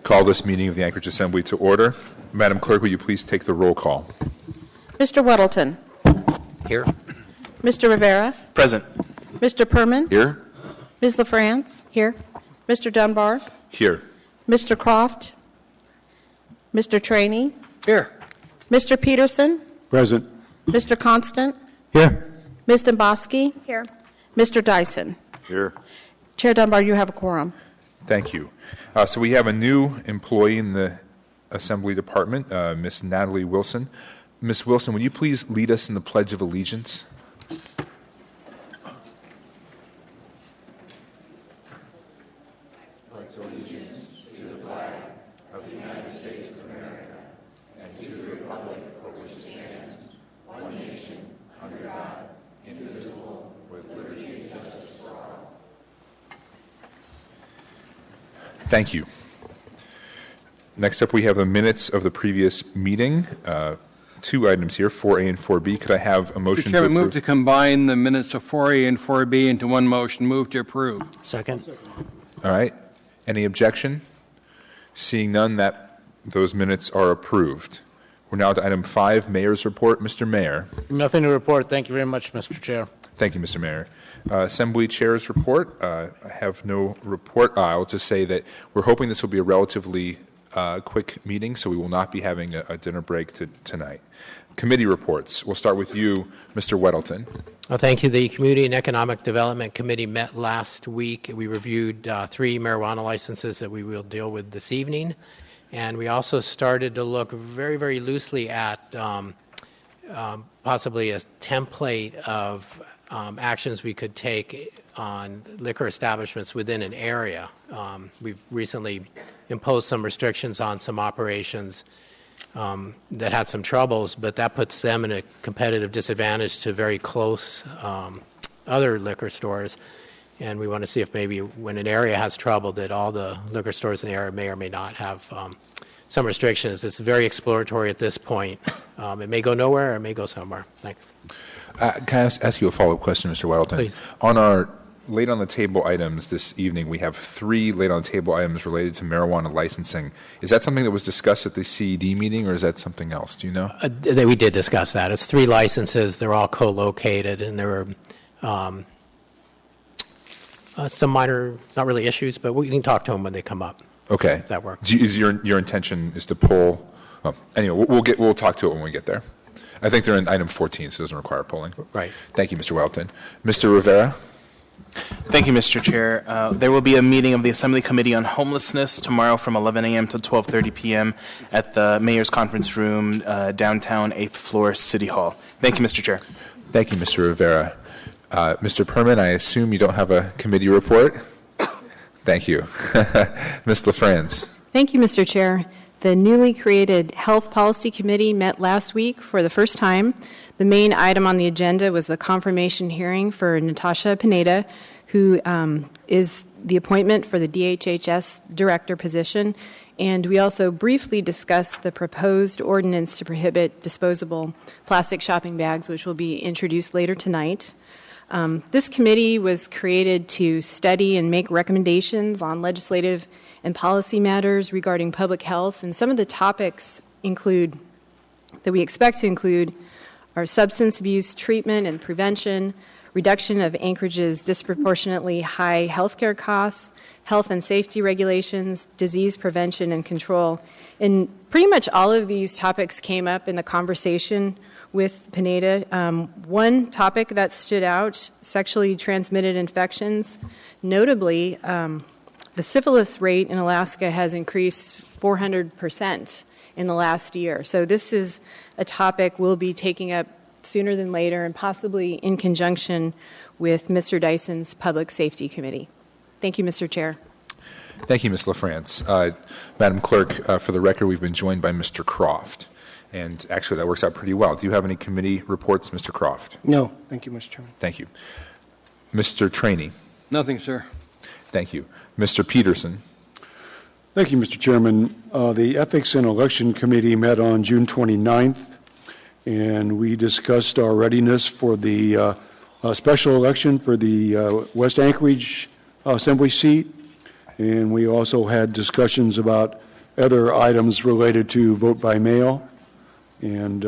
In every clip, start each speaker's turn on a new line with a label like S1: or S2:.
S1: Call this meeting of the Anchorage Assembly to order. Madam Clerk, will you please take the roll call?
S2: Mr. Weddleton.
S3: Here.
S2: Mr. Rivera.
S3: Present.
S2: Mr. Perman.
S3: Here.
S2: Ms. LaFrance. Here. Mr. Dunbar.
S1: Here.
S2: Mr. Croft. Mr. Trainey.
S3: Here.
S2: Mr. Peterson.
S4: Present.
S2: Mr. Constant.
S4: Here.
S2: Ms. Demboski. Here. Mr. Dyson.
S4: Here.
S2: Chair Dunbar, you have a quorum.
S1: Thank you. So we have a new employee in the Assembly Department, Miss Natalie Wilson. Miss Wilson, would you please lead us in the Pledge of Allegiance? Thank you. Next up, we have the minutes of the previous meeting. Two items here, 4A and 4B. Could I have a motion
S5: Mr. Chairman,
S1: to approve?
S5: move to combine the minutes of 4A and 4B into one motion. Move to approve.
S3: Second.
S1: All right. Any objection? Seeing none, those minutes are approved. We're now to item 5, Mayor's Report. Mr. Mayor.
S3: Nothing to report. Thank you very much, Mr. Chair.
S1: Thank you, Mr. Mayor. Assembly Chair's report. I have no report. I'll just say that we're hoping this will be a relatively quick meeting, so we will not be having a dinner break tonight. Committee reports. We'll start with you, Mr. Weddleton.
S4: Well, thank you. The Community and Economic Development Committee met last week. We reviewed 3 marijuana licenses that we will deal with this evening. And we also started to look very, very loosely at possibly a template of actions we could take on liquor establishments within an area. We've recently imposed some restrictions on some operations that had some troubles, but that puts them in a competitive disadvantage to very close other liquor stores. And we want to see if maybe when an area has trouble that all the liquor stores in the area may or may not have some restrictions. It's very exploratory at this point. It may go nowhere or it may go somewhere. Thanks.
S1: Can I ask you a follow-up question, Mr. Weddleton?
S4: Please.
S1: On our late on the table items this evening, we have 3 late on the table items related to marijuana licensing. Is that something that was discussed at the CED meeting, or is that something else? Do you know?
S4: We did discuss that. It's 3 licenses. They're all co-located, and there were some minor, not really issues, but we can talk to them when they come up.
S1: Okay.
S4: If that works.
S1: Is your intention is to pull? Oh, anyway, we'll talk to it when we get there. I think they're in item 14, so it doesn't require polling.
S4: Right.
S1: Thank you, Mr. Weddleton. Mr. Rivera.
S6: Thank you, Mr. Chair. There will be a meeting of the Assembly Committee on Homelessness tomorrow from 11 a.m. to 12:30 p.m. at the Mayor's Conference Room, downtown 8th floor, City Hall. Thank you, Mr. Chair.
S1: Thank you, Mr. Rivera. Mr. Perman, I assume you don't have a committee report? Thank you. Ms. LaFrance.
S2: Thank you, Mr. Chair. The newly created Health Policy Committee met last week for the first time. The main item on the agenda was the confirmation hearing for Natasha Pineda, who is the appointment for the DHHS director position. And we also briefly discussed the proposed ordinance to prohibit disposable plastic shopping bags, which will be introduced later tonight. This committee was created to study and make recommendations on legislative and policy matters regarding public health, and some of the topics that we expect to include are substance abuse treatment and prevention, reduction of Anchorage's disproportionately high healthcare costs, health and safety regulations, disease prevention and control. And pretty much all of these topics came up in the conversation with Pineda. One topic that stood out, sexually transmitted infections. Notably, the syphilis rate in Alaska has increased 400% in the last year. So this is a topic we'll be taking up sooner than later and possibly in conjunction with Mr. Dyson's Public Safety Committee. Thank you, Mr. Chair.
S1: Thank you, Ms. LaFrance. Madam Clerk, for the record, we've been joined by Mr. Croft. And actually, that works out pretty well. Do you have any committee reports, Mr. Croft?
S7: No. Thank you, Mr. Chairman.
S1: Thank you. Mr. Trainee?
S5: Nothing, sir.
S1: Thank you. Mr. Peterson?
S8: Thank you, Mr. Chairman. The Ethics and Election Committee met on June 29th, and we discussed our readiness for the special election for the West Anchorage Assembly seat, and we also had discussions about other items related to vote by mail, and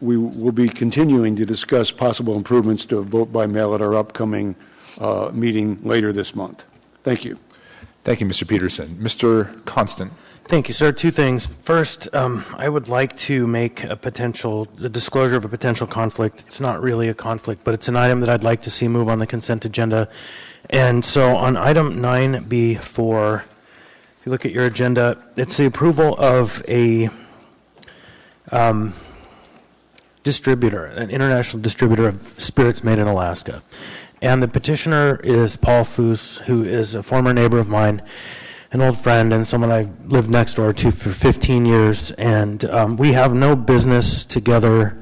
S8: we will be continuing to discuss possible improvements to vote by mail at our upcoming meeting later this month. Thank you.
S1: Thank you, Mr. Peterson. Mr. Constant?
S9: Thank you, sir. 2 things. First, I would like to make the disclosure of a potential conflict. It's not really a conflict, but it's an item that I'd like to see move on the consent agenda. And so on item 9B4, if you look at your agenda, it's the approval of a distributor, an international distributor of spirits made in Alaska. And the petitioner is Paul Foose, who is a former neighbor of mine, an old friend, and someone I've lived next door to for 15 years. And we have no business together,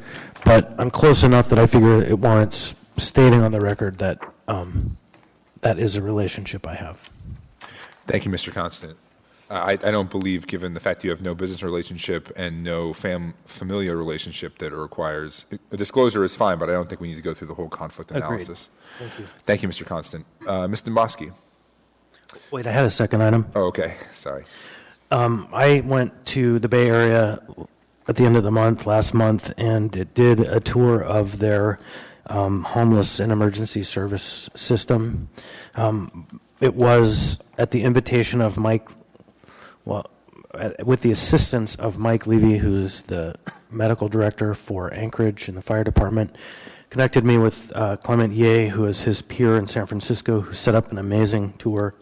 S9: but I'm close enough that I figure it warrants stating on the record that that is a relationship I have.
S1: Thank you, Mr. Constant. I don't believe, given the fact you have no business relationship and no familial relationship, that it requires a disclosure is fine, but I don't think we need to go through the whole conflict analysis.
S9: Agreed. Thank you.
S1: Thank you, Mr. Constant. Ms. Dombosky.
S9: Wait, I had a second item.
S1: Oh, okay. Sorry.
S9: I went to the Bay Area at the end of the month, last month, and it did a tour of their homeless and emergency service system. It was at the invitation of Mike. Well, with the assistance of Mike Levy, who's the medical director for Anchorage in the fire department, connected me with Clement Ye, who is his peer in San Francisco, who set up an amazing tour.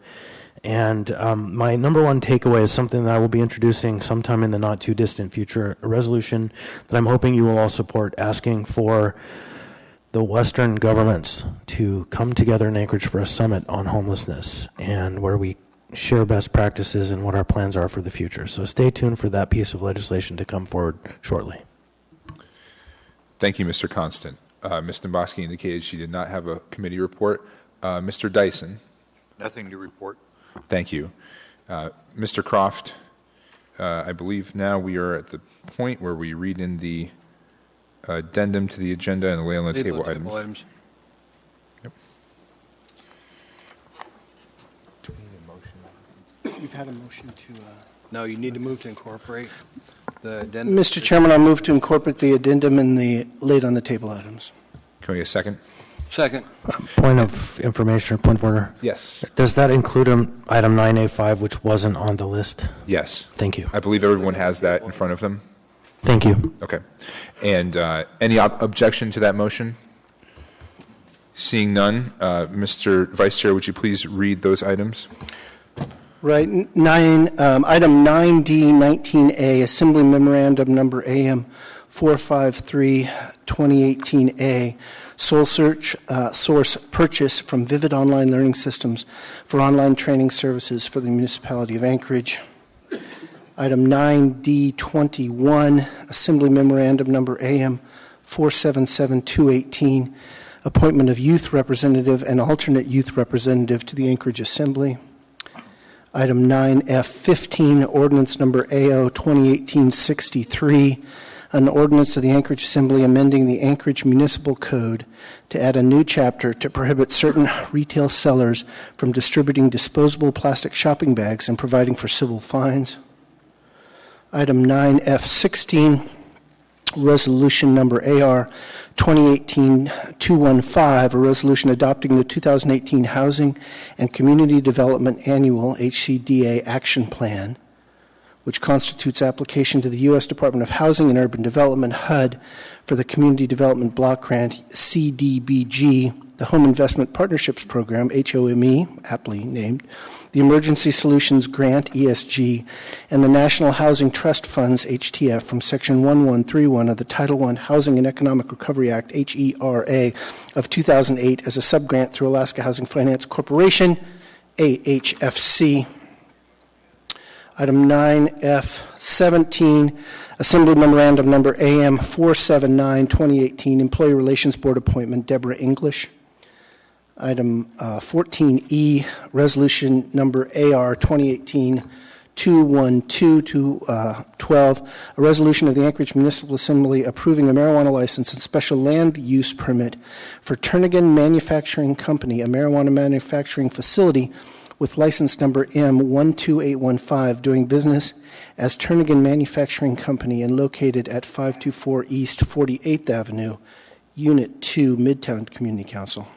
S9: And my number one takeaway is something that I will be introducing sometime in the not too distant future, a resolution that I'm hoping you will all support, asking for the Western governments to come together in Anchorage for a summit on homelessness, and where we share best practices and what our plans are for the future. So stay tuned for that piece of legislation to come forward shortly.
S1: Thank you, Mr. Constant. Ms. Domboski indicated she did not have a committee report. Mr. Dyson.
S7: Nothing to report.
S1: Thank you. Mr. Croft, I believe now we are at the point where we read in the addendum to the agenda and lay on the table items. Yep.
S10: You've had a motion to...
S5: No, you need to move to incorporate the addendum.
S10: Mr. Chairman, I move to incorporate the addendum in the laid on the table items.
S1: Can we get a second?
S5: Second.
S9: Point of information or point of order?
S1: Yes.
S9: Does that include item 9A5, which wasn't on the list?
S1: Yes.
S9: Thank you.
S1: I believe everyone has that in front of them.
S9: Thank you.
S1: Okay. And any objection to that motion? Seeing none, Mr. Vice Chair, would you please read those items?
S10: Right. Item 9D 19A, Assembly Memorandum Number AM 453 2018A, sole source purchase from Vivid Online Learning Systems for online training services for the municipality of Anchorage. Item 9D 21, Assembly Memorandum Number AM 477 218, appointment of youth representative and alternate youth representative to the Anchorage Assembly. Item 9F15, Ordinance Number AO 2018-63, an ordinance of the Anchorage Assembly amending the Anchorage Municipal Code to add a new chapter to prohibit certain retail sellers from distributing disposable plastic shopping bags and providing for civil fines. Item 9F16, Resolution Number AR 2018-215, a resolution adopting the 2018 Housing and Community Development Annual HCDA Action Plan, which constitutes application to the U.S. Department of Housing and Urban Development, HUD, for the Community Development Block Grant, CDBG, the Home Investment Partnerships Program, HOME, aptly named, the Emergency Solutions Grant, ESG, and the National Housing Trust Funds, HTF, from Section 1131 of the Title I Housing and Economic Recovery Act, HERA, of 2008 as a subgrant through Alaska Housing Finance Corporation, AHFC. Item 9F17, Assembly Memorandum Number AM 479, 2018, Employee Relations Board appointment, Deborah English. Item 14E, Resolution Number AR 2018-212-12, a resolution of the Anchorage Municipal Assembly approving a marijuana license and special land use permit for Turnagain Manufacturing Company, a marijuana manufacturing facility with license number M12815, doing business as Turnagain Manufacturing Company and located at 524 East 48th Avenue, Unit 2, Midtown Community Council.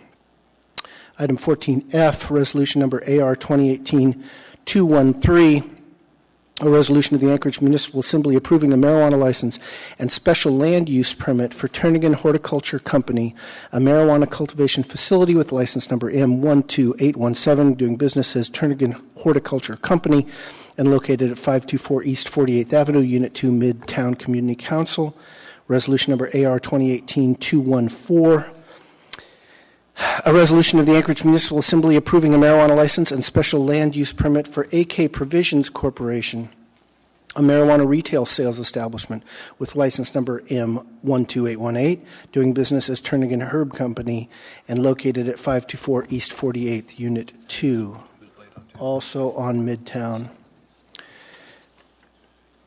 S10: Item 14F, Resolution Number AR 2018-213, a resolution of the Anchorage Municipal Assembly approving a marijuana license and special land use permit for Turnagain Horticulture Company, a marijuana cultivation facility with license number M12817, doing business as Turnagain Horticulture Company and located at 524 East 48th Avenue, Unit 2, Midtown Community Council. Resolution number AR 2018-214, a resolution of the Anchorage Municipal Assembly approving a marijuana license and special land use permit for AK Provisions Corporation, a marijuana retail sales establishment with license number M12818, doing business as Turnagain Herb Company and located at 524 East 48th, Unit 2, also on Midtown.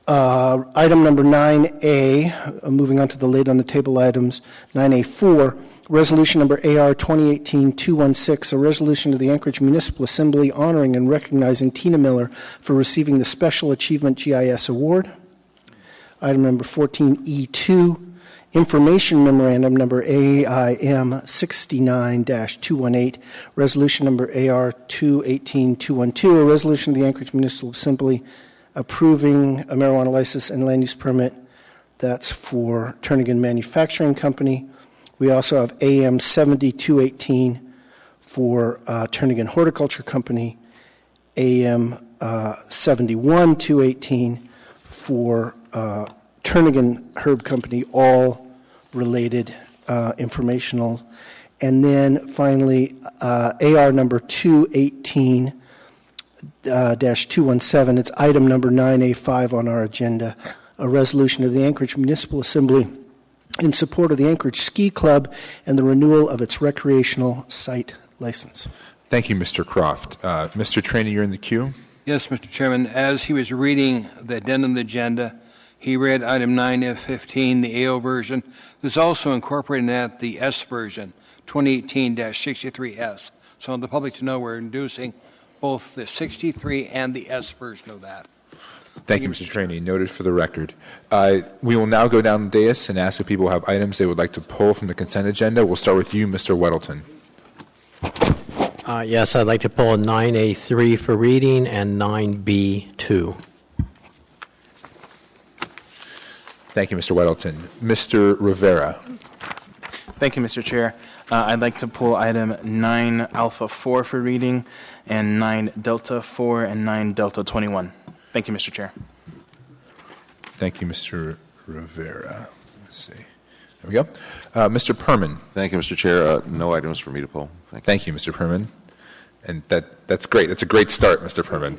S10: Item number 9A, moving on to the laid on the table items, 9A4, resolution number AR 2018-216, a resolution of the Anchorage Municipal Assembly honoring and recognizing Tina Miller for receiving the Special Achievement GIS Award. Item number 14E2, information memorandum number AIM 69-218, resolution number AR 218-212, a resolution of the Anchorage Municipal Assembly approving a marijuana license and land use permit. That's for Turnigan Manufacturing Company. We also have AM 7218 for Turnigan Horticulture Company, AM 71218 for Turnigan Herb Company, all related informational. And then finally, AR number 218-217, it's item number 9A5 on our agenda, a resolution of the Anchorage Municipal Assembly in support of the Anchorage Ski Club and the renewal of its recreational site license.
S1: Thank you, Mr. Croft. Mr. Trainee, you're in the queue.
S5: Yes, Mr. Chairman, as he was reading the addendum agenda, he read item 9F15, the AO version. There's also incorporated in that the S version, 2018-63S. So I want the public to know we're introducing both the 63 and the S version of that.
S1: Thank you, Mr. Trainee. Noted for the record. We will now go down the dais and ask if people have items they would like to pull from the consent agenda. We'll start with you, Mr. Weddleton.
S4: Yes, I'd like to pull 9A3 for reading and 9B2.
S1: Thank you, Mr. Weddleton. Mr. Rivera.
S6: Thank you, Mr. Chair. I'd like to pull item 9 Alpha 4 for reading and 9 Delta 4 and 9 Delta 21. Thank you, Mr. Chair.
S1: Thank you, Mr. Rivera. Let's see. There we go. Mr. Perman.
S7: Thank you, Mr. Chair. No items for me to pull.
S1: Thank you, Mr. Perman. And that's great. That's a great start, Mr. Perman.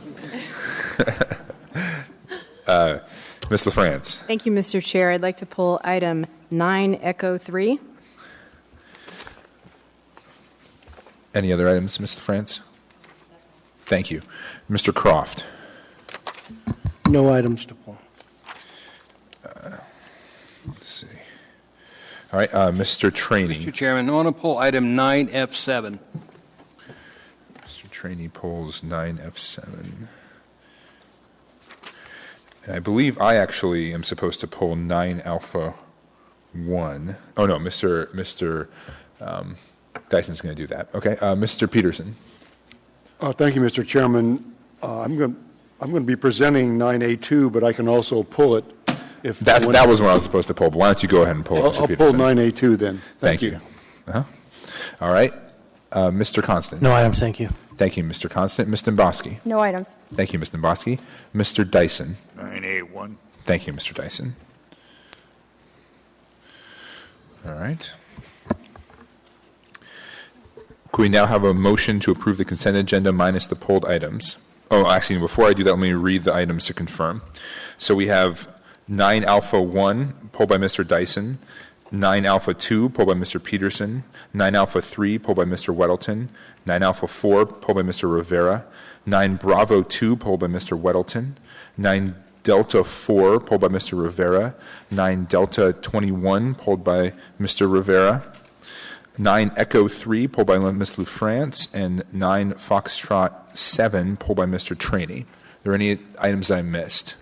S1: Ms. LaFrance.
S2: Thank you, Mr. Chair. I'd like to pull item 9 Echo 3.
S1: Any other items, Ms. LaFrance? Thank you. Mr. Croft.
S10: No items to pull.
S1: Let's see. All right, Mr. Trainee.
S5: Mr. Chairman, I want to pull item 9F7.
S1: Mr. Trainee pulls 9F7. And I believe I actually am supposed to pull 9 Alpha 1. Oh, no, Mr. Dyson's going to do that. Okay, Mr. Peterson.
S8: Thank you, Mr. Chairman. I'm going to be presenting 9A2, but I can also pull it. If
S1: that was what I was supposed to pull, but why don't you go ahead and pull it, Mr.
S8: I'll
S1: Peterson.
S8: pull 9A2 then.
S1: Thank you. All right. Mr. Constant.
S9: No items, thank you.
S1: Thank you, Mr. Constant. Ms. Demboski.
S11: No items.
S1: Thank you, Ms. Demboski. Mr. Dyson.
S7: 9A1.
S1: Thank you, Mr. Dyson. All right. Could we now have a motion to approve the consent agenda minus the pulled items? Oh, actually, before I do that, let me read the items to confirm. So we have 9 Alpha 1, pulled by Mr. Dyson, 9 Alpha 2, pulled by Mr. Peterson, 9 Alpha 3, pulled by Mr. Weddleton, 9 Alpha 4, pulled by Mr. Rivera, 9 Bravo 2, pulled by Mr. Weddleton, 9 Delta 4, pulled by Mr. Rivera, 9 Delta 21, pulled by Mr. Rivera, 9 Echo 3, pulled by Ms. LaFrance, and 9 Foxtrot 7, pulled by Mr. Trainee. Are there any items that I missed?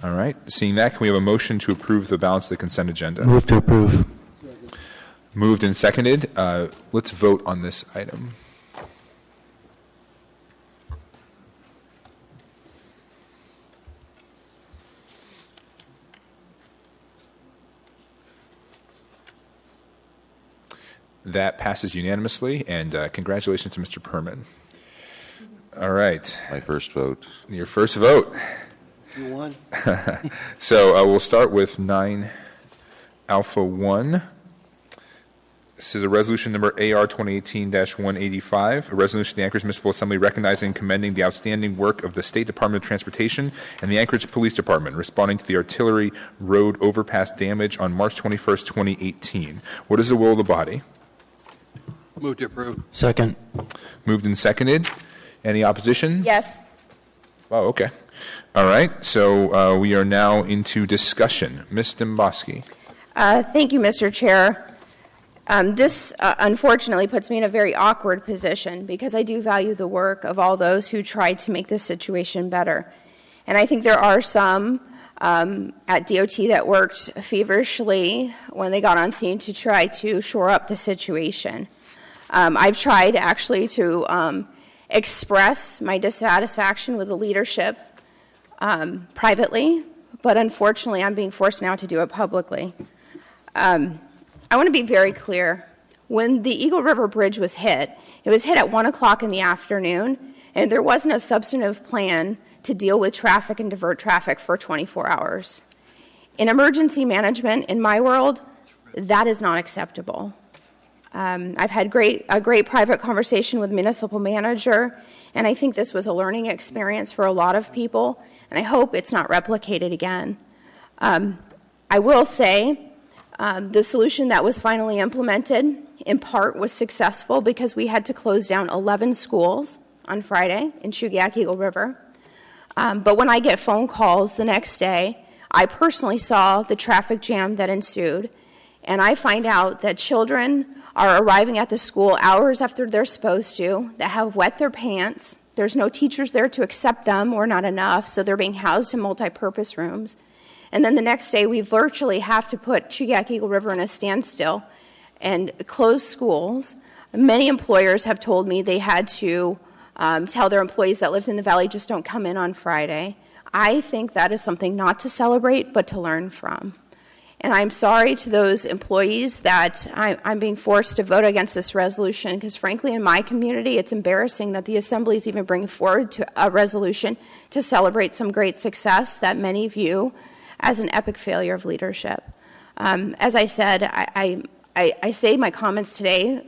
S1: All right. Seeing that, can we have a motion to approve the balance of the consent agenda?
S9: Move to approve.
S1: Moved and seconded. Let's vote on this item. That passes unanimously, and congratulations to Mr. Perman. All right.
S7: My first vote.
S1: Your first vote.
S10: You won.
S1: So we'll start with 9 Alpha 1. This is a resolution number AR 2018-185, a resolution of the Anchorage Municipal Assembly recognizing and commending the outstanding work of the State Department of Transportation and the Anchorage Police Department responding to the Artillery Road overpass damage on March 21st, 2018. What is the will of the body?
S5: Move to approve.
S9: Second.
S1: Moved and seconded. Any opposition?
S11: Yes.
S1: Oh, okay. All right. So we are now into discussion. Ms. Demboski.
S11: Thank you, Mr. Chair. This unfortunately puts me in a very awkward position because I do value the work of all those who tried to make this situation better. And I think there are some at DOT that worked feverishly when they got on scene to try to shore up the situation. I've tried actually to express my dissatisfaction with the leadership privately, but unfortunately I'm being forced now to do it publicly. I want to be very clear. When the Eagle River Bridge was hit, it was hit at 1 o'clock in the afternoon, and there wasn't a substantive plan to deal with traffic and divert traffic for 24 hours. In emergency management, in my world, that is not acceptable. I've had a great private conversation with the municipal manager, and I think this was a learning experience for a lot of people, and I hope it's not replicated again. I will say the solution that was finally implemented, in part, was successful because we had to close down 11 schools on Friday in Shugiak Eagle River. But when I get phone calls the next day, I personally saw the traffic jam that ensued, and I find out that children are arriving at the school hours after they're supposed to, that have wet their pants. There's no teachers there to accept them, or not enough, so they're being housed in multi-purpose rooms. And then the next day, we virtually have to put Shugiak Eagle River in a standstill and close schools. Many employers have told me they had to tell their employees that lived in the valley, just don't come in on Friday. I think that is something not to celebrate, but to learn from. And I'm sorry to those employees that I'm being forced to vote against this resolution, because frankly, in my community, it's embarrassing that the Assembly is even bringing forward to a resolution to celebrate some great success that many view as an epic failure of leadership. As I said, I say my comments today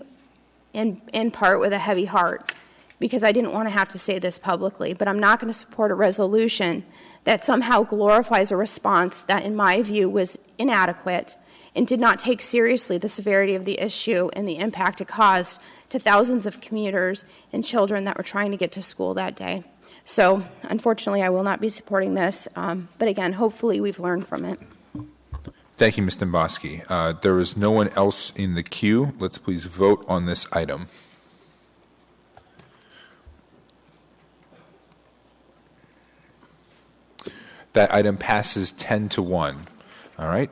S11: in part with a heavy heart, because I didn't want to have to say this publicly, but I'm not going to support a resolution that somehow glorifies a response that, in my view, was inadequate and did not take seriously the severity of the issue and the impact it caused to thousands of commuters and children that were trying to get to school that day. So, unfortunately, I will not be supporting this, but again, hopefully we've learned from it.
S1: Thank you, Ms. Demboski. There is no one else in the queue. Let's please vote on this item. That item passes 10-1. All right.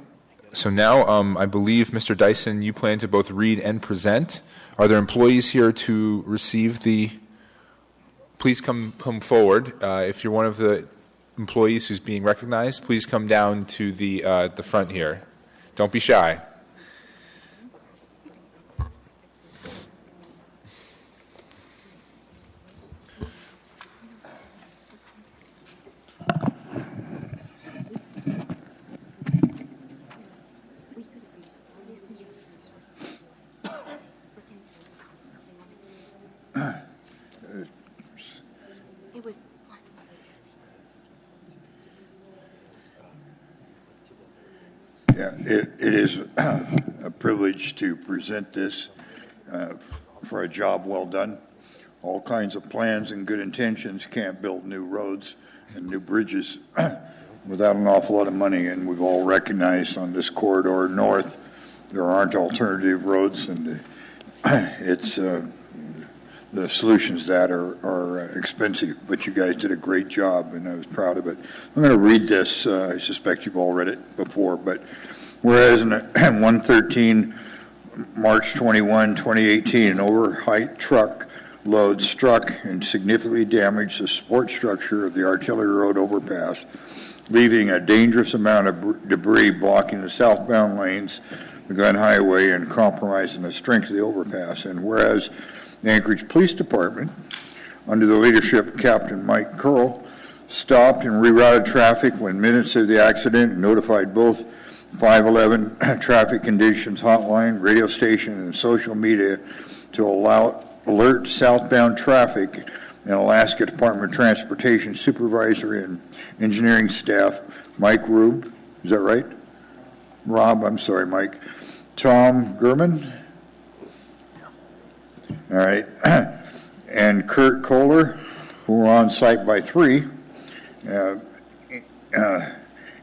S1: So now I believe, Mr. Dyson, you plan to both read and present. Are there employees here to receive the? Please come forward. If you're one of the employees who's being recognized, please come down to the front here. Don't be shy.
S12: Yeah, it is a privilege to present this for a job well done. All kinds of plans and good intentions can't build new roads and new bridges without an awful lot of money, and we've all recognized on this corridor north there aren't alternative roads, and it's the solutions that are expensive, but you guys did a great job, and I was proud of it. I'm going to read this. I suspect you've all read it before, but whereas in 113, March 21, 2018, an overheight truck load struck and significantly damaged the support structure of the Artillery Road overpass, leaving a dangerous amount of debris blocking the southbound lanes, the Glen Highway, and compromising the strength of the overpass. And whereas the Anchorage Police Department, under the leadership of Captain Mike Curl, stopped and rerouted traffic when minutes of the accident and notified both 511 traffic conditions hotline, radio station, and social media to alert southbound traffic, and Alaska Department of Transportation Supervisor and Engineering Staff Mike Rube, is that right? Rob, I'm sorry, Mike. Tom Gurman? All right. And Kurt Kohler, who were on site by 3.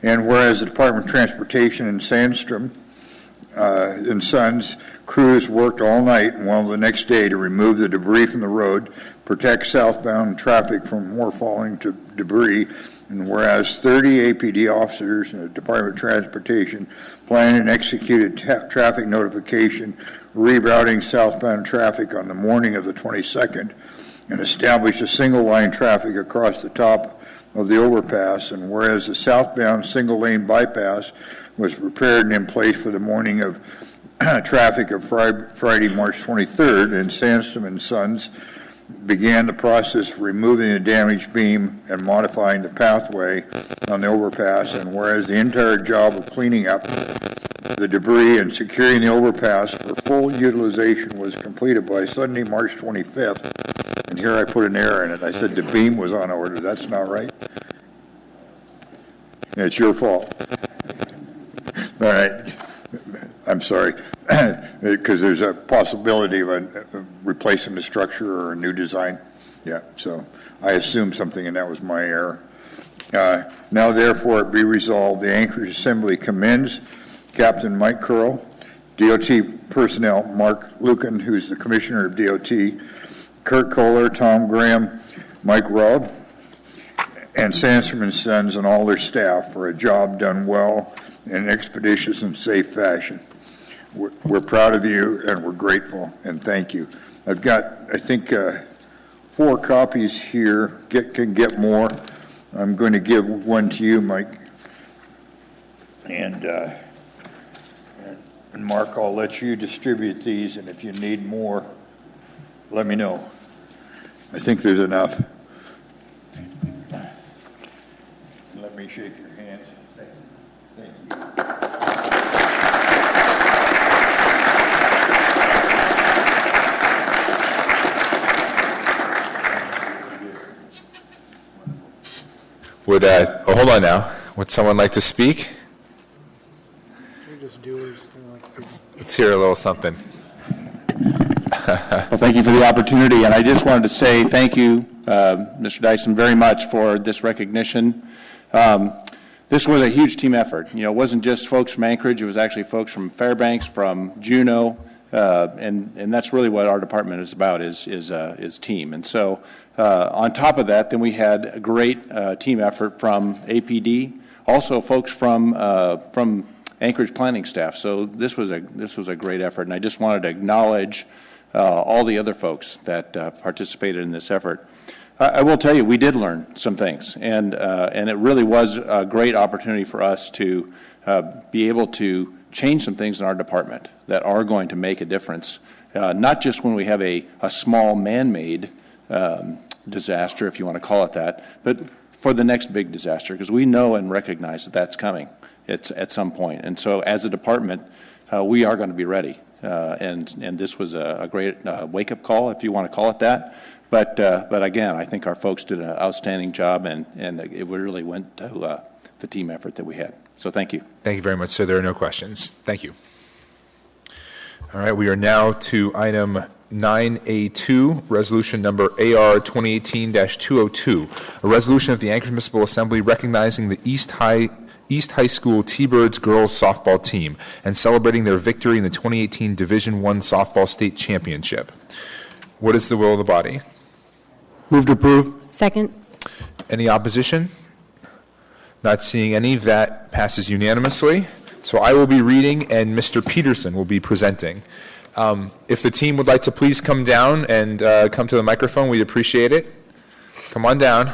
S12: And whereas the Department of Transportation and Sandstrom and Sons crews worked all night and well the next day to remove the debris from the road, protect southbound traffic from more falling to debris, and whereas 30 APD officers in the Department of Transportation planned and executed traffic notification rerouting southbound traffic on the morning of the 22nd, and established a single-line traffic across the top of the overpass, and whereas the southbound single-lane bypass was prepared and in place for the morning of traffic of Friday, March 23rd, and Sandstrom and Sons began the process of removing the damaged beam and modifying the pathway on the overpass, and whereas the entire job of cleaning up the debris and securing the overpass for full utilization was completed by Sunday, March 25th, and here I put an error in it. I said the beam was on order. That's not right. It's your fault. All right. I'm sorry, because there's a possibility of replacing the structure or a new design. Yeah, so I assumed something, and that was my error. Now, therefore, it be resolved, the Anchorage Assembly commends Captain Mike Curl, DOT personnel Mark Lucan, who's the Commissioner of DOT, Kurt Kohler, Tom Graham, Mike Robb, and Sandstrom and Sons and all their staff for a job done well in an expeditious and safe fashion. We're proud of you, and we're grateful, and thank you. I've got, I think, 4 copies here. Can get more. I'm going to give one to you, Mike. And Mark, I'll let you distribute these, and if you need more, let me know. I think there's enough. Let me shake your hands. Thanks. Thank you.
S1: Hold on now. Would someone like to speak? Let's hear a little something.
S13: Well, thank you for the opportunity, and I just wanted to say thank you, Mr. Dyson, very much for this recognition. This was a huge team effort. You know, it wasn't just folks from Anchorage; it was actually folks from Fairbanks, from Juneau, and that's really what our department is about: is team. And so, on top of that, then we had a great team effort from APD, also folks from Anchorage planning staff. So this was a great effort, and I just wanted to acknowledge all the other folks that participated in this effort. I will tell you, we did learn some things, and it really was a great opportunity for us to be able to change some things in our department that are going to make a difference, not just when we have a small man-made disaster, if you want to call it that, but for the next big disaster, because we know and recognize that that's coming at some point. And so as a department, we are going to be ready. And this was a great wake-up call, if you want to call it that. But again, I think our folks did an outstanding job, and it really went to the team effort that we had. So thank you.
S1: Thank you very much, sir. There are no questions. Thank you. All right, we are now to item 9A2, resolution number AR 2018-202, a resolution of the Anchorage Municipal Assembly recognizing the East High School T-Birds girls softball team and celebrating their victory in the 2018 Division I softball state championship. What is the will of the body?
S8: Move to approve.
S2: Second.
S1: Any opposition? Not seeing any. That passes unanimously. So I will be reading, and Mr. Peterson will be presenting. If the team would like to please come down and come to the microphone, we'd appreciate it. Come on down.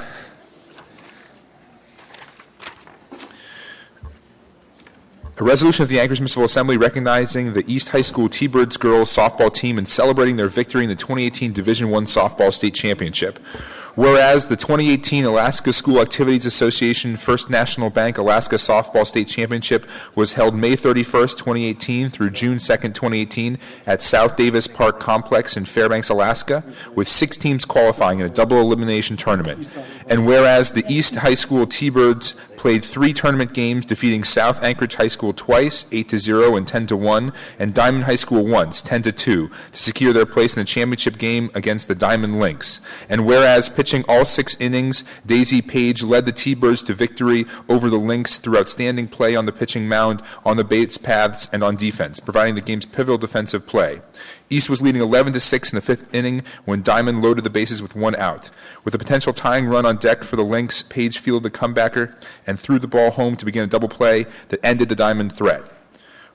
S1: A resolution of the Anchorage Municipal Assembly recognizing the East High School T-Birds girls softball team and celebrating their victory in the 2018 Division I softball state championship. Whereas the 2018 Alaska School Activities Association First National Bank Alaska Softball State Championship was held May 31st, 2018 through June 2nd, 2018 at South Davis Park Complex in Fairbanks, Alaska, with 6 teams qualifying in a double elimination tournament. And whereas the East High School T-Birds played 3 tournament games, defeating South Anchorage High School twice, 8-0 and 10-1, and Diamond High School once, 10-2, to secure their place in the championship game against the Diamond Lynx. And whereas pitching all 6 innings, Daisy Page led the T-Birds to victory over the Lynx through outstanding play on the pitching mound, on the base paths, and on defense, providing the game's pivotal defensive play. East was leading 11-6 in the 5th inning when Diamond loaded the bases with 1 out. With a potential tying run on deck for the Lynx, Page fielded the comebacker and threw the ball home to begin a double play that ended the Diamond threat.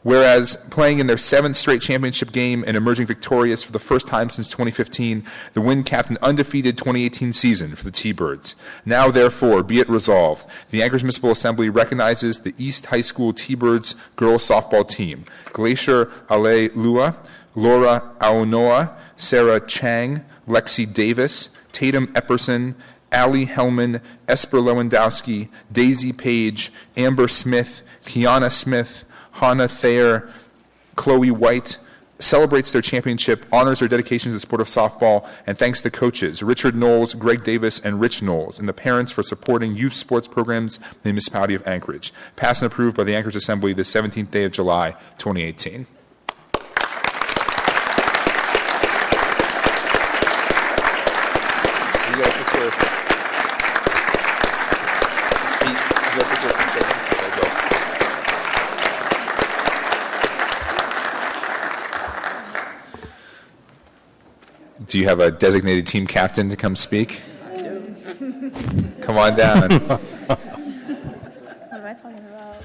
S1: Whereas playing in their 7th straight championship game and emerging victorious for the first time since 2015, the Wind capped an undefeated 2018 season for the T-Birds. Now, therefore, be it resolved, the Anchorage Municipal Assembly recognizes the East High School T-Birds girls softball team, Glacier Ale Lua, Laura Aonoa, Sarah Chang, Lexi Davis, Tatum Epperson, Allie Hellman, Esper Lewandowski, Daisy Page, Amber Smith, Kiana Smith, Hannah Thayer, Chloe White, celebrates their championship, honors their dedication to the sport of softball, and thanks the coaches, Richard Knowles, Greg Davis, and Rich Knowles, and the parents for supporting youth sports programs in the municipality of Anchorage. Passed and approved by the Anchorage Assembly the 17th day of July, 2018. Do you have a designated team captain to come speak? I do. Come on down.
S14: What am I talking about?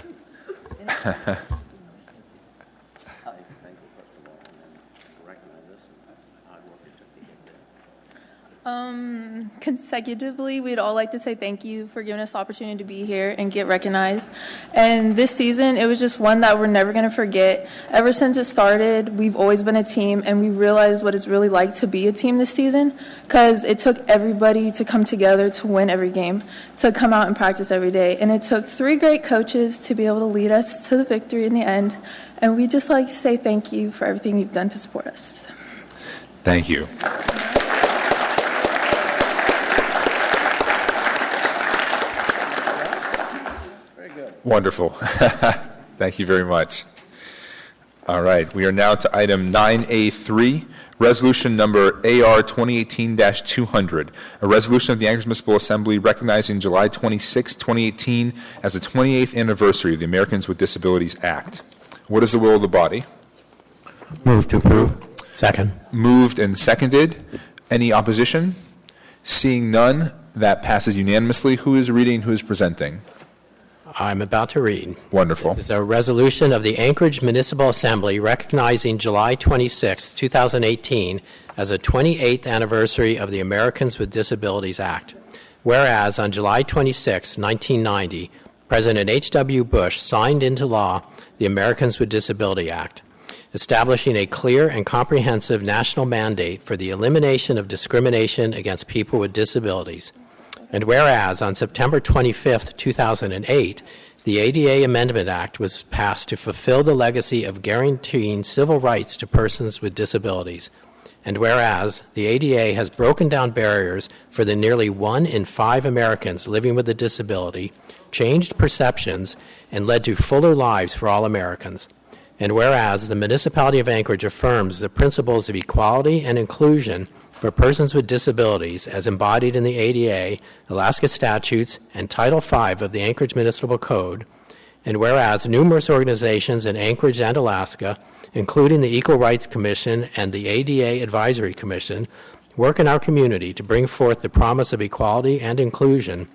S14: Consecutively, we'd all like to say thank you for giving us the opportunity to be here and get recognized. And this season, it was just one that we're never going to forget. Ever since it started, we've always been a team, and we realized what it's really like to be a team this season, because it took everybody to come together to win every game, to come out and practice every day. And it took 3 great coaches to be able to lead us to the victory in the end. And we just like to say thank you for everything you've done to support us.
S1: Thank you. Wonderful. Thank you very much. All right, we are now to item 9A3, resolution number AR 2018-200, a resolution of the Anchorage Municipal Assembly recognizing July 26, 2018 as the 28th anniversary of the Americans with Disabilities Act. What is the will of the body?
S9: Move to approve.
S4: Second.
S1: Moved and seconded. Any opposition? Seeing none, that passes unanimously. Who is reading? Who is presenting?
S4: I'm about to read.
S1: Wonderful.
S4: This is a resolution of the Anchorage Municipal Assembly recognizing July 26, 2018 as the 28th anniversary of the Americans with Disabilities Act. Whereas on July 26, 1990, President H.W. Bush signed into law the Americans with Disability Act, establishing a clear and comprehensive national mandate for the elimination of discrimination against people with disabilities. And whereas on September 25, 2008, the ADA Amendment Act was passed to fulfill the legacy of guaranteeing civil rights to persons with disabilities. And whereas the ADA has broken down barriers for the nearly 1 in 5 Americans living with a disability, changed perceptions, and led to fuller lives for all Americans. And whereas the municipality of Anchorage affirms the principles of equality and inclusion for persons with disabilities as embodied in the ADA, Alaska statutes, and Title V of the Anchorage Municipal Code, and whereas numerous organizations in Anchorage and Alaska, including the Equal Rights Commission and the ADA Advisory Commission, work in our community to bring forth the promise of equality and inclusion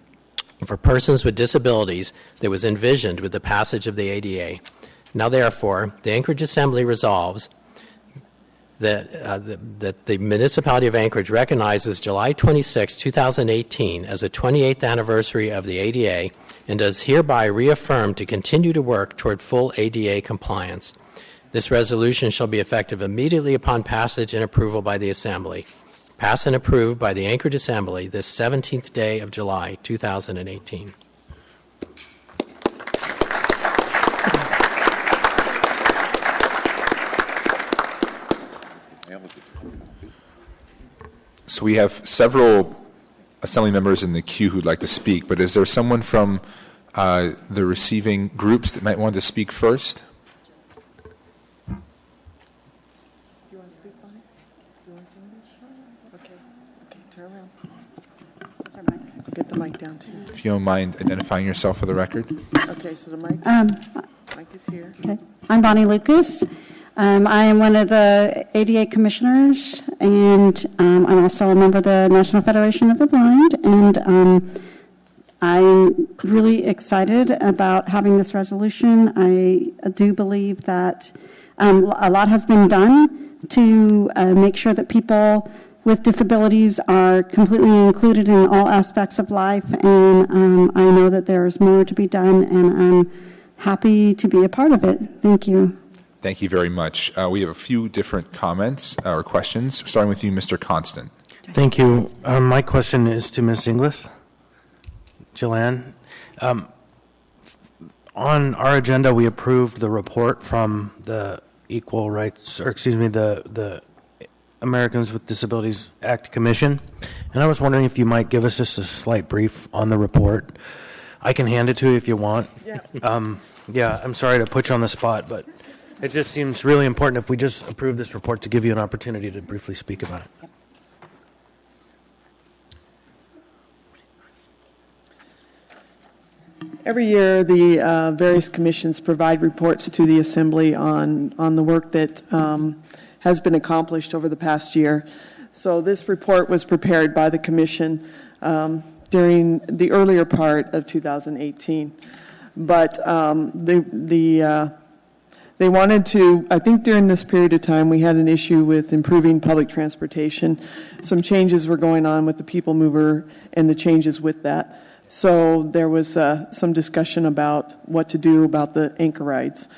S4: for persons with disabilities that was envisioned with the passage of the ADA. Now, therefore, the Anchorage Assembly resolves that the municipality of Anchorage recognizes July 26, 2018 as the 28th anniversary of the ADA and does hereby reaffirm to continue to work toward full ADA compliance. This resolution shall be effective immediately upon passage and approval by the Assembly. Passed and approved by the Anchorage Assembly this 17th day of July, 2018.
S1: So we have several Assembly members in the queue who'd like to speak, but is there someone from the receiving groups that might want to speak first?
S15: Do you want to speak, Bonnie? Do you want to say English? Okay, turn around. Where's our mic? I'll get the mic down to you.
S1: If you don't mind identifying yourself for the record.
S15: Okay, so the mic is here.
S16: Okay. I'm Bonnie Lucas. I am one of the ADA commissioners, and I'm also a member of the National Federation of the Blind. And I'm really excited about having this resolution. I do believe that a lot has been done to make sure that people with disabilities are completely included in all aspects of life, and I know that there is more to be done, and I'm happy to be a part of it. Thank you.
S1: Thank you very much. We have a few different comments or questions, starting with you, Mr. Constant.
S9: Thank you. My question is to Ms. Inglis. Jillian, on our agenda, we approved the report from the the Americans with Disabilities Act Commission, and I was wondering if you might give us just a slight brief on the report. I can hand it to you if you want. Yeah, I'm sorry to put you on the spot, but it just seems really important if we just approve this report to give you an opportunity to briefly speak about it.
S15: Every year, the various commissions provide reports to the Assembly on the work that has been accomplished over the past year. So this report was prepared by the Commission during the earlier part of 2018. But they wanted to, I think during this period of time, we had an issue with improving public transportation. Some changes were going on with the People Mover and the changes with that. So there was some discussion about what to do about the anchor rides.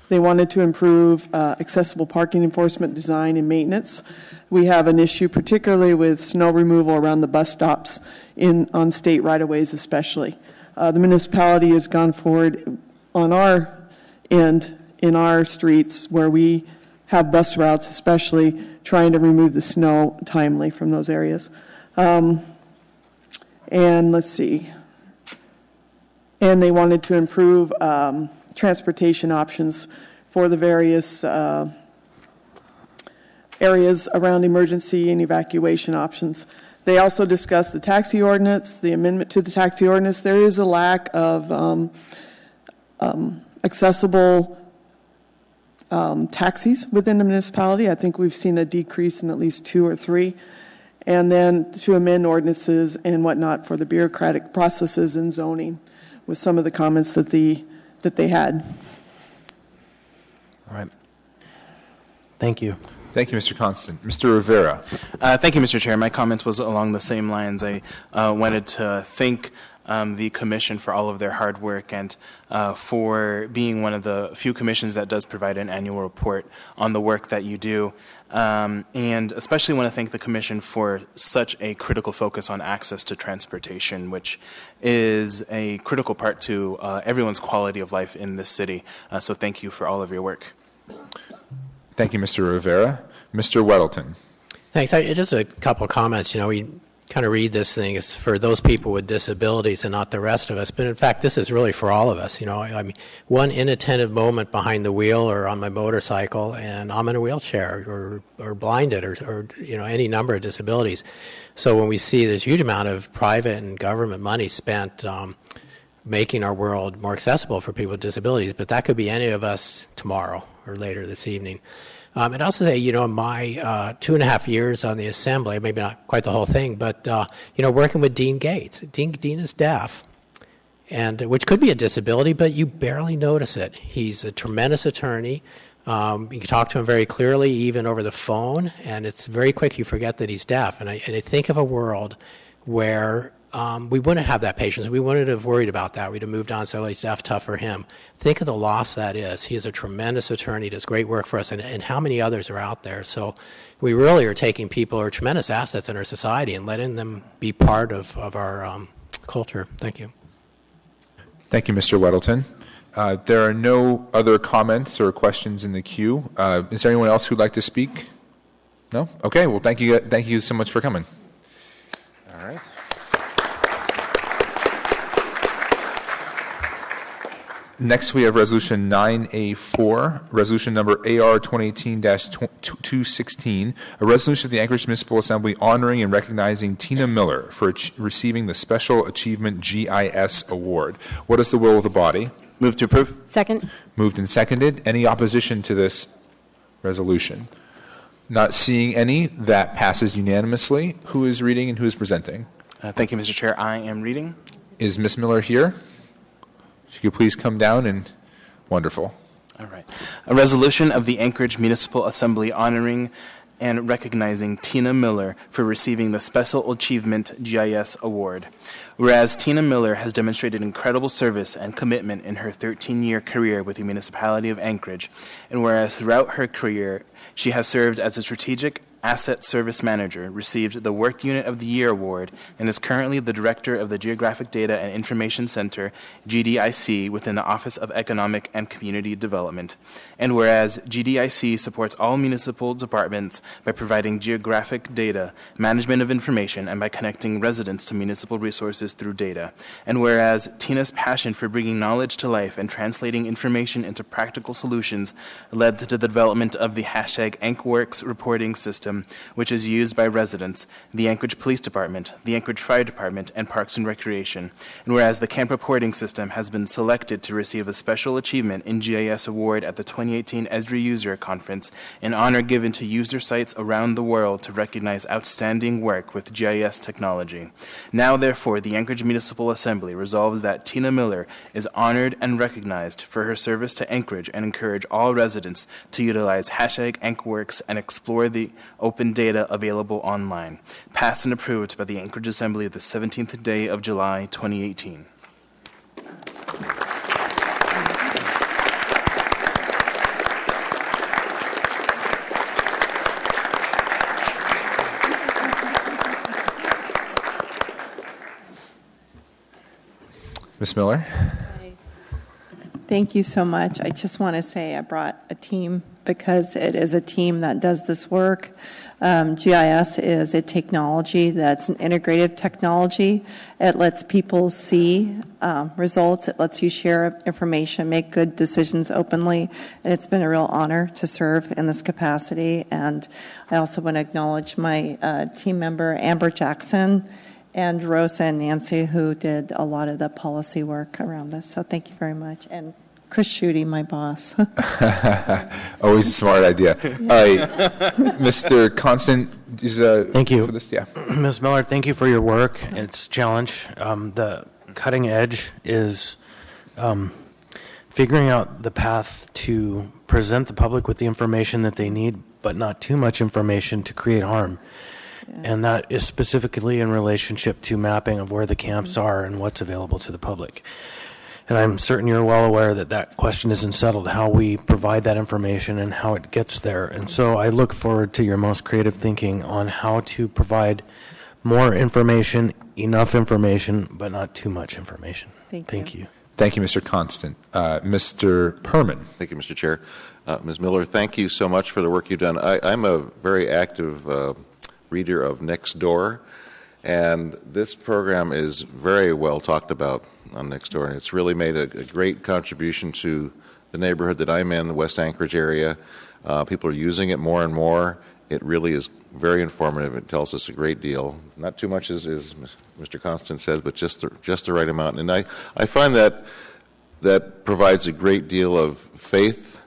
S15: They wanted to improve accessible parking enforcement design and maintenance. We have an issue particularly with snow removal around the bus stops on state right-of-ways especially. The municipality has gone forward on our end in our streets where we have bus routes especially trying to remove the snow timely from those areas. And let's see. And they wanted to improve transportation options for the various areas around emergency and evacuation options. They also discussed the taxi ordinance, the amendment to the taxi ordinance. There is a lack of accessible taxis within the municipality. I think we've seen a decrease in at least 2 or 3. And then to amend ordinances and whatnot for the bureaucratic processes and zoning with some of the comments that they had.
S9: All right. Thank you.
S1: Thank you, Mr. Constant. Mr. Rivera.
S6: Thank you, Mr. Chair. My comment was along the same lines. I wanted to thank the commission for all of their hard work and for being one of the few commissions that does provide an annual report on the work that you do. And especially want to thank the commission for such a critical focus on access to transportation, which is a critical part to everyone's quality of life in this city. So thank you for all of your work.
S1: Thank you, Mr. Rivera. Mr. Weddleton.
S4: Thanks. Just a couple of comments. You know, we kind of read this thing as for those people with disabilities and not the rest of us. But in fact, this is really for all of us. You know, I mean, one inattentive moment behind the wheel or on my motorcycle, and I'm in a wheelchair or blinded or you know, any number of disabilities. So when we see this huge amount of private and government money spent making our world more accessible for people with disabilities, but that could be any of us tomorrow or later this evening. And also say, you know, in my 2.5 years on the Assembly, maybe not quite the whole thing, but, you know, working with Dean Gates. Dean is deaf, and which could be a disability, but you barely notice it. He's a tremendous attorney. You can talk to him very clearly, even over the phone, and it's very quick you forget that he's deaf. And I think of a world where we wouldn't have that patience. We wouldn't have worried about that. We'd have moved on, so he's deaf, tough for him. Think of the loss that is. He is a tremendous attorney, does great work for us, and how many others are out there. So we really are taking people who are tremendous assets in our society and letting them be part of our culture. Thank you.
S1: Thank you, Mr. Weddleton. There are no other comments or questions in the queue. Is there anyone else who'd like to speak? No? Okay, well, thank you so much for coming. All right. Next, we have Resolution 9A4, Resolution number AR 2018-216, a resolution of the Anchorage Municipal Assembly honoring and recognizing Tina Miller for receiving the Special Achievement GIS Award. What is the will of the body?
S6: Move to approve.
S2: Second.
S1: Moved and seconded. Any opposition to this resolution? Not seeing any, that passes unanimously. Who is reading and who is presenting?
S6: Thank you, Mr. Chair. I am reading.
S1: Is Ms. Miller here? She could please come down and, wonderful.
S6: All right. A resolution of the Anchorage Municipal Assembly honoring and recognizing Tina Miller for receiving the Special Achievement GIS Award. Whereas Tina Miller has demonstrated incredible service and commitment in her 13-year career with the municipality of Anchorage, and whereas throughout her career she has served as a strategic Asset Service Manager, received the Work Unit of the Year Award, and is currently the Director of the Geographic Data and Information Center, GDIC, within the Office of Economic and Community Development. And whereas GDIC supports all municipal departments by providing geographic data, management of information, and by connecting residents to municipal resources through data. And whereas Tina's passion for bringing knowledge to life and translating information into practical solutions led to the development of the #AnkWorks reporting system, which is used by residents, the Anchorage Police Department, the Anchorage Fire Department, and Parks and Recreation. And whereas the camp reporting system has been selected to receive a Special Achievement in GIS Award at the 2018 Esri User Conference, an honor given to user sites around the world to recognize outstanding work with GIS technology. Now, therefore, the Anchorage Municipal Assembly resolves that Tina Miller is honored and recognized for her service to Anchorage and encourage all residents to utilize #AnkWorks and explore the open data available online. Passed and approved by the Anchorage Assembly the 17th day of July, 2018.
S1: Ms. Miller?
S17: Thank you so much. I just want to say I brought a team because it is a team that does this work. GIS is a technology that's an integrative technology. It lets people see results. It lets you share information, make good decisions openly. And it's been a real honor to serve in this capacity. And I also want to acknowledge my team member, Amber Jackson, and Rosa and Nancy, who did a lot of the policy work around this. So thank you very much. And Chris Schutte, my boss.
S1: Always a smart idea. All right, Mr. Constant is
S9: thank you
S1: for this. Yeah,
S9: Ms. Miller, thank you for your work. It's a challenge. The cutting edge is figuring out the path to present the public with the information that they need, but not too much information to create harm. And that is specifically in relationship to mapping of where the camps are and what's available to the public. And I'm certain you're well aware that that question isn't settled, how we provide that information and how it gets there. And so I look forward to your most creative thinking on how to provide more information, enough information, but not too much information. Thank you.
S1: Thank you, Mr. Constant. Mr. Perman.
S7: Thank you, Mr. Chair. Ms. Miller, thank you so much for the work you've done. I'm a very active reader of Nextdoor, and this program is very well talked about on Nextdoor, and it's really made a great contribution to the neighborhood that I'm in, the West Anchorage area. People are using it more and more. It really is very informative. It tells us a great deal. Not too much, as Mr. Constant says, but just the right amount. And I find that provides a great deal of faith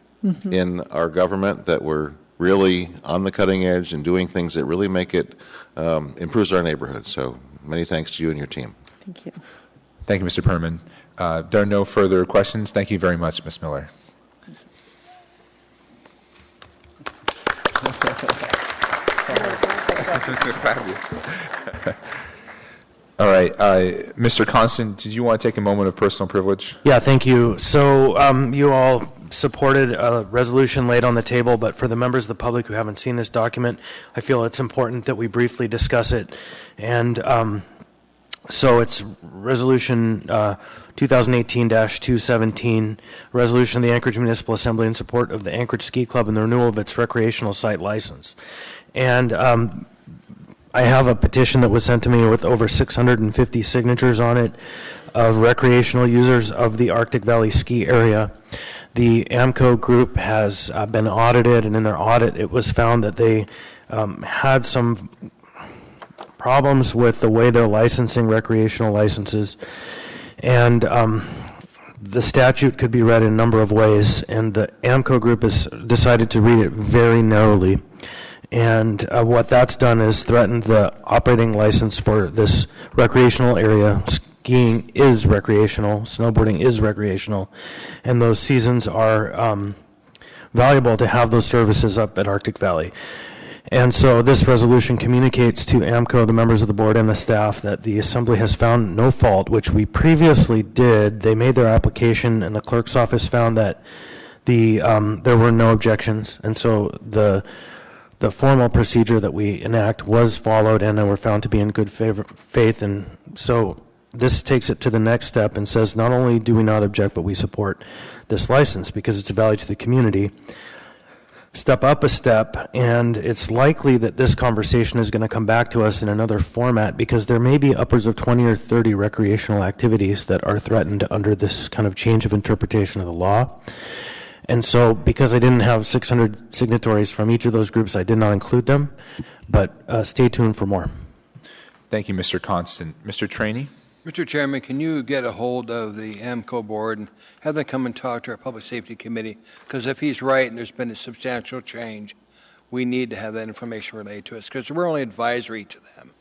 S7: in our government, that we're really on the cutting edge and doing things that really make it improves our neighborhood. So many thanks to you and your team.
S17: Thank you.
S1: Thank you, Mr. Perman. There are no further questions. Thank you very much, Ms. Miller. All right, Mr. Constant, did you want to take a moment of personal privilege?
S9: Yeah, thank you. So you all supported a resolution laid on the table, but for the members of the public who haven't seen this document, I feel it's important that we briefly discuss it. And so it's Resolution 2018-217, resolution of the Anchorage Municipal Assembly in support of the Anchorage Ski Club and the renewal of its recreational site license. And I have a petition that was sent to me with over 650 signatures on it of recreational users of the Arctic Valley ski area. The AMCO group has been audited, and in their audit it was found that they had some problems with the way they're licensing recreational licenses. And the statute could be read in a number of ways, and the AMCO group has decided to read it very narrowly. And what that's done is threatened the operating license for this recreational area. Skiing is recreational, snowboarding is recreational, and those seasons are valuable to have those services up at Arctic Valley. And so this resolution communicates to AMCO, the members of the board, and the staff that the Assembly has found no fault, which we previously did. They made their application, and the clerk's office found that there were no objections. And so the formal procedure that we enact was followed, and they were found to be in good faith. And so this takes it to the next step and says not only do we not object, but we support this license because it's a value to the community. Step up a step, and it's likely that this conversation is going to come back to us in another format because there may be upwards of 20 or 30 recreational activities that are threatened under this kind of change of interpretation of the law. And so because I didn't have 600 signatories from each of those groups, I did not include them, but stay tuned for more.
S1: Thank you, Mr. Constant. Mr. Trainee?
S5: Mr. Chairman, can you get a hold of the AMCO board and have them come and talk to our Public Safety Committee? Because if he's right and there's been a substantial change, we need to have that information relayed to us because we're only advisory to them.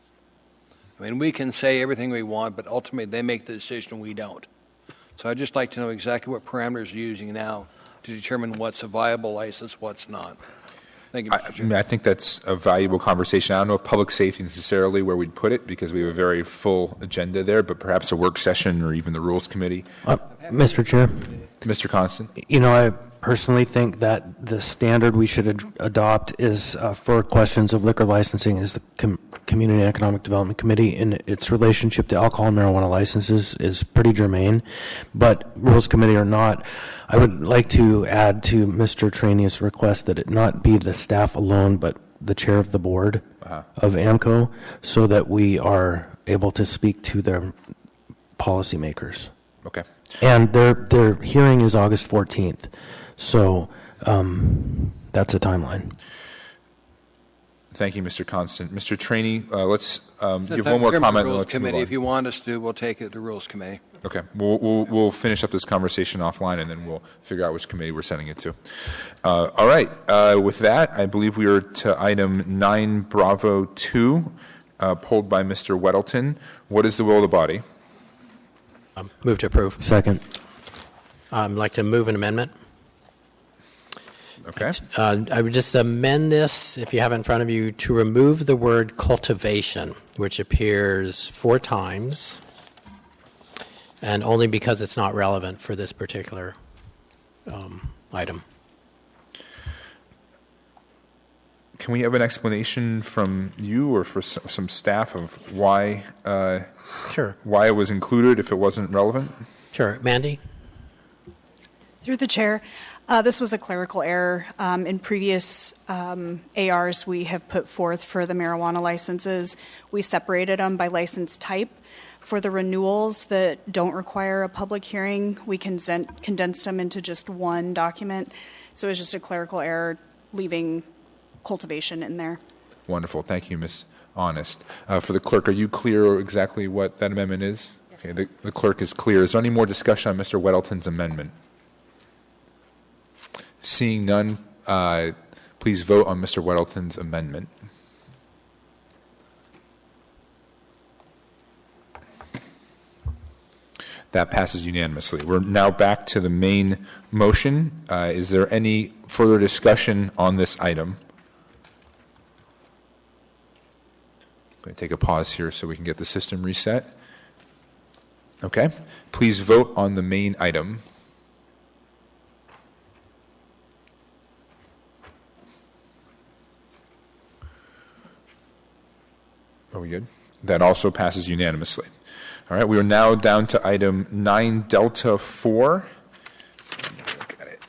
S5: I mean, we can say everything we want, but ultimately they make the decision and we don't. So I'd just like to know exactly what parameters you're using now to determine what's a viable license, what's not. Thank you, Mr. Chairman.
S1: I think that's a valuable conversation. I don't know if public safety necessarily where we'd put it because we have a very full agenda there, but perhaps a work session or even the Rules Committee.
S9: Mr. Chair?
S1: Mr. Constant?
S9: You know, I personally think that the standard we should adopt is for questions of liquor licensing is the Community and Economic Development Committee in its relationship to alcohol and marijuana licenses is pretty germane, but Rules Committee or not, I would like to add to Mr. Trainee's request that it not be the staff alone, but the chair of the board of AMCO, so that we are able to speak to their policymakers.
S1: Okay.
S9: And their hearing is August 14th, so that's a timeline.
S1: Thank you, Mr. Constant. Mr. Trainee, let's give
S5: Since
S1: one more
S5: I'm
S1: comment.
S5: the
S1: And
S5: Rules
S1: let's move
S5: Committee,
S1: on.
S5: if you want us to, we'll take it to the Rules Committee.
S1: Okay, we'll finish up this conversation offline, and then we'll figure out which committee we're sending it to. All right, with that, I believe we are to item 9 Bravo 2, pulled by Mr. Weddleton. What is the will of the body?
S4: Move to approve.
S9: Second.
S4: I'd like to move an amendment.
S1: Okay.
S4: I would just amend this, if you have it in front of you, to remove the word cultivation, which appears 4 times, and only because it's not relevant for this particular item.
S1: Can we have an explanation from you or for some staff of why
S4: Sure.
S1: why it was included if it wasn't relevant?
S4: Sure. Mandy?
S18: Through the chair, this was a clerical error. In previous ARs we have put forth for the marijuana licenses, we separated them by license type. For the renewals that don't require a public hearing, we condensed them into just one document. So it was just a clerical error, leaving cultivation in there.
S1: Wonderful. Thank you, Ms. Honest. For the clerk, are you clear exactly what that amendment is? Yes. Okay, the clerk is clear. Is there any more discussion on Mr. Weddleton's amendment? Seeing none, please vote on Mr. Weddleton's amendment. That passes unanimously. We're now back to the main motion. Is there any further discussion on this item? I'm going to take a pause here so we can get the system reset. Okay. Please vote on the main item. Are we good? That also passes unanimously. All right, we are now down to item 9 Delta 4. Let me look at it.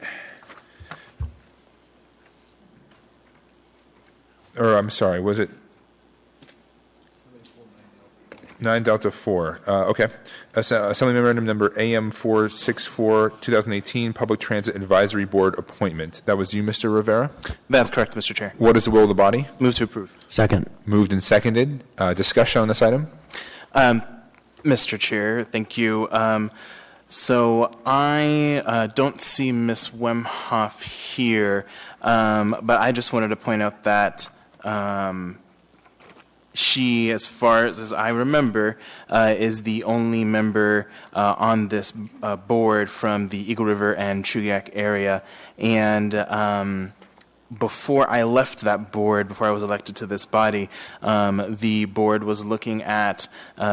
S1: Or I'm sorry, was it 9 Delta 4? Okay. Assembly Memorandum Number AM 464, 2018, Public Transit Advisory Board appointment. That was you, Mr. Rivera?
S6: That's correct, Mr. Chair.
S1: What is the will of the body?
S6: Move to approve.
S9: Second.
S1: Moved and seconded. Discussion on this item?
S6: Mr. Chair, thank you. So I don't see Ms. Wemhoff here, but I just wanted to point out that She, as far as I remember, is the only member on this board from the Eagle River and Chugiak area. And before I left that board, before I was elected to this body, the board was looking at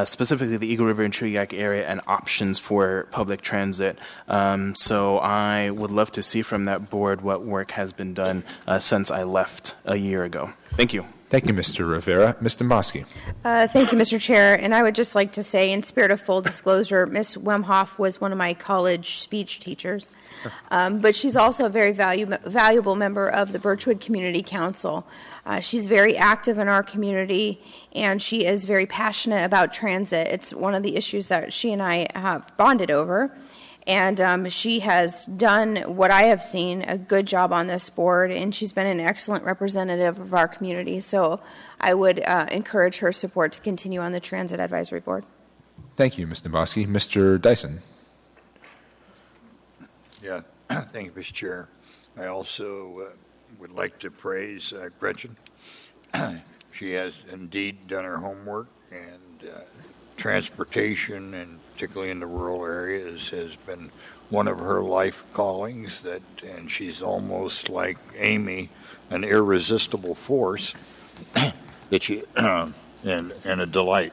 S6: specifically the Eagle River and Chugiak area and options for public transit. So I would love to see from that board what work has been done since I left a year ago. Thank you.
S1: Thank you, Mr. Rivera. Ms. Domboski.
S11: Thank you, Mr. Chair. And I would just like to say, in spirit of full disclosure, Ms. Wemhoff was one of my college speech teachers, but she's also a very valuable member of the Birchwood Community Council. She's very active in our community, and she is very passionate about transit. It's one of the issues that she and I have bonded over. And she has done what I have seen, a good job on this board, and she's been an excellent representative of our community. So I would encourage her support to continue on the Transit Advisory Board.
S1: Thank you, Ms. Domboski. Mr. Dyson.
S12: Yeah, thank you, Mr. Chair. I also would like to praise Gretchen. She has indeed done her homework, and transportation, and particularly in the rural areas, has been one of her life callings. And she's almost like Amy, an irresistible force that she and a delight.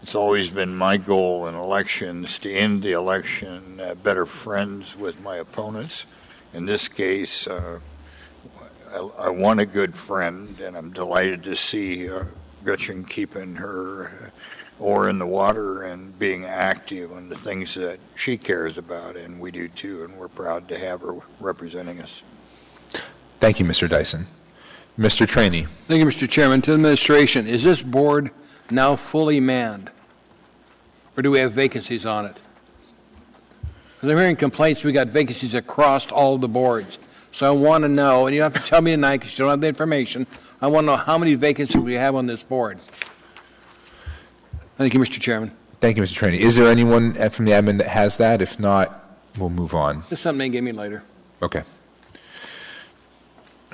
S12: It's always been my goal in elections to end the election better friends with my opponents. In this case, I want a good friend, and I'm delighted to see Gretchen keeping her oar in the water and being active on the things that she cares about, and we do too, and we're proud to have her representing us.
S1: Thank you, Mr. Dyson. Mr. Trainee.
S5: Thank you, Mr. Chairman. To the administration, is this board now fully manned, or do we have vacancies on it? Because I'm hearing complaints we got vacancies across all the boards. So I want to know, and you don't have to tell me tonight because you don't have the information, I want to know how many vacancies we have on this board. Thank you, Mr. Chairman.
S1: Thank you, Mr. Trainee. Is there anyone from the admin that has that? If not, we'll move on.
S5: This is something they give me later.
S1: Okay.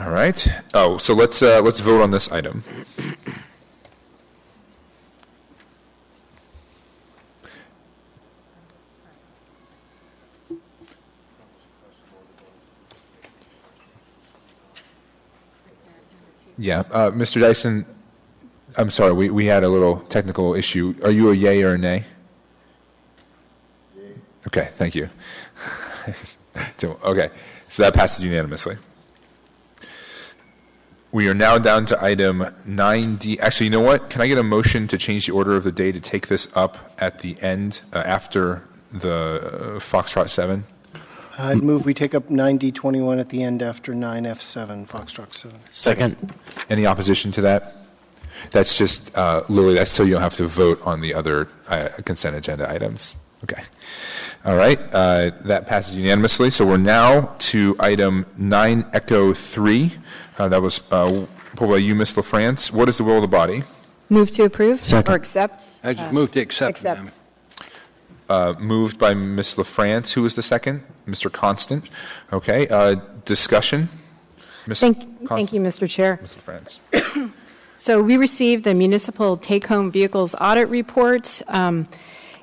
S1: All right. Oh, so let's vote on this item. Yeah, Mr. Dyson, I'm sorry, we had a little technical issue. Are you a yay or a nay? Yay. Okay, thank you. Okay, so that passes unanimously. We are now down to item 9D. Actually, you know what? Can I get a motion to change the order of the day to take this up at the end, after the Foxtrot 7?
S10: I'd move we take up 9D21 at the end after 9F7, Foxtrot 7.
S6: Second.
S1: Any opposition to that? That's just, Lily, that's so you don't have to vote on the other consent agenda items. Okay. All right. That passes unanimously. So we're now to item 9 Echo 3. That was pulled by you, Ms. LaFrance. What is the will of the body?
S2: Move to approve
S9: Second.
S2: or accept.
S5: I just moved to accept. Ma'am.
S1: Moved by Ms. LaFrance. Who was the second? Mr. Constant. Okay. Discussion?
S2: Thank you, Mr. Chair.
S1: Ms. LaFrance.
S2: So we received the municipal take-home vehicles audit report, and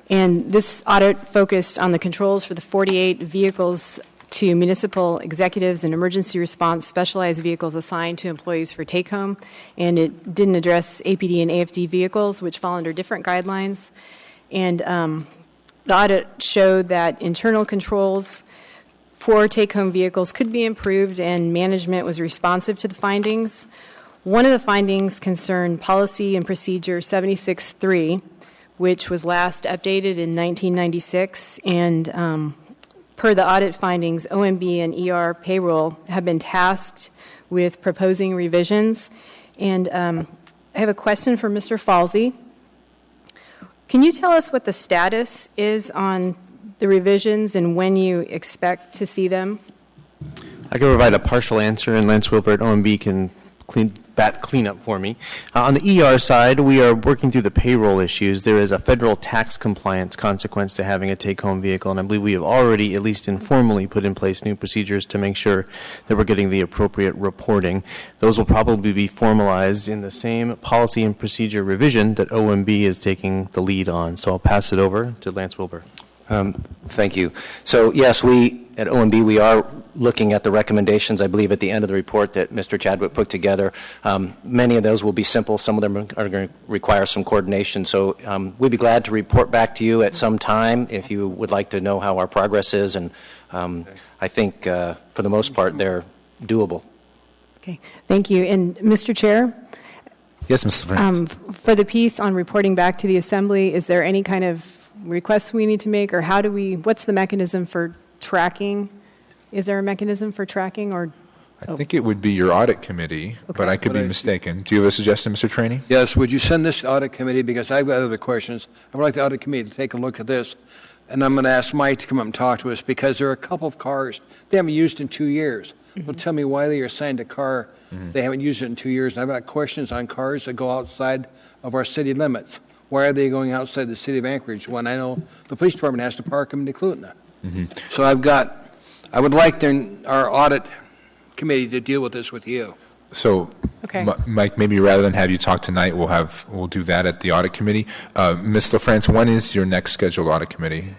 S2: this audit focused on the controls for the 48 vehicles to municipal executives and emergency response specialized vehicles assigned to employees for take-home, and it didn't address APD and AFD vehicles, which fall under different guidelines. And the audit showed that internal controls for take-home vehicles could be improved, and management was responsive to the findings. One of the findings concerned policy and procedure 76.3, which was last updated in 1996, and per the audit findings, OMB and ER payroll have been tasked with proposing revisions. And I have a question for Mr. Falsey. Can you tell us what the status is on the revisions and when you expect to see them?
S19: I can provide a partial answer, and Lance Wilbert, OMB, can cleanup for me. On the ER side, we are working through the payroll issues. There is a federal tax compliance consequence to having a take-home vehicle, and I believe we have already, at least informally, put in place new procedures to make sure that we're getting the appropriate reporting. Those will probably be formalized in the same policy and procedure revision that OMB is taking the lead on. So I'll pass it over to Lance Wilbur.
S20: Thank you. So yes, we at OMB, we are looking at the recommendations, I believe, at the end of the report that Mr. Chadwick put together. Many of those will be simple. Some of them are going to require some coordination. So we'd be glad to report back to you at some time if you would like to know how our progress is. And I think, for the most part, they're doable.
S2: Okay, thank you. And Mr. Chair?
S1: Yes, Mr. France.
S2: For the piece on reporting back to the Assembly, is there any kind of requests we need to make, or what's the mechanism for tracking? Is there a mechanism for tracking, or?
S1: I think it would be your audit committee, but I could be mistaken. Do you have a suggestion, Mr. Trainee?
S5: Yes, would you send this to audit committee, because I've got other questions. I would like the audit committee to take a look at this, and I'm going to ask Mike to come up and talk to us, because there are a couple of cars they haven't used in 2 years. Well, tell me why they are assigned a car they haven't used it in 2 years. And I've got questions on cars that go outside of our city limits. Why are they going outside the city of Anchorage when I know the police department has to park them in Clutna? So I would like our audit committee to deal with this with you.
S1: So,
S2: okay.
S1: Mike, maybe rather than have you talk tonight, we'll do that at the audit committee. Ms. LaFrance, when is your next scheduled audit committee?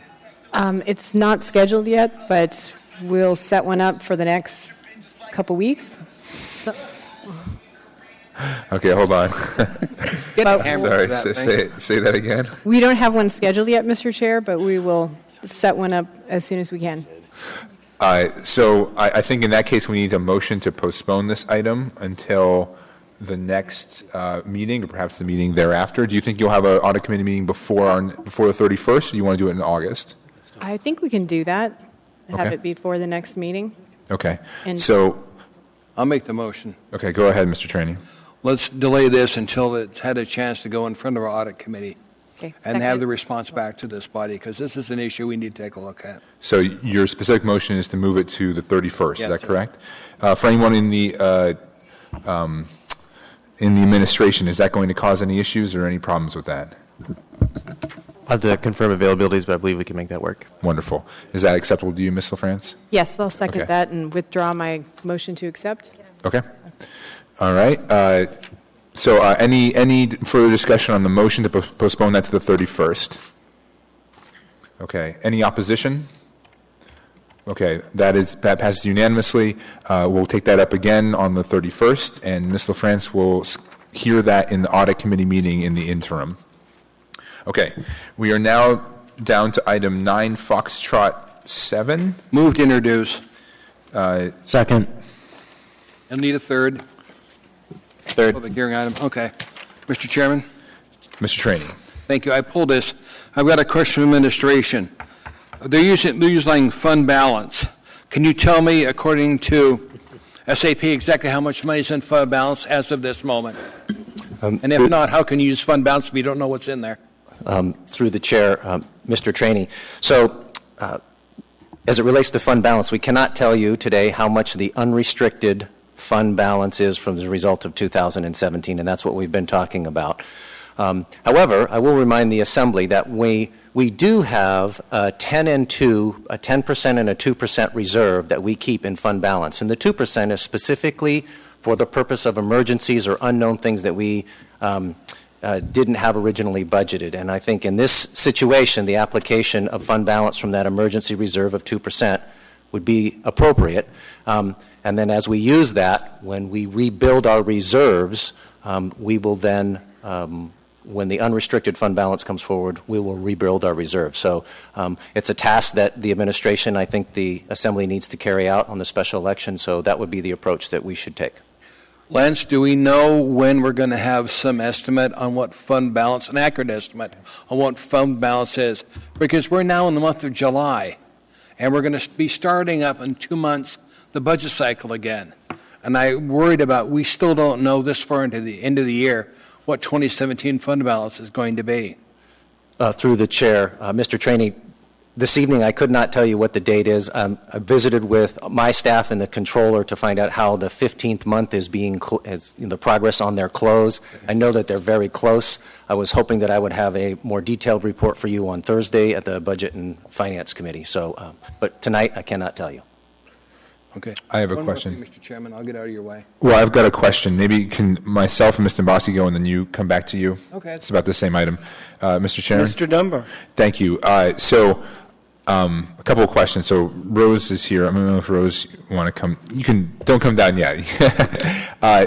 S2: It's not scheduled yet, but we'll set one up for the next couple weeks.
S1: Okay, hold on. Sorry,
S5: that,
S1: say that again.
S2: We don't have one scheduled yet, Mr. Chair, but we will set one up as soon as we can.
S1: So I think in that case, we need a motion to postpone this item until the next meeting, or perhaps the meeting thereafter. Do you think you'll have an audit committee meeting before the 31st, or do you want to do it in August?
S2: I think we can do that, have it before the next meeting.
S1: Okay.
S2: And
S1: so
S5: I'll make the motion.
S1: Okay, go ahead, Mr. Trainee.
S5: Let's delay this until it's had a chance to go in front of our audit committee.
S2: Okay,
S5: and have the response back to this body, because this is an issue we need to take a look at.
S1: So your specific motion is to move it to the 31st,
S5: Yes,
S1: is that
S5: sir.
S1: correct? For anyone in the administration, is that going to cause any issues or any problems with that?
S19: I'll have to confirm availabilities, but I believe we can make that work.
S1: Wonderful. Is that acceptable to you, Ms. LaFrance?
S2: Yes, I'll second
S1: Okay.
S2: that and withdraw my motion to accept.
S1: Okay. All right. So any further discussion on the motion to postpone that to the 31st? Okay. Any opposition? Okay. That passes unanimously. We'll take that up again on the 31st, and Ms. LaFrance will hear that in the audit committee meeting in the interim. Okay. We are now down to item 9, Foxtrot 7.
S5: Move to introduce.
S9: Second.
S5: I'll need a third.
S20: Third.
S5: Public hearing item. Okay. Mr. Chairman.
S1: Mr. Trainee.
S5: Thank you. I pulled this. I've got a question from administration. They're using fund balance. Can you tell me, according to SAP, exactly how much money is in fund balance as of this moment? And if not, how can you use fund balance if you don't know what's in there?
S20: Through the chair, Mr. Trainee. So, as it relates to fund balance, we cannot tell you today how much the unrestricted fund balance is from the result of 2017, and that's what we've been talking about. However, I will remind the Assembly that we do have a 10% and a 2% reserve that we keep in fund balance. And the 2% is specifically for the purpose of emergencies or unknown things that we didn't have originally budgeted. And I think in this situation, the application of fund balance from that emergency reserve of 2% would be appropriate. And then as we use that, when we rebuild our reserves, we will then, when the unrestricted fund balance comes forward, we will rebuild our reserves. So it's a task that the administration, I think the Assembly needs to carry out on the special election. So that would be the approach that we should take.
S5: Lance, do we know when we're going to have some estimate on what fund balance, an accurate estimate on what fund balance is? Because we're now in the month of July, and we're going to be starting up in 2 months the budget cycle again. And I'm worried about, we still don't know this far into the end of the year what 2017 fund balance is going to be.
S20: Through the chair, Mr. Trainee, This evening, I could not tell you what the date is. I visited with my staff and the controller to find out how the 15th month is the progress on their close. I know that they're very close. I was hoping that I would have a more detailed report for you on Thursday at the Budget and Finance Committee. So, but tonight, I cannot tell you.
S5: Okay.
S1: I have a
S5: One more
S1: question.
S5: thing, Mr. Chairman, I'll get out of your way.
S1: Well, I've got a question. Maybe can myself and Mr. Bosky go and then you come back to you?
S5: Okay.
S1: It's about the same item. Mr. Chairman?
S10: Mr. Dunbar.
S1: Thank you. A couple of questions. So Rose is here. I don't know if Rose want to come. Don't come down yet.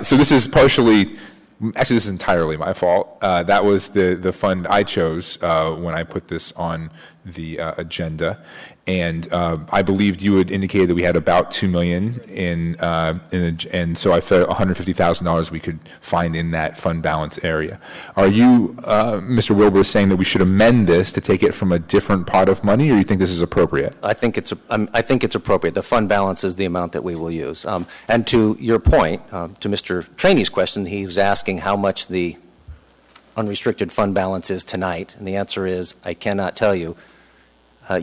S1: So this is this is entirely my fault. That was the fund I chose when I put this on the agenda. And I believed you had indicated that we had about $2 million and so I felt $150,000 we could find in that fund balance area. Are you, Mr. Wilbur, saying that we should amend this to take it from a different pot of money, or you think this is appropriate?
S20: I think it's appropriate. The fund balance is the amount that we will use. And to your point, to Mr. Trainey's question, he was asking how much the unrestricted fund balance is tonight, and the answer is I cannot tell you.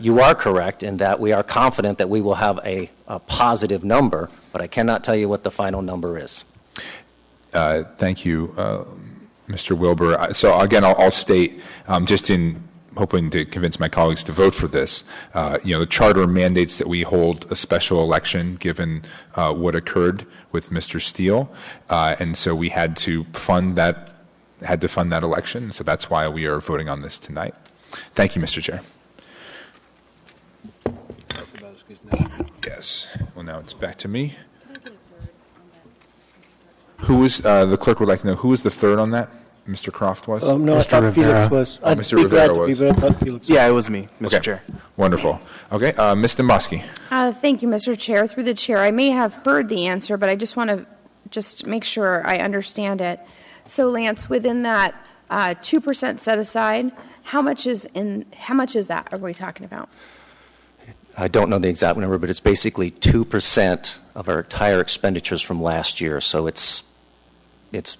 S20: You are correct in that we are confident that we will have a positive number, but I cannot tell you what the final number is.
S1: Thank you, Mr. Wilbur. So again, I'll state, just in hoping to convince my colleagues to vote for this, the charter mandates that we hold a special election given what occurred with Mr. Steele, and so we had to fund that election. So that's why we are voting on this tonight. Thank you, Mr. Chair. Yes. Well, now it's back to me. Who is the clerk would like to know who was the third on that? Mr. Croft was.
S10: No,
S9: Mr.
S10: I thought
S9: Rivera.
S10: Felix was.
S1: Oh,
S10: I'd
S1: Mr.
S10: be
S1: Rivera
S10: glad to be,
S1: was.
S10: but I thought Felix was.
S6: Yeah, it was me, Mr.
S1: Okay.
S6: Chair.
S1: Wonderful. Okay, Ms. Dombosky.
S11: Thank you, Mr. Chair. Through the chair, I may have heard the answer, but I just want to make sure I understand it. So, Lance, within that 2% set aside, how much is that? Are we talking about?
S20: I don't know the exact number, but it's basically 2% of our entire expenditures from last year, so it's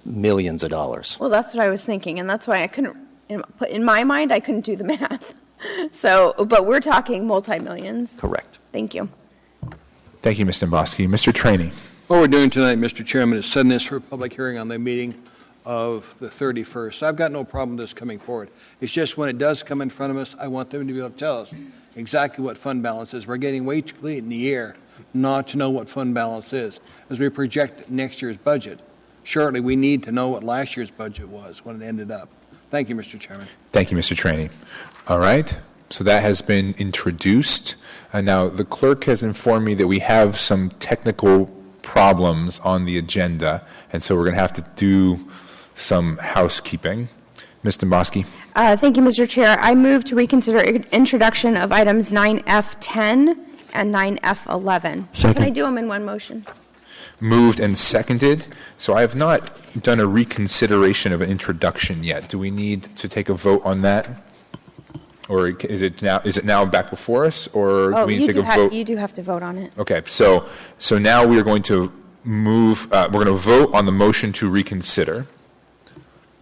S20: millions of dollars.
S11: Well, that's what I was thinking, and that's why I couldn't. In my mind, I couldn't do the math. So, but we're talking multi-millions.
S20: Correct.
S11: Thank you.
S1: Thank you, Ms. Dombosky. Mr. Trainey.
S5: What we're doing tonight, Mr. Chairman, is setting this for a public hearing on the meeting of the 31st. So I've got no problem with this coming forward. It's just when it does come in front of us, I want them to be able to tell us exactly what fund balance is. We're getting way too late in the year not to know what fund balance is. As we project next year's budget, shortly we need to know what last year's budget was when it ended up. Thank you, Mr. Chairman.
S1: Thank you, Mr. Trainey. All right. So that has been introduced. Now, the clerk has informed me that we have some technical problems on the agenda, and so we're going to have to do some housekeeping. Ms. Dombosky.
S11: Thank you, Mr. Chair. I move to reconsider introduction of items 9F10 and 9F11.
S9: Second.
S11: Can I do them in one motion?
S1: Moved and seconded. So I have not done a reconsideration of an introduction yet. Do we need to take a vote on that? Or is it now back before us, or do we need to take a vote?
S11: You do have to vote on it.
S1: Okay, so now we are going to move, we're going to vote on the motion to reconsider.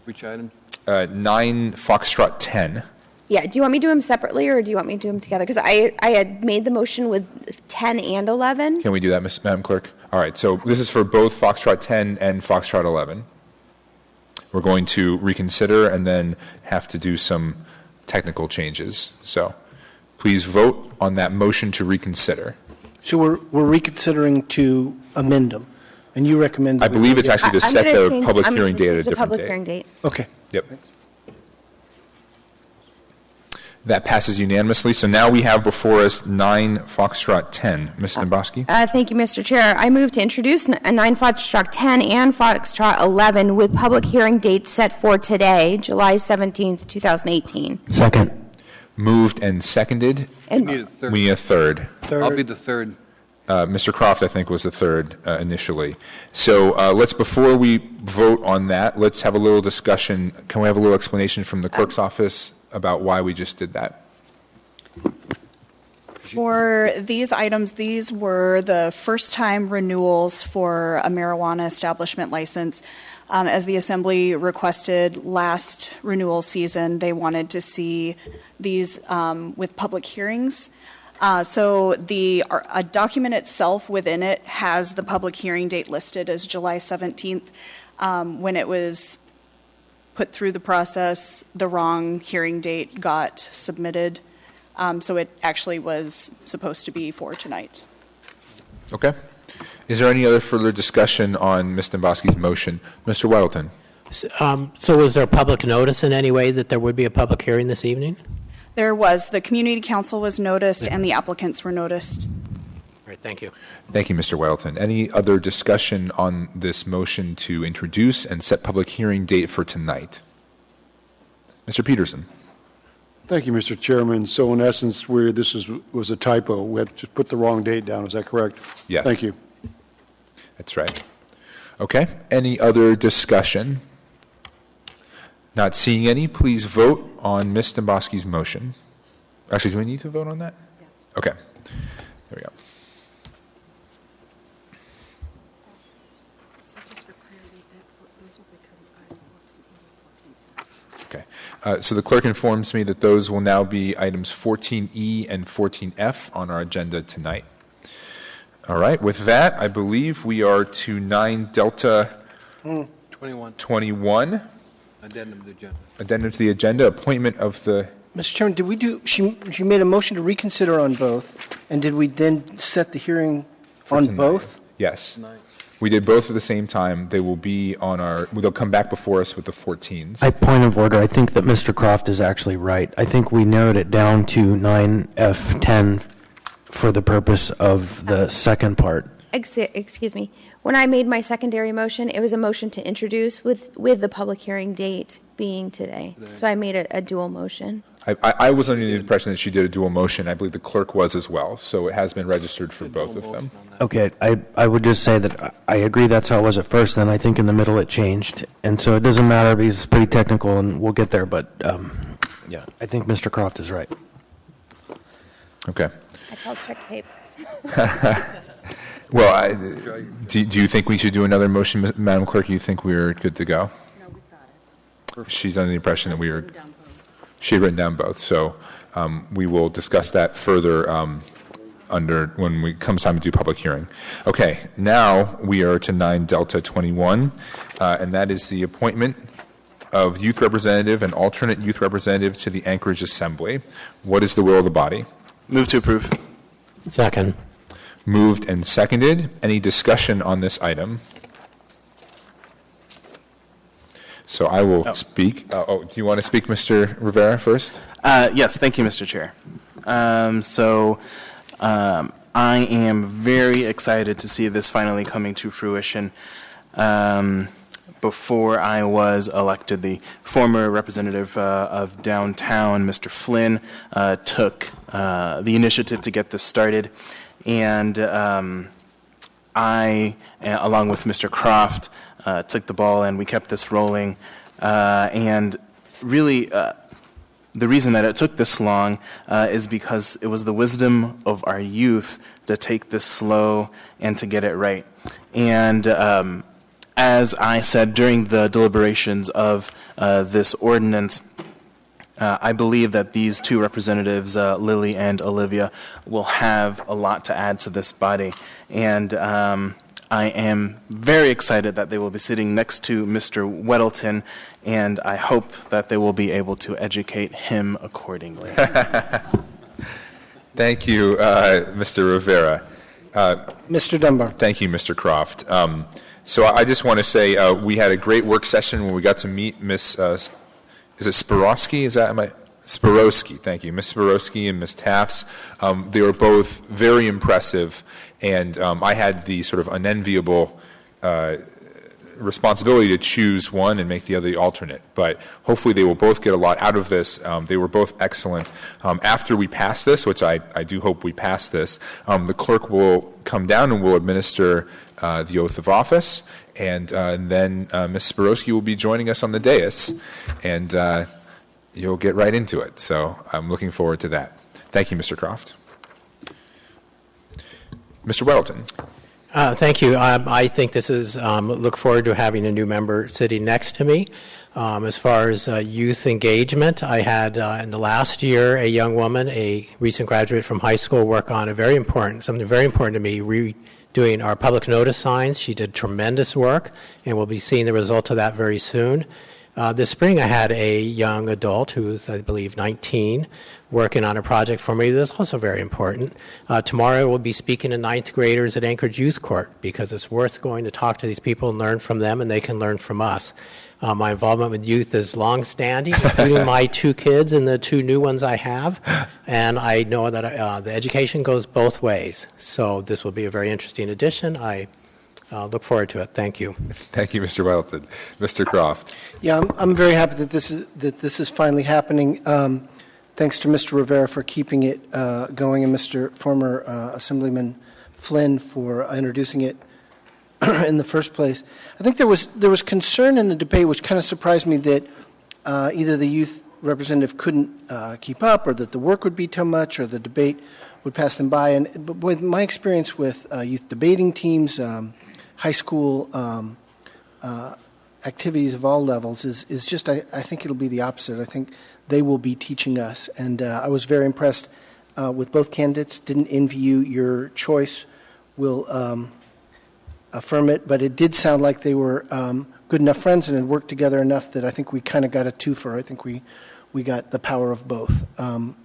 S5: Which item?
S1: 9 Foxtrot 10.
S11: Yeah, do you want me to do them separately, or do you want me to do them together? Because I had made the motion with 10 and 11.
S1: Can we do that, Madam Clerk? All right, so this is for both Foxtrot 10 and Foxtrot 11. We're going to reconsider and then have to do some technical changes. So please vote on that motion to reconsider.
S10: So we're reconsidering to amend them, and you recommend.
S1: I believe it's actually to set the public hearing date at a
S11: The
S1: different
S11: public
S1: date.
S11: hearing date.
S10: Okay.
S1: Yep. That passes unanimously. So now we have before us 9 Foxtrot 10. Ms. Dombosky?
S11: Thank you, Mr. Chair. I move to introduce a 9 Foxtrot 10 and Foxtrot 11 with public hearing dates set for today, July 17th, 2018.
S9: Second.
S1: Moved and seconded.
S5: We need a third.
S1: We need a third.
S5: I'll be the third.
S1: Mr. Croft, I think, was the third initially. So before we vote on that, let's have a little discussion. Can we have a little explanation from the clerk's office about why we just did that?
S18: For these items, these were the first-time renewals for a marijuana establishment license. As the Assembly requested last renewal season, they wanted to see these with public hearings. So the document itself within it has the public hearing date listed as July 17th. When it was put through the process, the wrong hearing date got submitted. So it actually was supposed to be for tonight.
S1: Okay. Is there any other further discussion on Ms. Demboski's motion? Mr. Weddleton.
S4: So was there public notice in any way that there would be a public hearing this evening?
S18: There was. The community council was noticed and the applicants were noticed.
S4: All right, thank you.
S1: Thank you, Mr. Weddleton. Any other discussion on this motion to introduce and set public hearing date for tonight? Mr. Peterson.
S8: Thank you, Mr. Chairman. So in essence, this was a typo. We had to put the wrong date down. Is that correct?
S1: Yes.
S8: Thank you.
S1: That's right. Okay. Any other discussion? Not seeing any, please vote on Ms. Demboski's motion. Actually, do we need to vote on that? Yes. Okay. There we go. Okay. So the clerk informs me that those will now be items 14E and 14F on our agenda tonight. All right. With that, I believe we are to 9 Delta 21.
S5: Addendum to the agenda.
S1: Addendum to the agenda, appointment of the...
S10: Mr. Chairman, did we do, she made a motion to reconsider on both, and did we then set the hearing on
S1: tonight.
S10: both?
S1: Yes. We did both at the same time. They will be on our, they'll come back before us with the 14s.
S9: Point of order, I think that Mr. Croft is actually right. I think we narrowed it down to 9F10 for the purpose of the second part.
S11: Excuse me. When I made my secondary motion, it was a motion to introduce with the public hearing date being today. So I made a dual motion.
S1: I was under the impression that she did a dual motion. I believe the clerk was as well. So it has been registered for both of them.
S9: Okay, I would just say that I agree that's how it was at first, then I think in the middle it changed. And so it doesn't matter because it's pretty technical and we'll get there, but yeah, I think Mr. Croft is right.
S1: Okay.
S11: I called check tape.
S1: Well, do you think we should do another motion, Madam Clerk? You think we're good to go? No, we got it. She's under the impression that she had written down both. So we will discuss that further when we comes time to do public hearing. Okay, now we are to 9 Delta 21, and that is the appointment of youth representative and alternate youth representative to the Anchorage Assembly. What is the will of the body?
S6: Move to approve.
S4: Second.
S1: Moved and seconded. Any discussion on this item? So I will speak. Do you want to speak, Mr. Rivera, first?
S6: Yes, thank you, Mr. Chair. I am very excited to see this finally coming to fruition. Before I was elected, the former representative of downtown, Mr. Flynn, took the initiative to get this started. And I, along with Mr. Croft, took the ball and we kept this rolling. And really, the reason that it took this long is because it was the wisdom of our youth to take this slow and to get it right. And as I said during the deliberations of this ordinance, I believe that these two representatives, Lily and Olivia, will have a lot to add to this body. And I am very excited that they will be sitting next to Mr. Weddleton, and I hope that they will be able to educate him accordingly.
S1: Thank you, Mr. Rivera.
S10: Mr. Dunbar.
S1: Thank you, Mr. Croft. So I just want to say we had a great work session when we got to meet Miss. Is it Spiroski? Is that Spiroski? Thank you, Miss Spiroski and Miss Tafts. They were both very impressive, and I had the sort of unenviable responsibility to choose one and make the other the alternate. But hopefully they will both get a lot out of this. They were both excellent. After we pass this, which I do hope we pass this, the clerk will come down and will administer the oath of office, and then Ms. Spiroski will be joining us on the dais, and you'll get right into it. So I'm looking forward to that. Thank you, Mr. Croft. Mr. Weddleton.
S4: Thank you. I think this is, look forward to having a new member sitting next to me. As far as youth engagement, I had in the last year a young woman, a recent graduate from high school, work on something very important to me, redoing our public notice signs. She did tremendous work, and we'll be seeing the results of that very soon. This spring, I had a young adult who's, I believe, 19, working on a project for me that's also very important. Tomorrow, we'll be speaking to ninth graders at Anchorage Youth Court because it's worth going to talk to these people and learn from them, and they can learn from us. My involvement with youth is long-standing, including my 2 kids and the 2 new ones I have, and I know that the education goes both ways. So this will be a very interesting addition. I look forward to it. Thank you.
S1: Thank you, Mr. Weddleton. Mr. Croft.
S10: Yeah, I'm very happy that this is finally happening. Thanks to Mr. Rivera for keeping it going, and former Assemblyman Flynn for introducing it in the first place. I think there was concern in the debate, which kind of surprised me, that either the youth representative couldn't keep up, or that the work would be too much, or the debate would pass them by. But with my experience with youth debating teams, high school activities of all levels is just, I think it'll be the opposite. I think they will be teaching us. And I was very impressed with both candidates. Didn't envy you. Your choice will affirm it. But it did sound like they were good enough friends and had worked together enough that I think we kind of got a twofer. I think we got the power of both.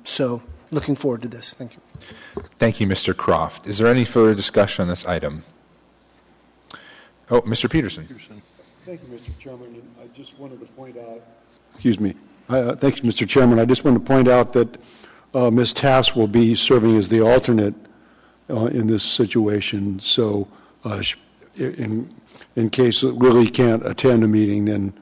S10: So looking forward to this. Thank you.
S1: Thank you, Mr. Croft. Is there any further discussion on this item? Oh, Mr. Peterson.
S8: Thank you, Mr. Chairman. I just wanted to point out, excuse me. Thank you, Mr. Chairman. I just want to point out that Ms. Tass will be serving as the alternate in this situation. So in case Lily can't attend a meeting, then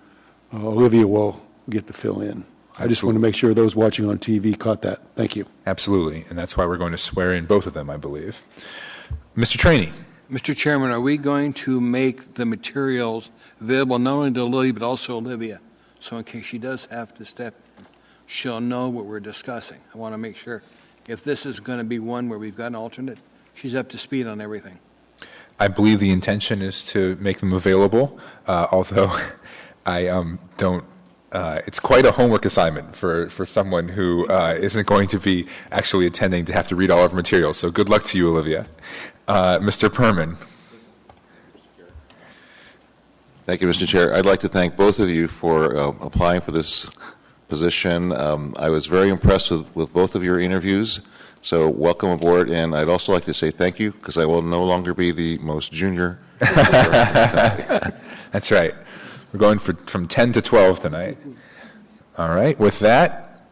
S8: Olivia will get to fill in. I just want to make sure those watching on TV caught that. Thank you.
S1: Absolutely. And that's why we're going to swear in both of them, I believe. Mr. Trainee.
S5: Mr. Chairman, are we going to make the materials available not only to Lily but also Olivia? So in case she does have to step, she'll know what we're discussing. I want to make sure if this is going to be one where we've got an alternate, she's up to speed on everything.
S1: I believe the intention is to make them available, although I don't. It's quite a homework assignment for someone who isn't going to be actually attending to have to read all of our materials. So good luck to you, Olivia. Mr. Perman.
S7: Thank you, Mr. Chair. I'd like to thank both of you for applying for this position. I was very impressed with both of your interviews, so welcome aboard. And I'd also like to say thank you, because I will no longer be the most junior.
S1: That's right. We're going from 10 to 12 tonight. All right. With that,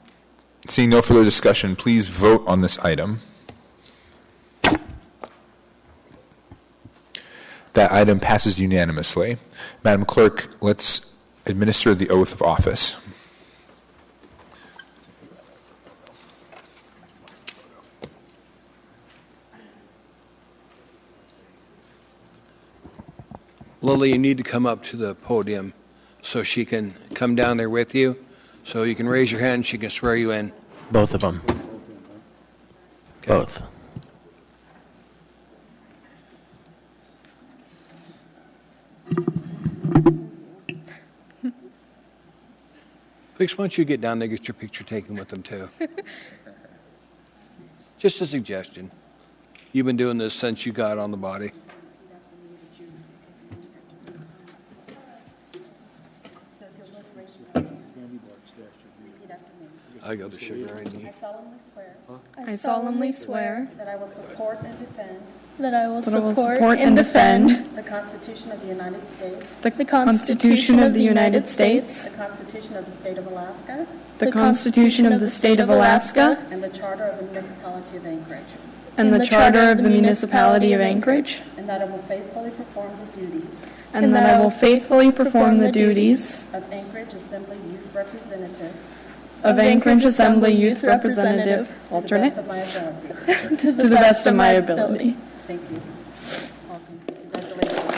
S1: seeing no further discussion, please vote on this item. That item passes unanimously. Madam Clerk, let's administer the oath of office.
S5: Lily, you need to come up to the podium so she can come down there with you. So you can raise your hand, she can swear you in.
S9: Both of them.
S5: Okay.
S9: Both.
S5: Felix, why don't you get down there and get your picture taken with them, too? Just a suggestion. You've been doing this since you got on the body. I got the sugar I need.
S14: I solemnly swear
S21: that I will support and defend
S14: the
S21: Constitution of the United States,
S14: the Constitution of the United States,
S21: the Constitution of the State of Alaska,
S14: the Constitution of the State of Alaska,
S21: and the Charter of the Municipality of Anchorage,
S14: and the Charter of the Municipality of Anchorage,
S21: and that I will faithfully perform the duties of Anchorage Assembly Youth Representative
S14: alternate,
S21: to the best of my ability. Thank you. Welcome. Congratulations.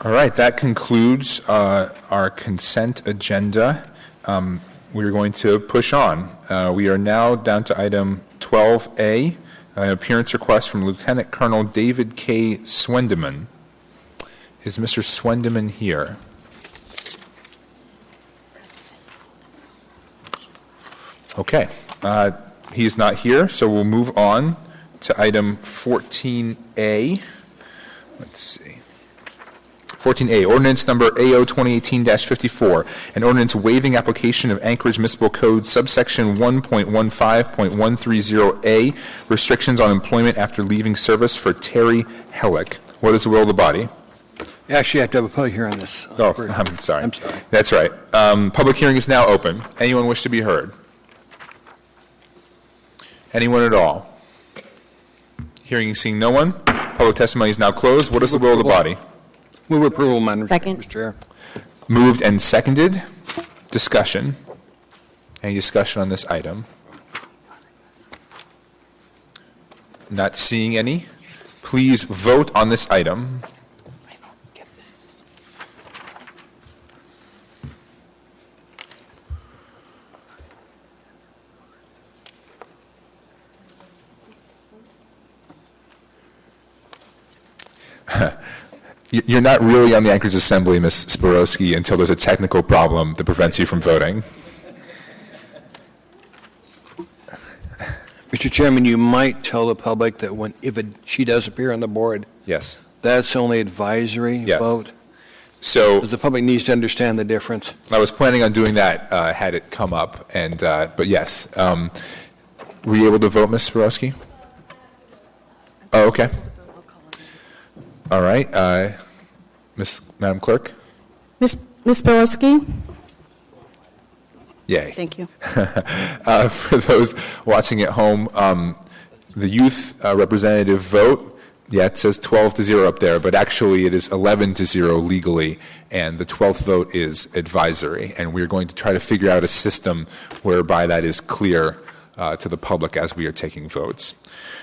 S1: All right, that concludes our consent agenda. We're going to push on. We are now down to item 12A, an appearance request from Lieutenant Colonel David K. Swendeman. Is Mr. Swendeman here? Okay. He is not here, so we'll move on to item 14A. Let's see. 14A, ordinance number AO 2018-54, an ordinance waiving application of Anchorage Municipal Code subsection 1.15.130A, restrictions on employment after leaving service for Terry Hellick. What is the will of the body?
S5: Actually, I have to have a public hearing on this.
S1: Oh, I'm sorry. That's right. Public hearing is now open. Anyone wish to be heard? Anyone at all? Hearing and seeing no one. Public testimony is now closed. What is the will of the body?
S5: Move approval, Madam
S2: Second.
S5: Chair.
S1: Moved and seconded. Discussion. Any discussion on this item? Not seeing any. Please vote on this item. You're not really on the Anchorage Assembly, Ms. Sporowski, until there's a technical problem that prevents you from voting.
S5: Mr. Chairman, you might tell the public that she does appear on the board,
S1: Yes.
S5: that's only advisory vote.
S1: So
S5: Because the public needs to understand the difference.
S1: I was planning on doing that had it come up, and but yes. Were you able to vote, Ms. Sporowski? Oh, okay. All right. Madam Clerk?
S3: Ms. Borowski?
S1: Yay.
S3: Thank you.
S1: For those watching at home, the youth representative vote, it says 12-0 up there, but actually it is 11-0 legally, and the 12th vote is advisory. And we're going to try to figure out a system whereby that is clear to the public as we are taking votes.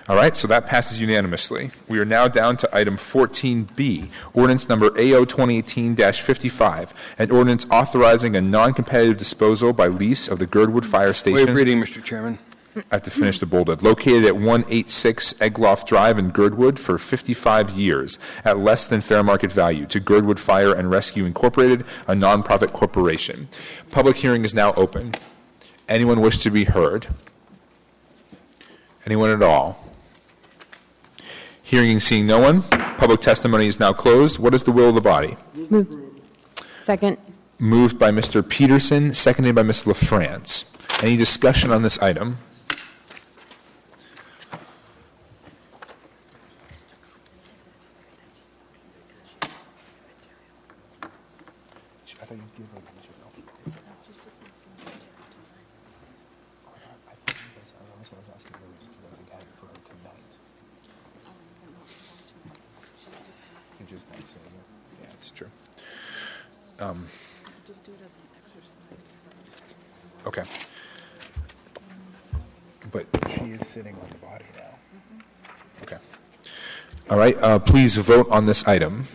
S1: All right, so that passes unanimously. We are now down to item 14B, ordinance number AO 2018-55, an ordinance authorizing a non-competitive disposal by lease of the Girdwood Fire Station.
S5: Waive reading, Mr. Chairman.
S1: I have to finish the bolded. Located at 186 Egloff Drive in Girdwood for 55 years at less than fair market value to Girdwood Fire and Rescue Incorporated, a nonprofit corporation. Public hearing is now open. Anyone wish to be heard? Anyone at all? Hearing and seeing no one, public testimony is now closed. What is the will of the body?
S2: Moved. Second.
S1: Moved by Mr. Peterson, seconded by Ms. LaFrance. Any discussion on this item? Yeah, it's true. Okay. But she is sitting on the body now. Okay. All right, please vote on this item.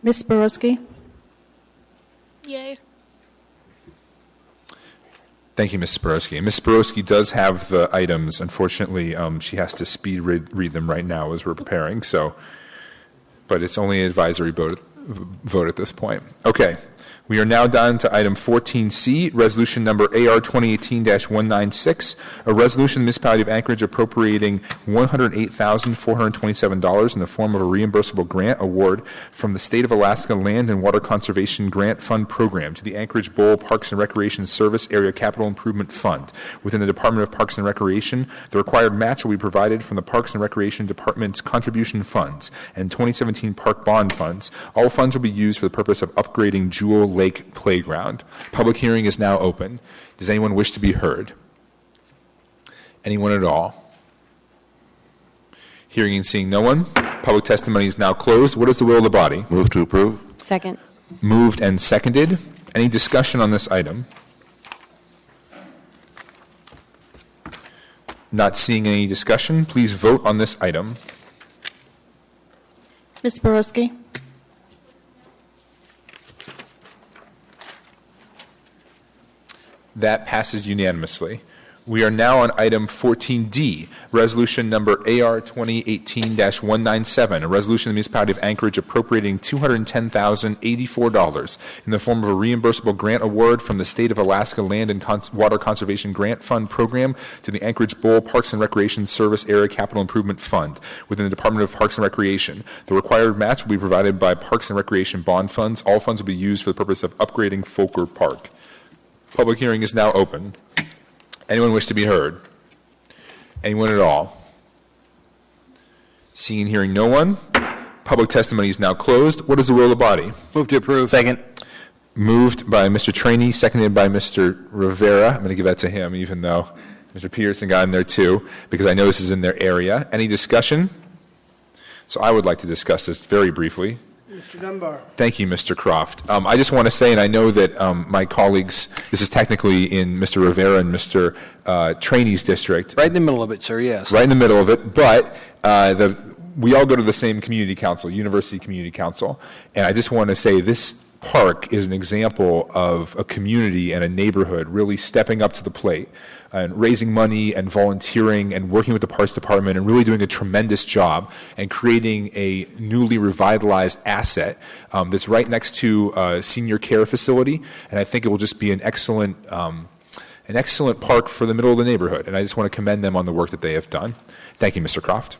S3: Ms. Borowski?
S21: Yay.
S1: Thank you, Ms. Sporowski. Ms. Sporowski does have the items. Unfortunately, she has to speed read them right now as we're preparing. So, but it's only an advisory vote at this point. Okay. We are now down to item 14C, resolution number AR 2018-196, a resolution of the municipality of Anchorage appropriating $108,427 in the form of a reimbursable grant award from the State of Alaska Land and Water Conservation Grant Fund Program to the Anchorage Bowl Parks and Recreation Service Area Capital Improvement Fund. Within the Department of Parks and Recreation, the required match will be provided from the Parks and Recreation Department's contribution funds and 2017 park bond funds. All funds will be used for the purpose of upgrading Jewel Lake Playground. Public hearing is now open. Does anyone wish to be heard? Anyone at all? Hearing and seeing no one. Public testimony is now closed. What is the will of the body?
S7: Move to approve.
S2: Second.
S1: Moved and seconded. Any discussion on this item? Not seeing any discussion. Please vote on this item.
S3: Ms. Borowski?
S1: That passes unanimously. We are now on item 14D, resolution number AR 2018-197, a resolution of the municipality of Anchorage appropriating $210,084 in the form of a reimbursable grant award from the State of Alaska Land and Water Conservation Grant Fund program to the Anchorage Bowl Parks and Recreation Service Area Capital Improvement Fund within the Department of Parks and Recreation. The required match will be provided by Parks and Recreation bond funds. All funds will be used for the purpose of upgrading Folker Park. Public hearing is now open. Anyone wish to be heard? Anyone at all? Seeing and hearing no one, public testimony is now closed. What is the will of the body?
S5: Move to approve.
S6: Second.
S1: Moved by Mr. Trainee, seconded by Mr. Rivera. I'm going to give that to him, even though Mr. Peterson got in there too, because I know this is in their area. Any discussion? So I would like to discuss this very briefly.
S10: Mr. Dunbar.
S1: Thank you, Mr. Croft. I just want to say, and I know that my colleagues, this is technically in Mr. Rivera and Mr. Trainee's district.
S5: Right in the middle of it, sir, yes.
S1: Right in the middle of it, but we all go to the same community council, University Community Council, and I just want to say this park is an example of a community and a neighborhood really stepping up to the plate and raising money and volunteering and working with the Parks Department and really doing a tremendous job and creating a newly revitalized asset that's right next to a senior care facility. And I think it will just be an excellent park for the middle of the neighborhood. And I just want to commend them on the work that they have done. Thank you, Mr. Croft.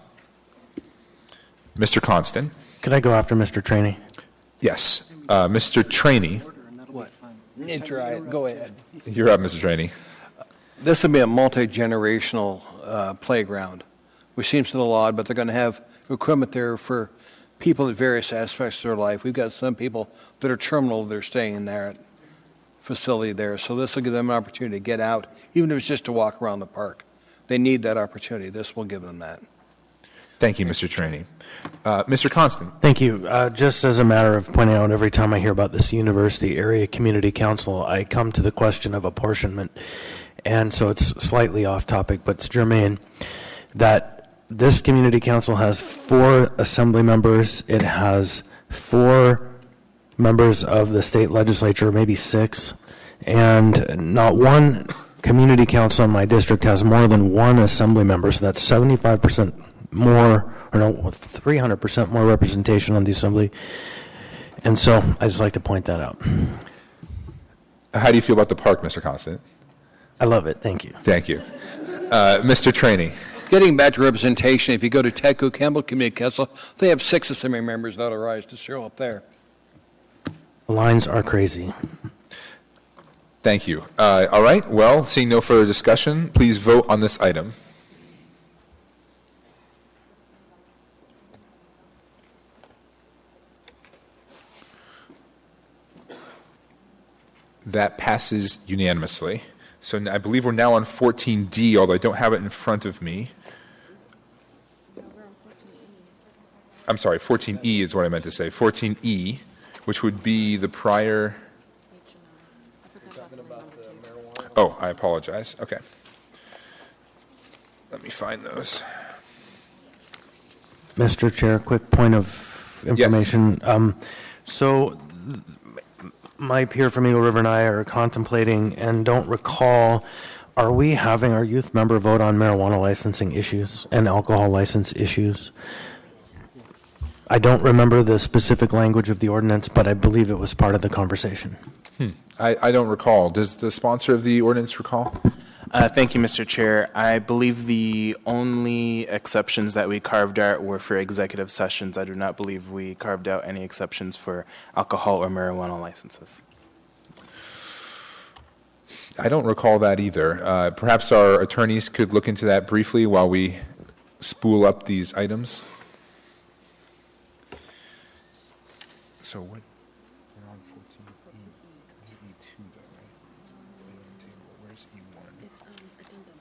S1: Mr. Constant.
S9: Could I go after Mr. Trainee?
S1: Yes. Mr. Trainee.
S5: What? Try it. Go ahead.
S1: You're up, Mr. Trainee.
S5: This will be a multi-generational playground, which seems to the law, but they're going to have equipment there for people at various aspects of their life. We've got some people that are terminal, they're staying in their facility there. So this will give them an opportunity to get out, even if it's just to walk around the park. They need that opportunity. This will give them that.
S1: Thank you, Mr. Trainee. Mr. Constant.
S9: Thank you. Just as a matter of pointing out, every time I hear about this University Area Community Council, I come to the question of apportionment. And so it's slightly off topic, but it's germane, that this community council has 4 assembly members. It has 4 members of the state legislature, maybe 6, and not one community council in my district has more than 1 assembly member, so that's 75% more, or no, 300% more representation on the assembly. And so I just like to point that out.
S1: How do you feel about the park, Mr. Constant?
S9: I love it. Thank you.
S1: Thank you. Mr. Trainee.
S5: Getting back to representation, if you go to Teku Campbell Community Council, they have 6 assembly members that are authorized to show up there.
S9: Lines are crazy.
S1: Thank you. All right. Well, seeing no further discussion, please vote on this item. That passes unanimously. So I believe we're now on 14D, although I don't have it in front of me. I'm sorry, 14E is what I meant to say. 14E, which would be the prior. Oh, I apologize. Okay. Let me find those.
S9: Mr. Chair, quick point of information. Yes. So my peer from Eagle River and I are contemplating and don't recall, are we having our youth member vote on marijuana licensing issues and alcohol license issues? I don't remember the specific language of the ordinance, but I believe it was part of the conversation.
S1: I don't recall. Does the sponsor of the ordinance recall?
S6: Thank you, Mr. Chair. I believe the only exceptions that we carved out were for executive sessions. I do not believe we carved out any exceptions for alcohol or marijuana licenses.
S1: I don't recall that either. Perhaps our attorneys could look into that briefly while we spool up these items. So what? We're on 14E. This is E2 though, right? Where's E1? It's addendum.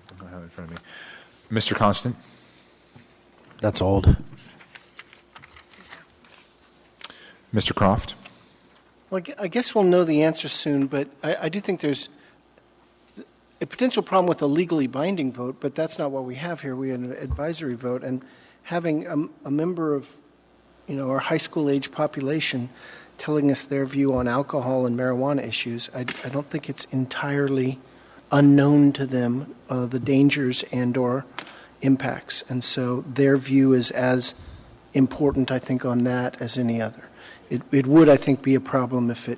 S1: I don't have it in front of me. Mr. Constant?
S9: That's old.
S1: Mr. Croft?
S10: Well, I guess we'll know the answer soon, but I do think there's a potential problem with a legally binding vote, but that's not what we have here. We have an advisory vote, and having a member of, our high school age population telling us their view on alcohol and marijuana issues, I don't think it's entirely unknown to them, the dangers and/or impacts. And so their view is as important, I think, on that as any other. It would, I think, be a problem if it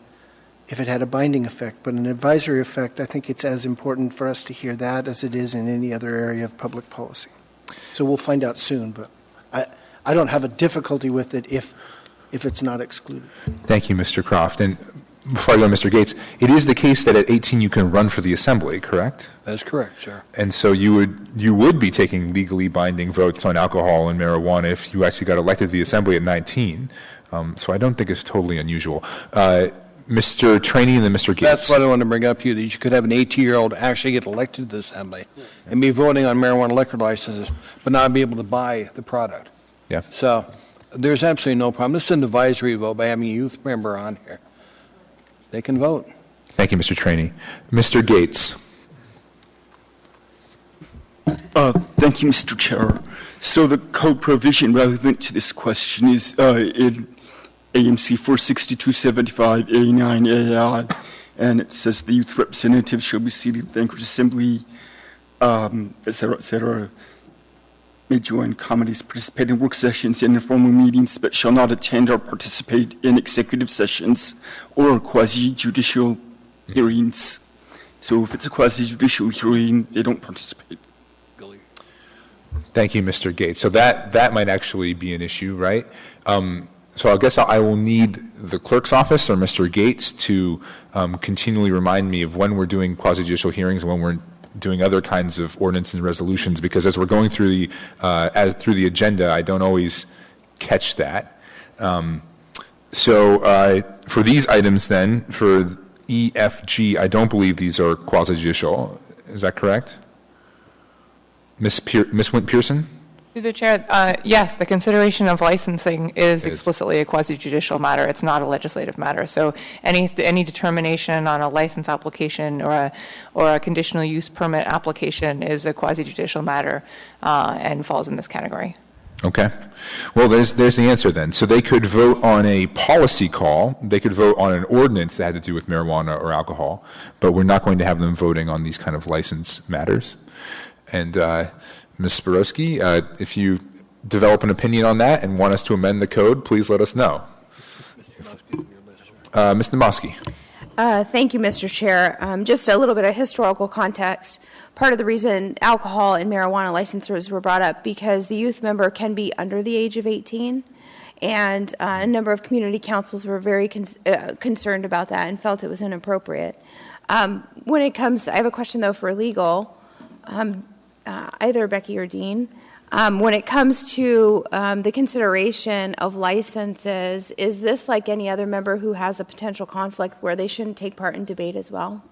S10: had a binding effect, but an advisory effect, I think it's as important for us to hear that as it is in any other area of public policy. So we'll find out soon, but I don't have a difficulty with it if it's not excluded.
S1: Thank you, Mr. Croft. And before I go, Mr. Gates, it is the case that at 18 you can run for the assembly, correct?
S5: That's correct, sir.
S1: And so you would be taking legally binding votes on alcohol and marijuana if you actually got elected to the assembly at 19. So I don't think it's totally unusual. Mr. Trainee and then Mr. Gates.
S5: That's what I wanted to bring up to you, that you could have an 18-year-old actually get elected to the assembly and be voting on marijuana liquor licenses, but not be able to buy the product.
S1: Yeah.
S5: So there's absolutely no problem. This is an advisory vote by having a youth member on here. They can vote.
S1: Thank you, Mr. Trainee. Mr. Gates.
S13: Thank you, Mr. Chair. So the code provision relevant to this question is in AMC 46275A9AI, and it says the youth representatives shall be seated at the Anchorage Assembly, et cetera, may join committees, participate in work sessions and informal meetings, but shall not attend or participate in executive sessions or quasi-judicial hearings. So if it's a quasi-judicial hearing, they don't participate.
S1: Thank you, Mr. Gates. So that might actually be an issue, right? So I guess I will need the clerk's office or Mr. Gates to continually remind me of when we're doing quasi-judicial hearings and when we're doing other kinds of ordinance and resolutions, because as we're going through the agenda, I don't always catch that. So for these items then, for E, F, G, I don't believe these are quasi-judicial. Is that correct? Ms. Wint-Pearson?
S22: Through the chair, yes, the consideration of licensing is explicitly a quasi-judicial matter. It's not a legislative matter. So any determination on a license application or a conditional use permit application is a quasi-judicial matter and falls in this category.
S1: Okay. Well, there's the answer then. So they could vote on a policy call. They could vote on an ordinance that had to do with marijuana or alcohol, but we're not going to have them voting on these kind of license matters. And Ms. Sporowski, if you develop an opinion on that and want us to amend the code, please let us know. Ms. Namosky.
S11: Thank you, Mr. Chair. Just a little bit of historical context. Part of the reason alcohol and marijuana licenses were brought up because the youth member can be under the age of 18, and a number of community councils were very concerned about that and felt it was inappropriate. When it comes, I have a question though for legal. Either Becky or Dean, when it comes to the consideration of licenses, is this like any other member who has a potential conflict where they shouldn't take part in debate as well?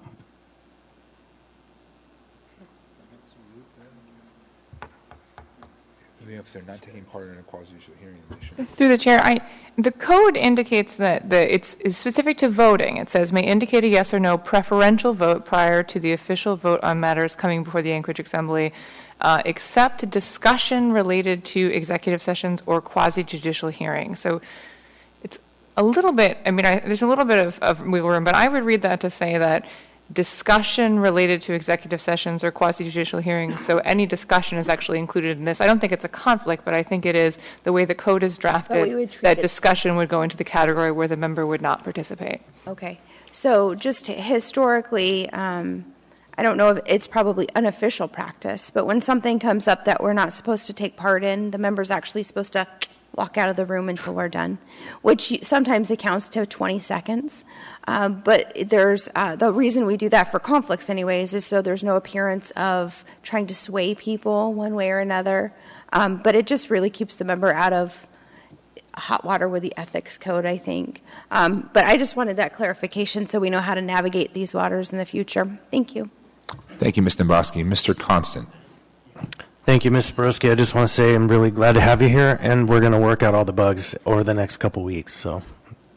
S1: If they're not taking part in a quasi-judicial hearing, they should.
S22: Through the chair, the code indicates that it's specific to voting. It says may indicate a yes or no preferential vote prior to the official vote on matters coming before the Anchorage Assembly, except discussion related to executive sessions or quasi-judicial hearings. So it's a little bit, there's a little bit of wiggle room, but I would read that to say that discussion related to executive sessions or quasi-judicial hearings, so any discussion is actually included in this. I don't think it's a conflict, but I think it is the way the code is drafted, that discussion would go into the category where the member would not participate.
S11: Okay. So just historically, I don't know if it's probably unofficial practice, but when something comes up that we're not supposed to take part in, the member's actually supposed to walk out of the room until we're done, which sometimes accounts to 20 seconds. But there's the reason we do that for conflicts anyways is so there's no appearance of trying to sway people one way or another. But it just really keeps the member out of hot water with the ethics code, I think. But I just wanted that clarification so we know how to navigate these waters in the future. Thank you.
S1: Thank you, Ms. Dombrowski. Mr. Constant.
S9: Thank you, Ms. Borowski. I just want to say I'm really glad to have you here, and we're going to work out all the bugs over the next couple weeks. So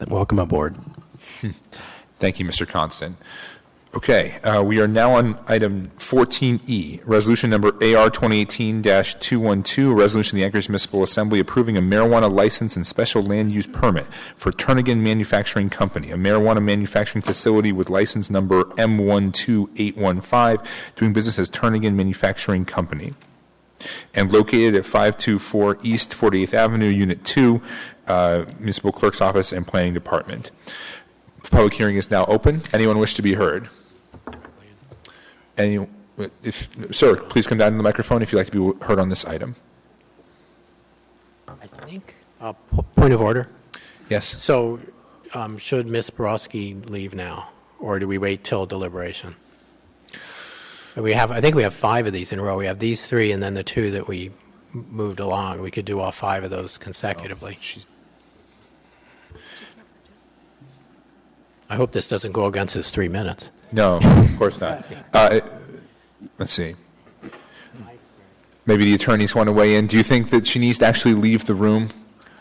S9: welcome aboard.
S1: Thank you, Mr. Constant. Okay, we are now on item 14E, resolution number AR 2018-212, a resolution of the Anchorage Municipal Assembly approving a marijuana license and special land use permit for Turnagain Manufacturing Company, a marijuana manufacturing facility with license number M12815, doing business as Turnagain Manufacturing Company, and located at 524 East 48th Avenue, Unit 2, Municipal Clerk's Office and Planning Department. The public hearing is now open. Anyone wish to be heard? Sir, please come down to the microphone if you'd like to be heard on this item.
S4: I think, point of order.
S1: Yes.
S4: So should Ms. Borowski leave now, or do we wait till deliberation? I think we have 5 of these in a row. We have these 3 and then the 2 that we moved along. We could do all 5 of those consecutively. I hope this doesn't go against his 3 minutes.
S1: No, of course not. Let's see. Maybe the attorneys want to weigh in. Do you think that she needs to actually leave the room?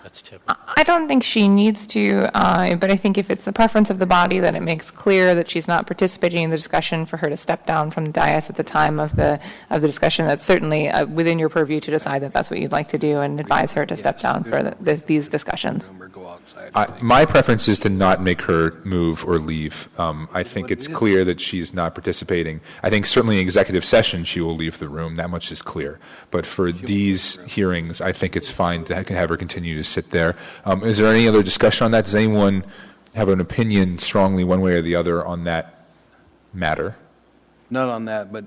S4: That's typical.
S22: I don't think she needs to, but I think if it's the preference of the body that it makes clear that she's not participating in the discussion, for her to step down from the dais at the time of the discussion, that's certainly within your purview to decide that that's what you'd like to do, and advise her to step down for these discussions.
S1: My preference is to not make her move or leave. I think it's clear that she's not participating. I think certainly in executive session she will leave the room. That much is clear. But for these hearings, I think it's fine to have her continue to sit there. Is there any other discussion on that? Does anyone have an opinion strongly one way or the other on that matter?
S5: Not on that, but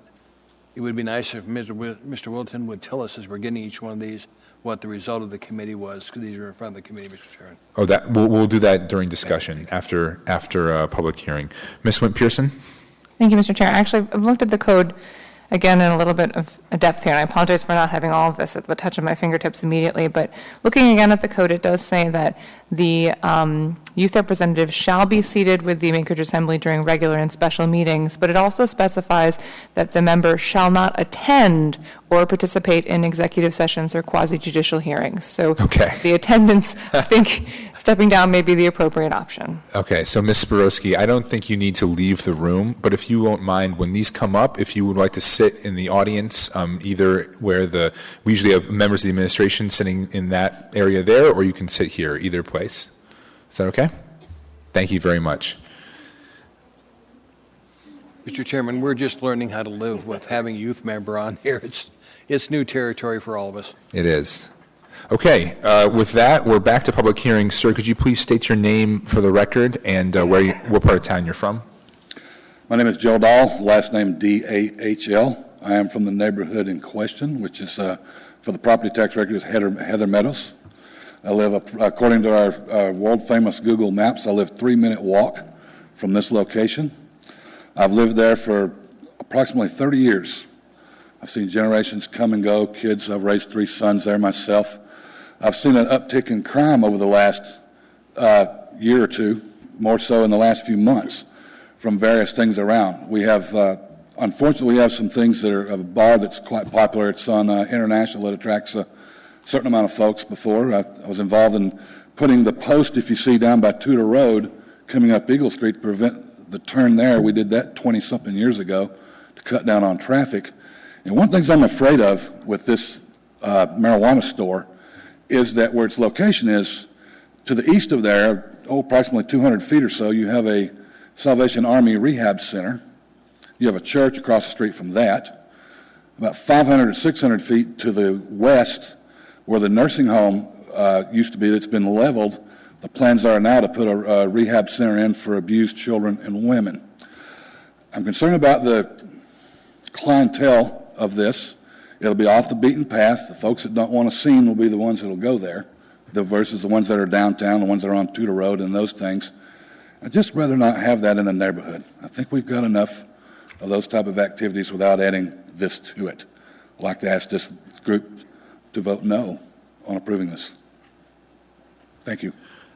S5: it would be nice if Mr. Wilton would tell us as we're getting each one of these what the result of the committee was, because these are in front of the committee, Mr. Chairman.
S1: Oh, that we'll do that during discussion after a public hearing. Ms. Wint-Pearson?
S22: Thank you, Mr. Chair. Actually, I've looked at the code again in a little bit of a depth here, and I apologize for not having all of this at the touch of my fingertips immediately, but looking again at the code, it does say that the youth representative shall be seated with the Anchorage Assembly during regular and special meetings, but it also specifies that the member shall not attend or participate in executive sessions or quasi-judicial hearings. So the attendance, I think stepping down may be the appropriate option.
S1: Okay, so Ms. Borowski, I don't think you need to leave the room, but if you won't mind, when these come up, if you would like to sit in the audience, either where we usually have members of the administration sitting in that area there, or you can sit here, either place. Is that okay? Thank you very much.
S5: Mr. Chairman, we're just learning how to live with having a youth member on here. It's new territory for all of us.
S1: It is. Okay, with that, we're back to public hearing. Sir, could you please state your name for the record and what part of town you're from?
S15: My name is Joe Dahl, last name D-A-H-L. I am from the neighborhood in question, which is, for the property tax record, is Heather Meadows. I live, according to our world-famous Google Maps, I live 3-minute walk from this location. I've lived there for approximately 30 years. I've seen generations come and go, kids. I've raised 3 sons there myself. I've seen an uptick in crime over the last year or two, more so in the last few months, from various things around. We have, unfortunately, we have some things that are a bar that's quite popular. It's on International. It attracts a certain amount of folks before. I was involved in putting the post, if you see, down by Tudor Road, coming up Eagle Street to prevent the turn there. We did that 20-something years ago to cut down on traffic. And one of the things I'm afraid of with this marijuana store is that where its location is, to the east of there, approximately 200 feet or so, you have a Salvation Army Rehab Center. You have a church across the street from that. About 500 or 600 feet to the west, where the nursing home used to be, that's been leveled, the plans are now to put a rehab center in for abused children and women. I'm concerned about the clientele of this. It'll be off the beaten path. The folks that don't want a scene will be the ones that will go there, versus the ones that are downtown, the ones that are on Tudor Road and those things. I'd just rather not have that in the neighborhood. I think we've got enough of those type of activities without adding this to it. I'd like to ask this group to vote no on approving this. Thank you.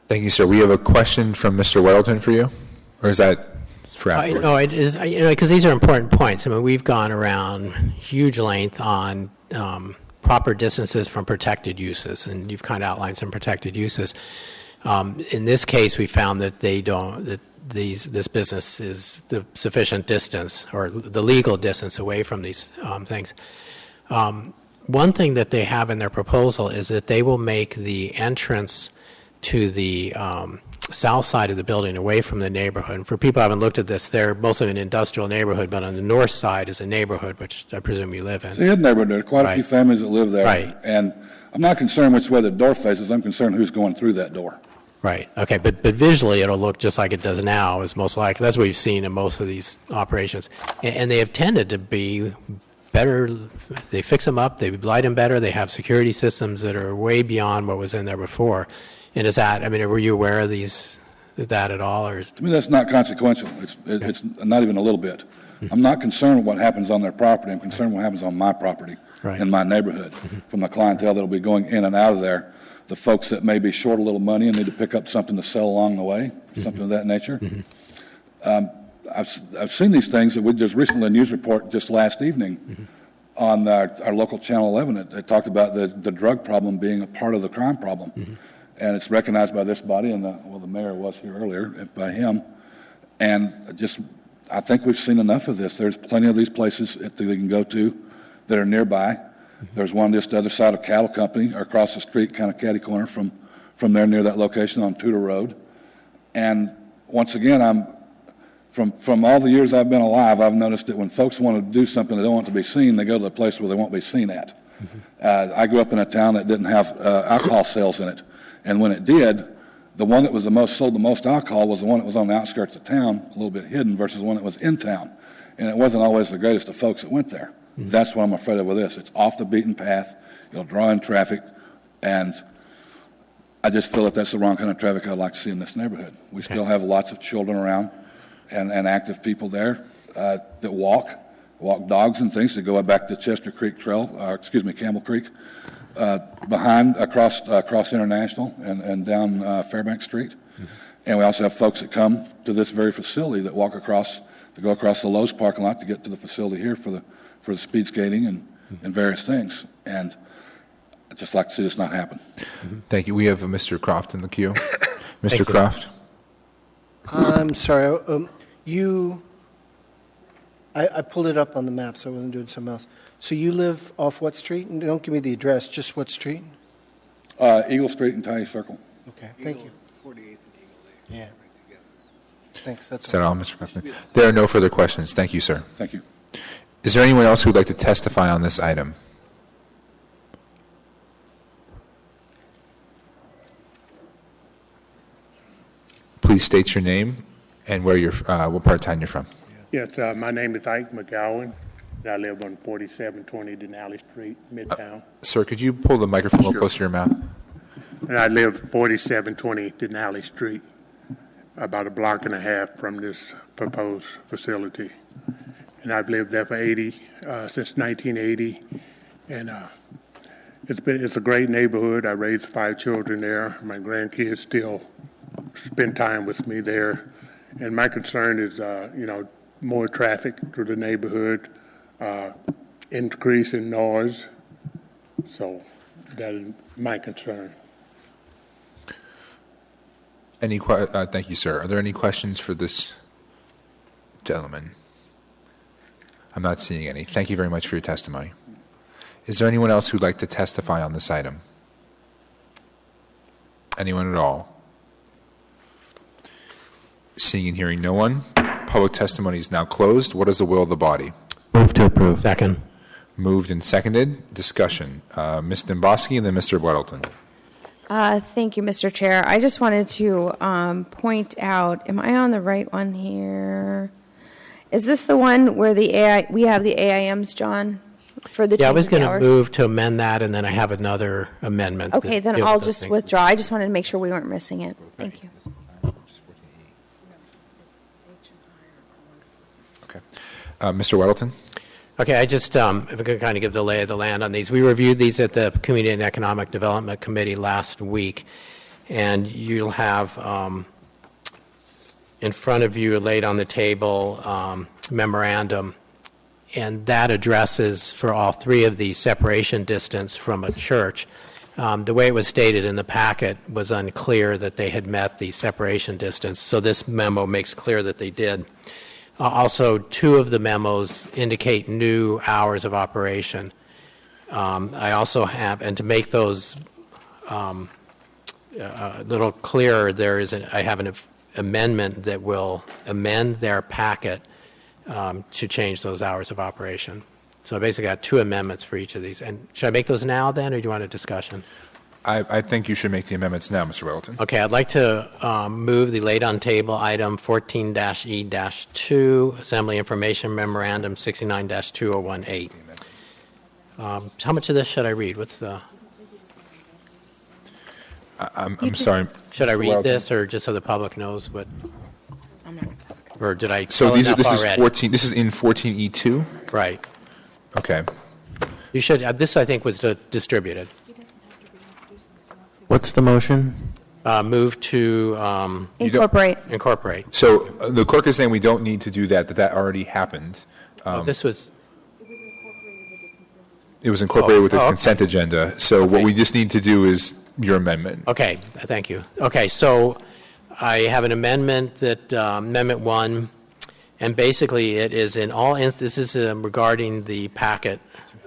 S1: Thank you, sir. We have a question from Mr. Weddleton for you, or is that for afterwards?
S4: No, it is, because these are important points. I mean, we've gone around huge length on proper distances from protected uses, and you've kind of outlined some protected uses. In this case, we found that they don't, that this business is the sufficient distance or the legal distance away from these things. One thing that they have in their proposal is that they will make the entrance to the south side of the building away from the neighborhood. And for people who haven't looked at this, they're mostly an industrial neighborhood, but on the north side is a neighborhood, which I presume you live in.
S15: It's a hidden neighborhood. There are quite a few families that live there.
S4: Right.
S15: And I'm not concerned which way the door faces. I'm concerned who's going through that door.
S4: Right. Okay. But visually, it'll look just like it does now. Is most likely that's what we've seen in most of these operations, and they have tended to be better. They fix them up. They light them better. They have security systems that are way beyond what was in there before. And is that? I mean, were you aware of that at all, or?
S15: To me, that's not consequential. It's not even a little bit. I'm not concerned with what happens on their property. I'm concerned what happens on my property in my neighborhood from the clientele that will be going in and out of there. The folks that may be short a little money and need to pick up something to sell along the way, something of that nature. I've seen these things. There's recently a news report just last evening on our local Channel 11. It talked about the drug problem being a part of the crime problem. And it's recognized by this body, and the mayor was here earlier, by him. And I think we've seen enough of this. There's plenty of these places that they can go to that are nearby. There's one just the other side of Cattle Company, or across the street, kind of catty corner from there near that location on Tudor Road. And once again, from all the years I've been alive, I've noticed that when folks want to do something they don't want to be seen, they go to the place where they won't be seen at. I grew up in a town that didn't have alcohol sales in it. And when it did, the one that was sold the most alcohol was the one that was on the outskirts of town, a little bit hidden, versus the one that was in town. And it wasn't always the greatest of folks that went there. That's what I'm afraid of with this. It's off the beaten path. It'll draw in traffic. And I just feel that that's the wrong kind of traffic I'd like to see in this neighborhood. We still have lots of children around and active people there that walk dogs and things that go back to Chester Creek Trail, Campbell Creek, across International and down Fairbanks Street. And we also have folks that come to this very facility that go across the Lowe's parking lot to get to the facility here for the speed skating and various things. And I'd just like to see this not happen.
S1: Thank you. We have Mr. Croft in the queue. Mr. Croft.
S10: I'm sorry. I pulled it up on the map, so I wasn't doing something else. So you live off what street? And don't give me the address, just what street?
S15: Eagle Street and Tiny Circle.
S10: Okay, thank you. 48th and Eagle. Yeah. Thanks. That's
S1: Is that all, Mr. Croft? There are no further questions. Thank you, sir.
S15: Thank you.
S1: Is there anyone else who would like to testify on this item? Please state your name and where you're, what part of town you're from.
S16: Yes, my name is Ike McGowan. I live on 4720 Denali Street, Midtown.
S1: Sir, could you pull the microphone a little closer to your mouth?
S16: And I live 4720 Denali Street, about a block and a half from this proposed facility. And I've lived there for since 1980. And it's a great neighborhood. I raised 5 children there. My grandkids still spend time with me there. And my concern is, more traffic through the neighborhood, increase in noise. So that is my concern.
S1: Thank you, sir. Are there any questions for this gentleman? I'm not seeing any. Thank you very much for your testimony. Is there anyone else who'd like to testify on this item? Anyone at all? Seeing and hearing no one, public testimony is now closed. What is the will of the body?
S19: Move to approve.
S4: Second.
S1: Moved and seconded. Discussion. Ms. Demboski and then Mr. Weddleton.
S11: Thank you, Mr. Chair. I just wanted to point out, am I on the right one here? Is this the one where we have the AIMs, John, for the
S4: I was going to
S11: hours?
S4: move to amend that, and then I have another amendment.
S11: Okay, then I'll just withdraw. I just wanted to make sure we weren't missing it. Thank you.
S1: Okay. Mr. Weddleton?
S4: Okay, I just, if I could kind of give the lay of the land on these. We reviewed these at the Community and Economic Development Committee last week, and you'll have in front of you, laid on the table, memorandum, and that addresses for all 3 of these separation distance from a church. the way it was stated in the packet was unclear that they had met the separation distance, so this memo makes clear that they did. Also, 2 of the memos indicate new hours of operation. I also have, and to make those a little clearer, I have an amendment that will amend their packet to change those hours of operation. So I basically got 2 amendments for each of these. And should I make those now then, or do you want a discussion?
S1: I think you should make the amendments now, Mr. Weldon.
S4: Okay, I'd like to move the laid on table item 14-E-2, Assembly Information Memorandum 69-2018. How much of this should I read? What's the...
S1: I'm sorry.
S4: Should I read this, or just so the public knows what... Or did I...
S1: So this is
S4: already?
S1: 14, this is in 14E2?
S4: Right.
S1: Okay.
S4: You should, this I think was distributed.
S9: What's the motion?
S4: Move to... Incorporate.
S1: So the clerk is saying we don't need to do that already happened.
S4: This was...
S1: It was incorporated with the consent agenda. So what we just need to do is your amendment.
S4: Okay, thank you. Okay, so I have an amendment that, Amendment 1, and basically it is in all instances regarding the packet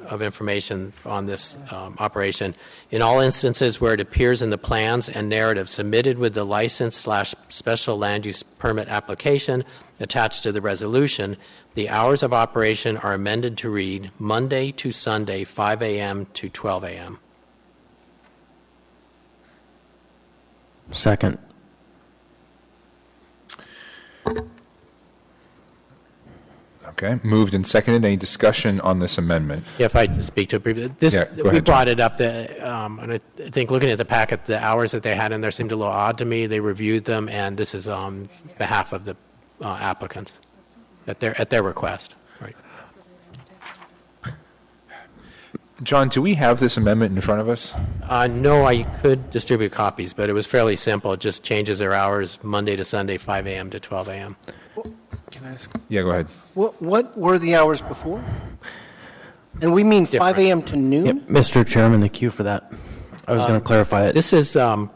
S4: of information on this operation. In all instances where it appears in the plans and narrative submitted with the license/special land use permit application attached to the resolution, the hours of operation are amended to read Monday to Sunday, 5 a.m. to 12 a.m.
S9: Second.
S1: Okay. Moved and seconded. Any discussion on this amendment?
S4: Yeah, if I speak to this,
S1: Yeah, go
S4: we
S1: ahead,
S4: brought it up, and I think looking at the packet, the hours that they had in there seemed a little odd to me. They reviewed them, and this is on behalf of the applicants at their request. Right.
S1: John, do we have this amendment in front of us?
S4: No, I could distribute copies, but it was fairly simple. It just changes their hours Monday to Sunday, 5 a.m. to 12 a.m.
S10: Can I ask?
S1: Yeah, go ahead.
S10: What were the hours before? And we mean 5 a.m. to noon?
S9: Yep, Mr. Chairman, the cue for that. I was going to clarify it.
S4: This is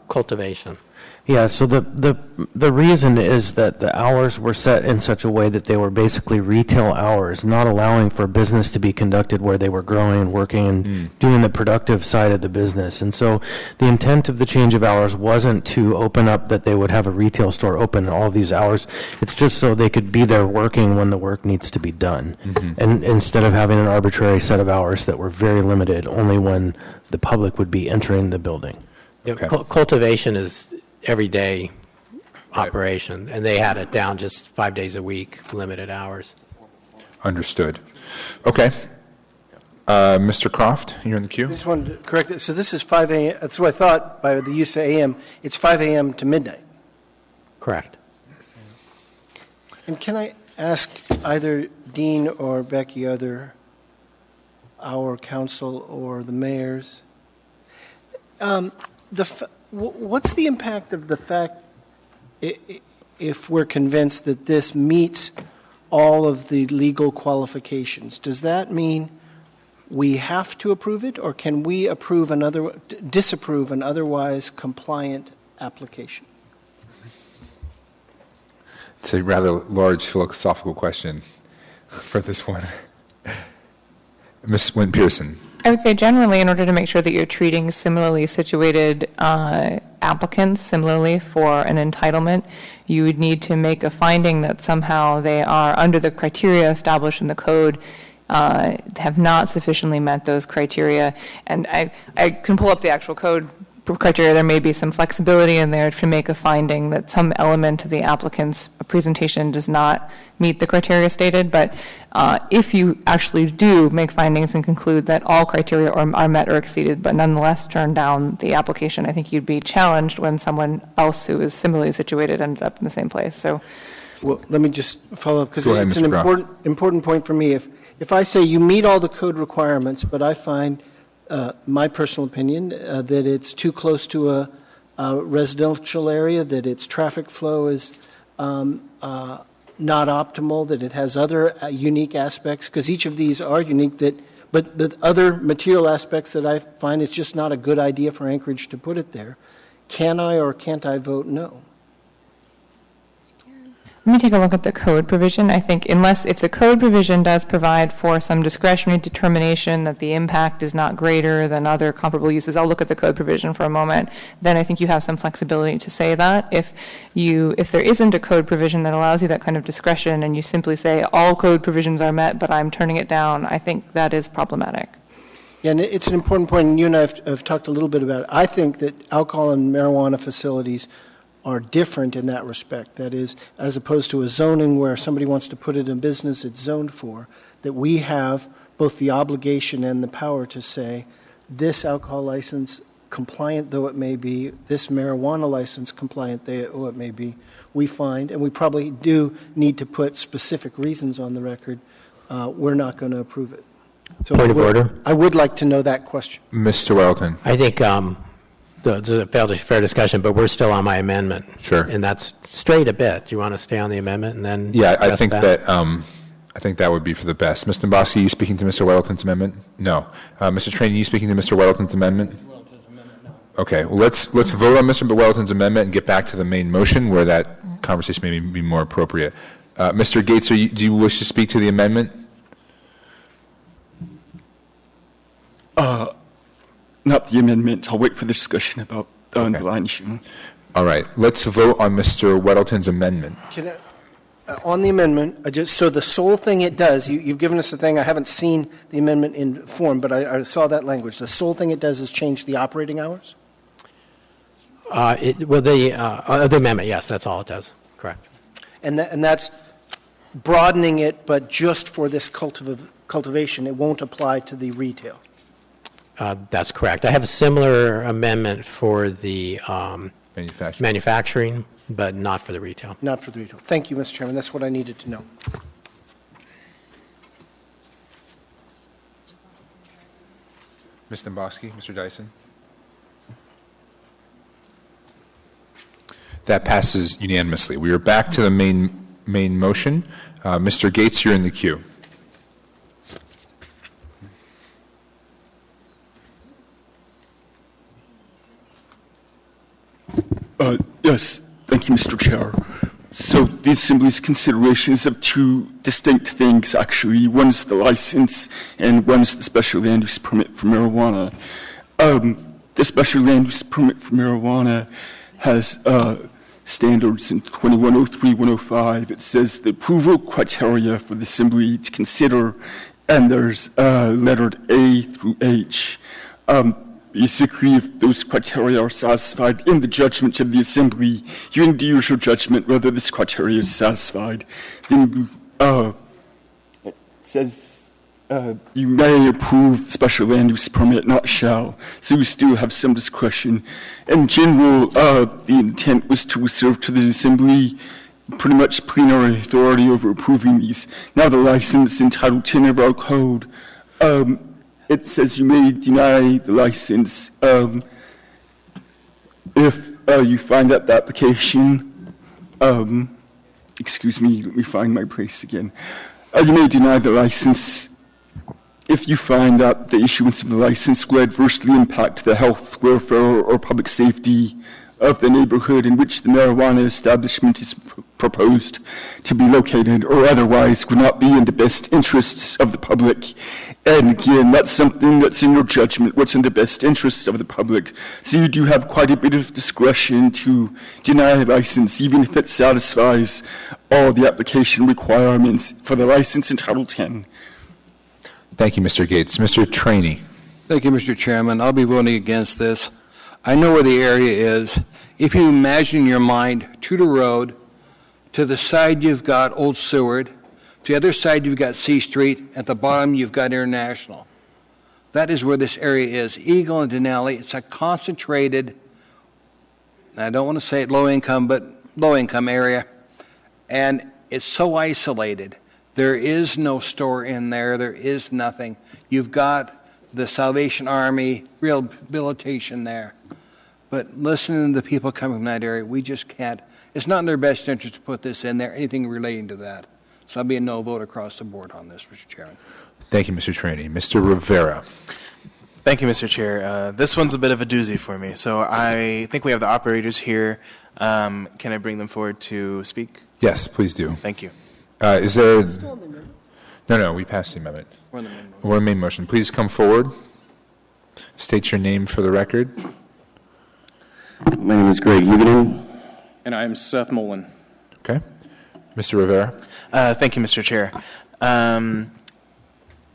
S4: cultivation.
S9: Yeah, so the reason is that the hours were set in such a way that they were basically retail hours, not allowing for business to be conducted where they were growing and working and doing the productive side of the business. And so the intent of the change of hours wasn't to open up that they would have a retail store open all of these hours. It's just so they could be there working when the work needs to be done. And instead of having an arbitrary set of hours that were very limited, only when the public would be entering the building.
S4: Yeah, cultivation is everyday operation, and they had it down just 5 days a week, limited hours.
S1: Understood. Okay. Mr. Croft, you're in the queue.
S10: I just wanted to correct it. So this is 5 a.m. That's what I thought by the use of a.m. It's 5 a.m. to midnight.
S4: Correct.
S10: And can I ask either Dean or Becky, either our council or the mayor's, what's the impact of the fact, if we're convinced that this meets all of the legal qualifications? Does that mean we have to approve it, or can we disapprove an otherwise compliant application?
S1: It's a rather large philosophical question for this one. Ms. Wynn Pearson.
S22: I would say generally, in order to make sure that you're treating similarly situated applicants similarly for an entitlement, you would need to make a finding that somehow they are, under the criteria established in the code, have not sufficiently met those criteria. And I can pull up the actual code criteria. There may be some flexibility in there to make a finding that some element of the applicant's presentation does not meet the criteria stated. But if you actually do make findings and conclude that all criteria are met or exceeded, but nonetheless turn down the application, I think you'd be challenged when someone else who is similarly situated ended up in the same place. So,
S10: well, let me just follow up, because it's an important point for me. If I say you meet all the code requirements, but I find, my personal opinion, that it's too close to a residential area, that its traffic flow is not optimal, that it has other unique aspects, because each of these are unique, that But the other material aspects that I find it's just not a good idea for Anchorage to put it there. Can I or can't I vote no?
S22: Let me take a look at the code provision. I think if the code provision does provide for some discretionary determination that the impact is not greater than other comparable uses, I'll look at the code provision for a moment. Then I think you have some flexibility to say that. If there isn't a code provision that allows you that kind of discretion and you simply say all code provisions are met but I'm turning it down, I think that is problematic.
S10: Yeah, and it's an important point, and you and I have talked a little bit about it. I think that alcohol and marijuana facilities are different in that respect. That is, as opposed to a zoning where somebody wants to put it in business it's zoned for, that we have both the obligation and the power to say, this alcohol license, compliant though it may be, this marijuana license, compliant though it may be, we find, and we probably do need to put specific reasons on the record, we're not going to approve it. So
S4: Point of order.
S10: I would like to know that question.
S1: Mr. Welton.
S4: I think it's a fair discussion, but we're still on my amendment.
S1: Sure.
S4: And that's strayed a bit. Do you want to stay on the amendment and then?
S1: Yeah, I think that would be for the best. Mr. Mbasi, you speaking to Mr. Weddleton's amendment? No. Mr. Trainee, you speaking to Mr. Weddleton's amendment? Okay. Well, let's vote on Mr. Weddleton's amendment and get back to the main motion where that conversation may be more appropriate. Mr. Gates, do you wish to speak to the amendment?
S13: Not the amendment. I'll wait for the discussion about the underlying issue.
S1: All right. Let's vote on Mr. Weddleton's amendment.
S10: On the amendment, so the sole thing it does, you've given us the thing, I haven't seen the amendment in form, but I saw that language. The sole thing it does is change the operating hours?
S4: The amendment, yes, that's all it does. Correct.
S10: And that's broadening it, but just for this cultivation. It won't apply to the retail.
S4: That's correct. I have a similar amendment for the manufacturing, but not for the retail.
S10: Not for the retail. Thank you, Mr. Chairman. That's what I needed to know.
S1: Ms. Dombowski, Mr. Dyson? That passes unanimously. We are back to the main motion. Mr. Gates, you're in the queue.
S13: Yes, thank you, Mr. Chair. So the Assembly's considerations of two distinct things, actually. One is the license, and one is the special land use permit for marijuana. The special land use permit for marijuana has standards in 2103, 105. It says the approval criteria for the Assembly to consider, and there's lettered A through H. Basically, if those criteria are satisfied in the judgment of the Assembly, you can do your judgment whether this criteria is satisfied. Then it says you may approve the special land use permit, not shall. So you still have some discretion. In general, the intent was to reserve to the Assembly pretty much plenary authority over approving these. Now the license in Title 10 of our code, it says you may deny the license if you find that the application, excuse me, let me find my place again. You may deny the license if you find that the issuance of the license will adversely impact the health, welfare, or public safety of the neighborhood in which the marijuana establishment is proposed to be located, or otherwise would not be in the best interests of the public. And again, that's something that's in your judgment, what's in the best interests of the public. So you do have quite a bit of discretion to deny a license, even if it satisfies all the application requirements for the license in Title 10.
S1: Thank you, Mr. Gates. Mr. Trainee.
S5: Thank you, Mr. Chairman. I'll be voting against this. I know where the area is. If you imagine in your mind to the road, to the side you've got Old Seward, to the other side you've got C Street, at the bottom you've got International. That is where this area is. Eagle and Denali, it's a concentrated, I don't want to say it low income, but low income area. And it's so isolated. There is no store in there. There is nothing. You've got the Salvation Army rehabilitation there. But listening to the people coming from that area, we just can't. It's not in their best interest to put this in there, anything relating to that. So I'll be a no vote across the board on this, Mr. Chairman.
S1: Thank you, Mr. Trainee. Mr. Rivera.
S6: Thank you, Mr. Chair. This one's a bit of a doozy for me. So I think we have the operators here. Can I bring them forward to speak?
S1: Yes, please do.
S6: Thank you.
S1: Is there... No, we passed the amendment. We're in the main motion. Please come forward. State your name for the record.
S12: My name is Greg Huguenin.
S17: And I'm Seth Mullen.
S1: Okay. Mr. Rivera.
S6: Thank you, Mr. Chair.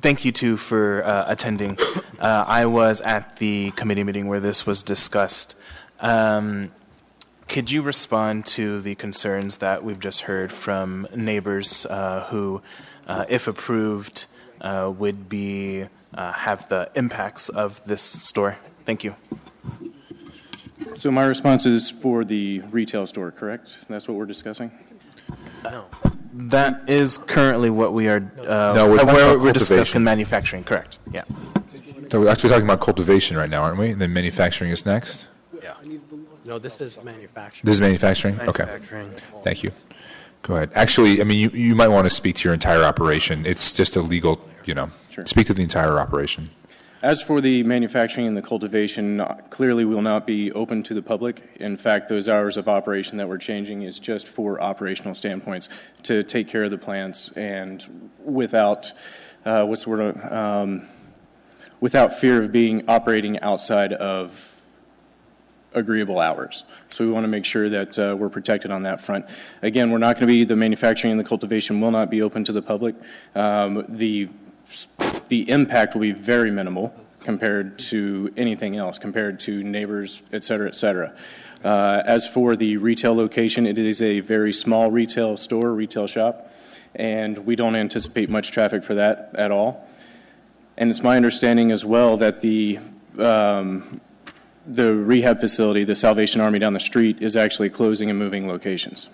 S6: Thank you, too, for attending. I was at the committee meeting where this was discussed. Could you respond to the concerns that we've just heard from neighbors who, if approved, would be have the impacts of this store? Thank you.
S17: So my response is for the retail store, correct? That's what we're discussing?
S6: No. That is currently what we are,
S1: No,
S6: we're discussing manufacturing, correct? Yeah.
S1: So we're actually talking about cultivation right now, aren't we? And then manufacturing is next?
S4: Yeah. No, this is manufacturing.
S1: This is manufacturing? Okay. Thank you. Go ahead. Actually, I mean, you might want to speak to your entire operation. It's just a legal, speak to the entire operation.
S17: As for the manufacturing and the cultivation, clearly will not be open to the public. In fact, those hours of operation that we're changing is just for operational standpoints to take care of the plants and without, without fear of being operating outside of agreeable hours. So we want to make sure that we're protected on that front. Again, we're not going to be, the manufacturing and the cultivation will not be open to the public. The impact will be very minimal compared to anything else, compared to neighbors, et cetera, et cetera. As for the retail location, it is a very small retail store, retail shop, and we don't anticipate much traffic for that at all. And it's my understanding as well that the rehab facility, the Salvation Army down the street, is actually closing and moving locations.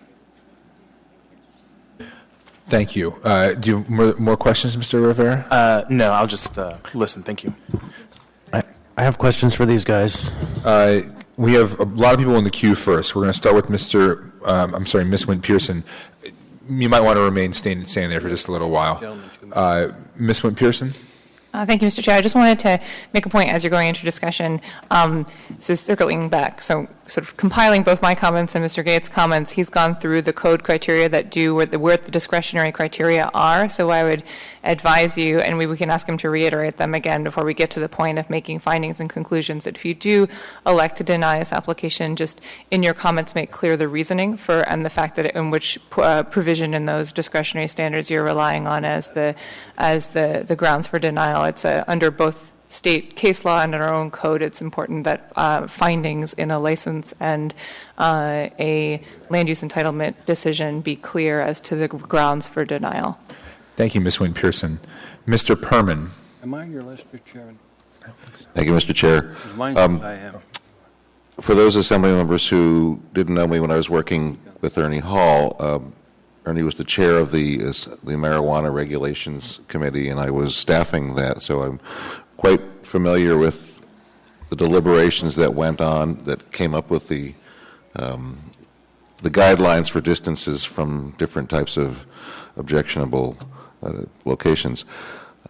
S1: Thank you. Do you have more questions, Mr. Rivera?
S6: No, I'll just listen. Thank you.
S9: I have questions for these guys.
S1: We have a lot of people in the queue first. We're going to start with Ms. Wynn Pearson. You might want to remain standing there for just a little while. Ms. Wynn Pearson?
S22: Thank you, Mr. Chair. I just wanted to make a point as you're going into discussion. So circling back, so sort of compiling both my comments and Mr. Gates' comments, he's gone through the code criteria that do where the discretionary criteria are. So I would advise you, and we can ask him to reiterate them again before we get to the point of making findings and conclusions, that if you do elect to deny this application, just in your comments make clear the reasoning for and the fact that in which provision in those discretionary standards you're relying on as the grounds for denial. It's under both state case law and in our own code, it's important that findings in a license and a land use entitlement decision be clear as to the grounds for denial.
S1: Thank you, Ms. Wynn Pearson. Mr. Perman.
S5: Am I on your list, Mr. Chairman?
S7: Thank you, Mr. Chair.
S5: Mine says I am.
S7: For those assembly members who didn't know me when I was working with Ernie Hall, Ernie was the chair of the Marijuana Regulations Committee, and I was staffing that, so I'm quite familiar with the deliberations that went on that came up with the guidelines for distances from different types of objectionable locations.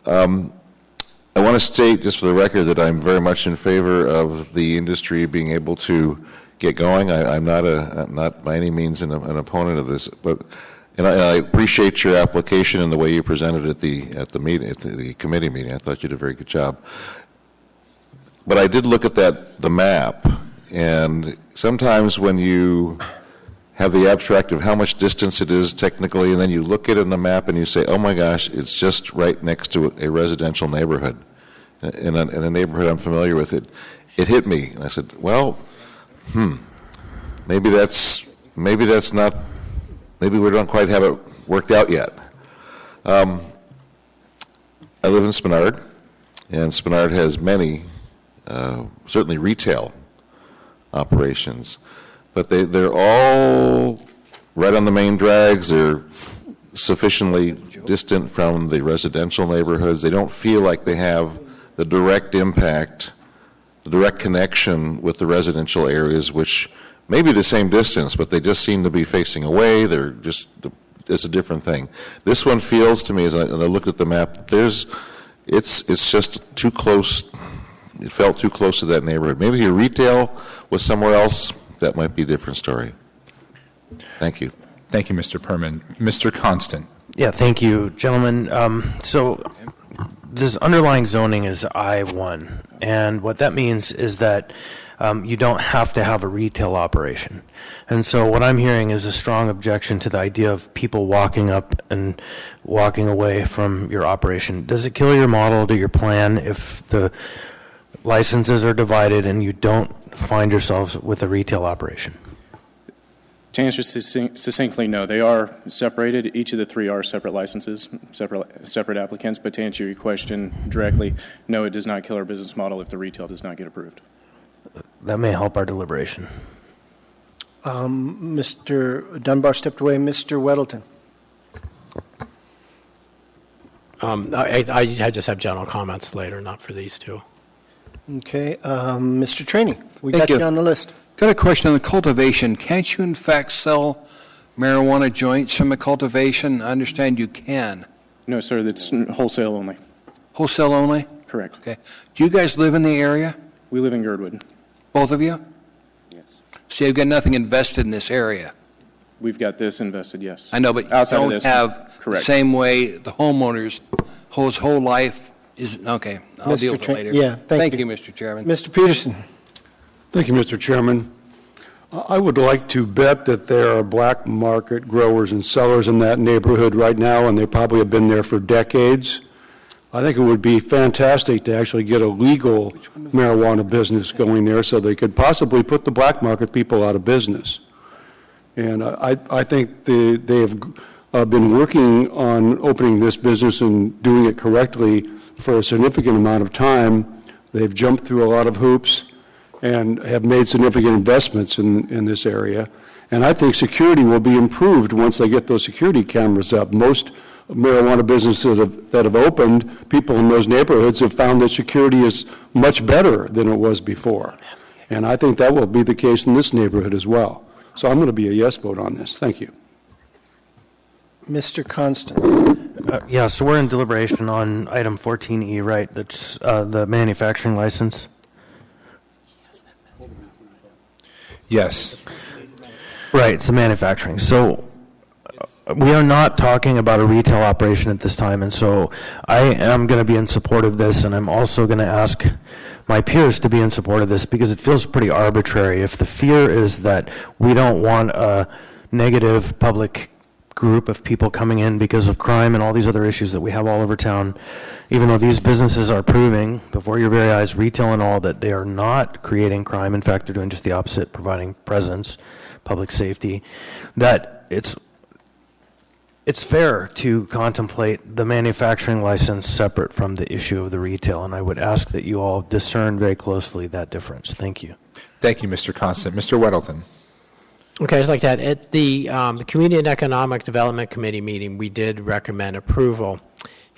S7: I want to state, just for the record, that I'm very much in favor of the industry being able to get going. I'm not by any means an opponent of this, but and I appreciate your application and the way you presented it at the committee meeting. I thought you did a very good job. But I did look at the map, and sometimes when you have the abstract of how much distance it is technically, and then you look at it on the map and you say, oh my gosh, it's just right next to a residential neighborhood. In a neighborhood I'm familiar with, it hit me. And I said, well, maybe that's not, maybe we don't quite have it worked out yet. I live in Spenard, and Spenard has many, certainly retail operations, but they're all right on the main drags. They're sufficiently distant from the residential neighborhoods. They don't feel like they have the direct impact, the direct connection with the residential areas, which may be the same distance, but they just seem to be facing away. They're just is a different thing. This one feels to me, as I looked at the map, it's just too close. It felt too close to that neighborhood. Maybe your retail was somewhere else. That might be a different story. Thank you.
S1: Thank you, Mr. Perman. Mr. Constant.
S9: Yeah, thank you, gentlemen. So this underlying zoning is I-1, and what that means is that you don't have to have a retail operation. And so what I'm hearing is a strong objection to the idea of people walking up and walking away from your operation. Does it kill your model, to your plan, if the licenses are divided and you don't find yourselves with a retail operation?
S17: To answer succinctly, no. They are separated. Each of the three are separate licenses, separate applicants. But to answer your question directly, no, it does not kill our business model if the retail does not get approved.
S9: That may help our deliberation.
S10: Mr. Dunbar stepped away. Mr. Weddleton.
S4: I just have general comments later, not for these two.
S10: Okay. Mr. Trainee, we
S5: Thank
S10: got you
S5: you
S10: on the list.
S5: Got a question on the cultivation. Can't you, in fact, sell marijuana joints from the cultivation? I understand you can.
S17: No, sir, that's wholesale only.
S5: Wholesale only?
S17: Correct.
S5: Okay. Do you guys live in the area?
S17: We live in Girdwood.
S5: Both of you?
S17: Yes.
S5: So you've got nothing invested in this area?
S17: We've got this invested, yes.
S5: I know, but
S17: outside
S5: you
S17: of
S5: don't
S17: this,
S5: have
S17: correct.
S5: the same way the homeowners, his whole life is, okay, I'll
S10: Mr.
S5: deal with it later.
S10: Yeah, thank
S5: you, Mr. Chairman.
S10: Mr. Peterson.
S8: Thank you, Mr. Chairman. I would like to bet that there are black market growers and sellers in that neighborhood right now, and they probably have been there for decades. I think it would be fantastic to actually get a legal marijuana business going there so they could possibly put the black market people out of business. And I think they have been working on opening this business and doing it correctly for a significant amount of time. They've jumped through a lot of hoops and have made significant investments in this area. And I think security will be improved once they get those security cameras up. Most marijuana businesses that have opened, people in those neighborhoods have found that security is much better than it was before. And I think that will be the case in this neighborhood as well. So I'm going to be a yes vote on this. Thank you.
S10: Mr. Constant.
S9: Yeah, so we're in deliberation on item 14E, right? That's the manufacturing license.
S1: Yes.
S9: Right, it's the manufacturing. So we are not talking about a retail operation at this time, and so I am going to be in support of this, and I'm also going to ask my peers to be in support of this because it feels pretty arbitrary. If the fear is that we don't want a negative public group of people coming in because of crime and all these other issues that we have all over town, even though these businesses are proving before your very eyes, retail and all, that they are not creating crime. In fact, they're doing just the opposite, providing presence, public safety, that it's fair to contemplate the manufacturing license separate from the issue of the retail, and I would ask that you all discern very closely that difference. Thank you.
S1: Thank you, Mr. Constant. Mr. Weddleton.
S4: Okay, just like that. At the Community and Economic Development Committee meeting, we did recommend approval.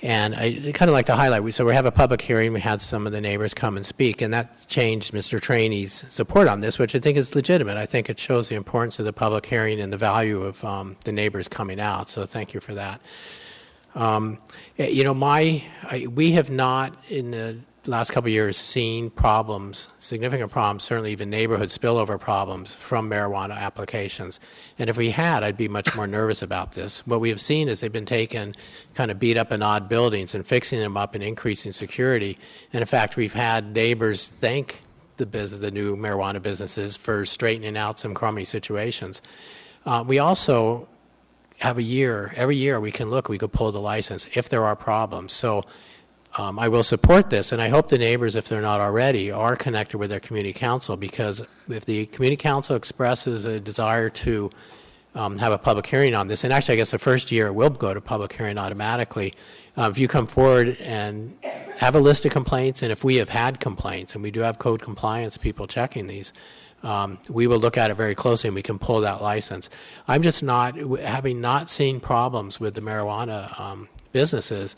S4: And I kind of like to highlight, we have a public hearing, we had some of the neighbors come and speak, and that changed Mr. Trainee's support on this, which I think is legitimate. I think it shows the importance of the public hearing and the value of the neighbors coming out, so thank you for that. We have not, in the last couple of years, seen problems, significant problems, certainly even neighborhood spillover problems from marijuana applications. And if we had, I'd be much more nervous about this. What we have seen is they've been taken, kind of beat up in odd buildings and fixing them up and increasing security. And in fact, we've had neighbors thank the new marijuana businesses for straightening out some crummy situations. We also have every year we could pull the license if there are problems. So I will support this, and I hope the neighbors, if they're not already, are connected with their community council, because if the community council expresses a desire to have a public hearing on this, and actually I guess the first year it will go to public hearing automatically, if you come forward and have a list of complaints, and if we have had complaints, and we do have code compliance people checking these, we will look at it very closely and we can pull that license. I'm just having not seen problems with the marijuana businesses,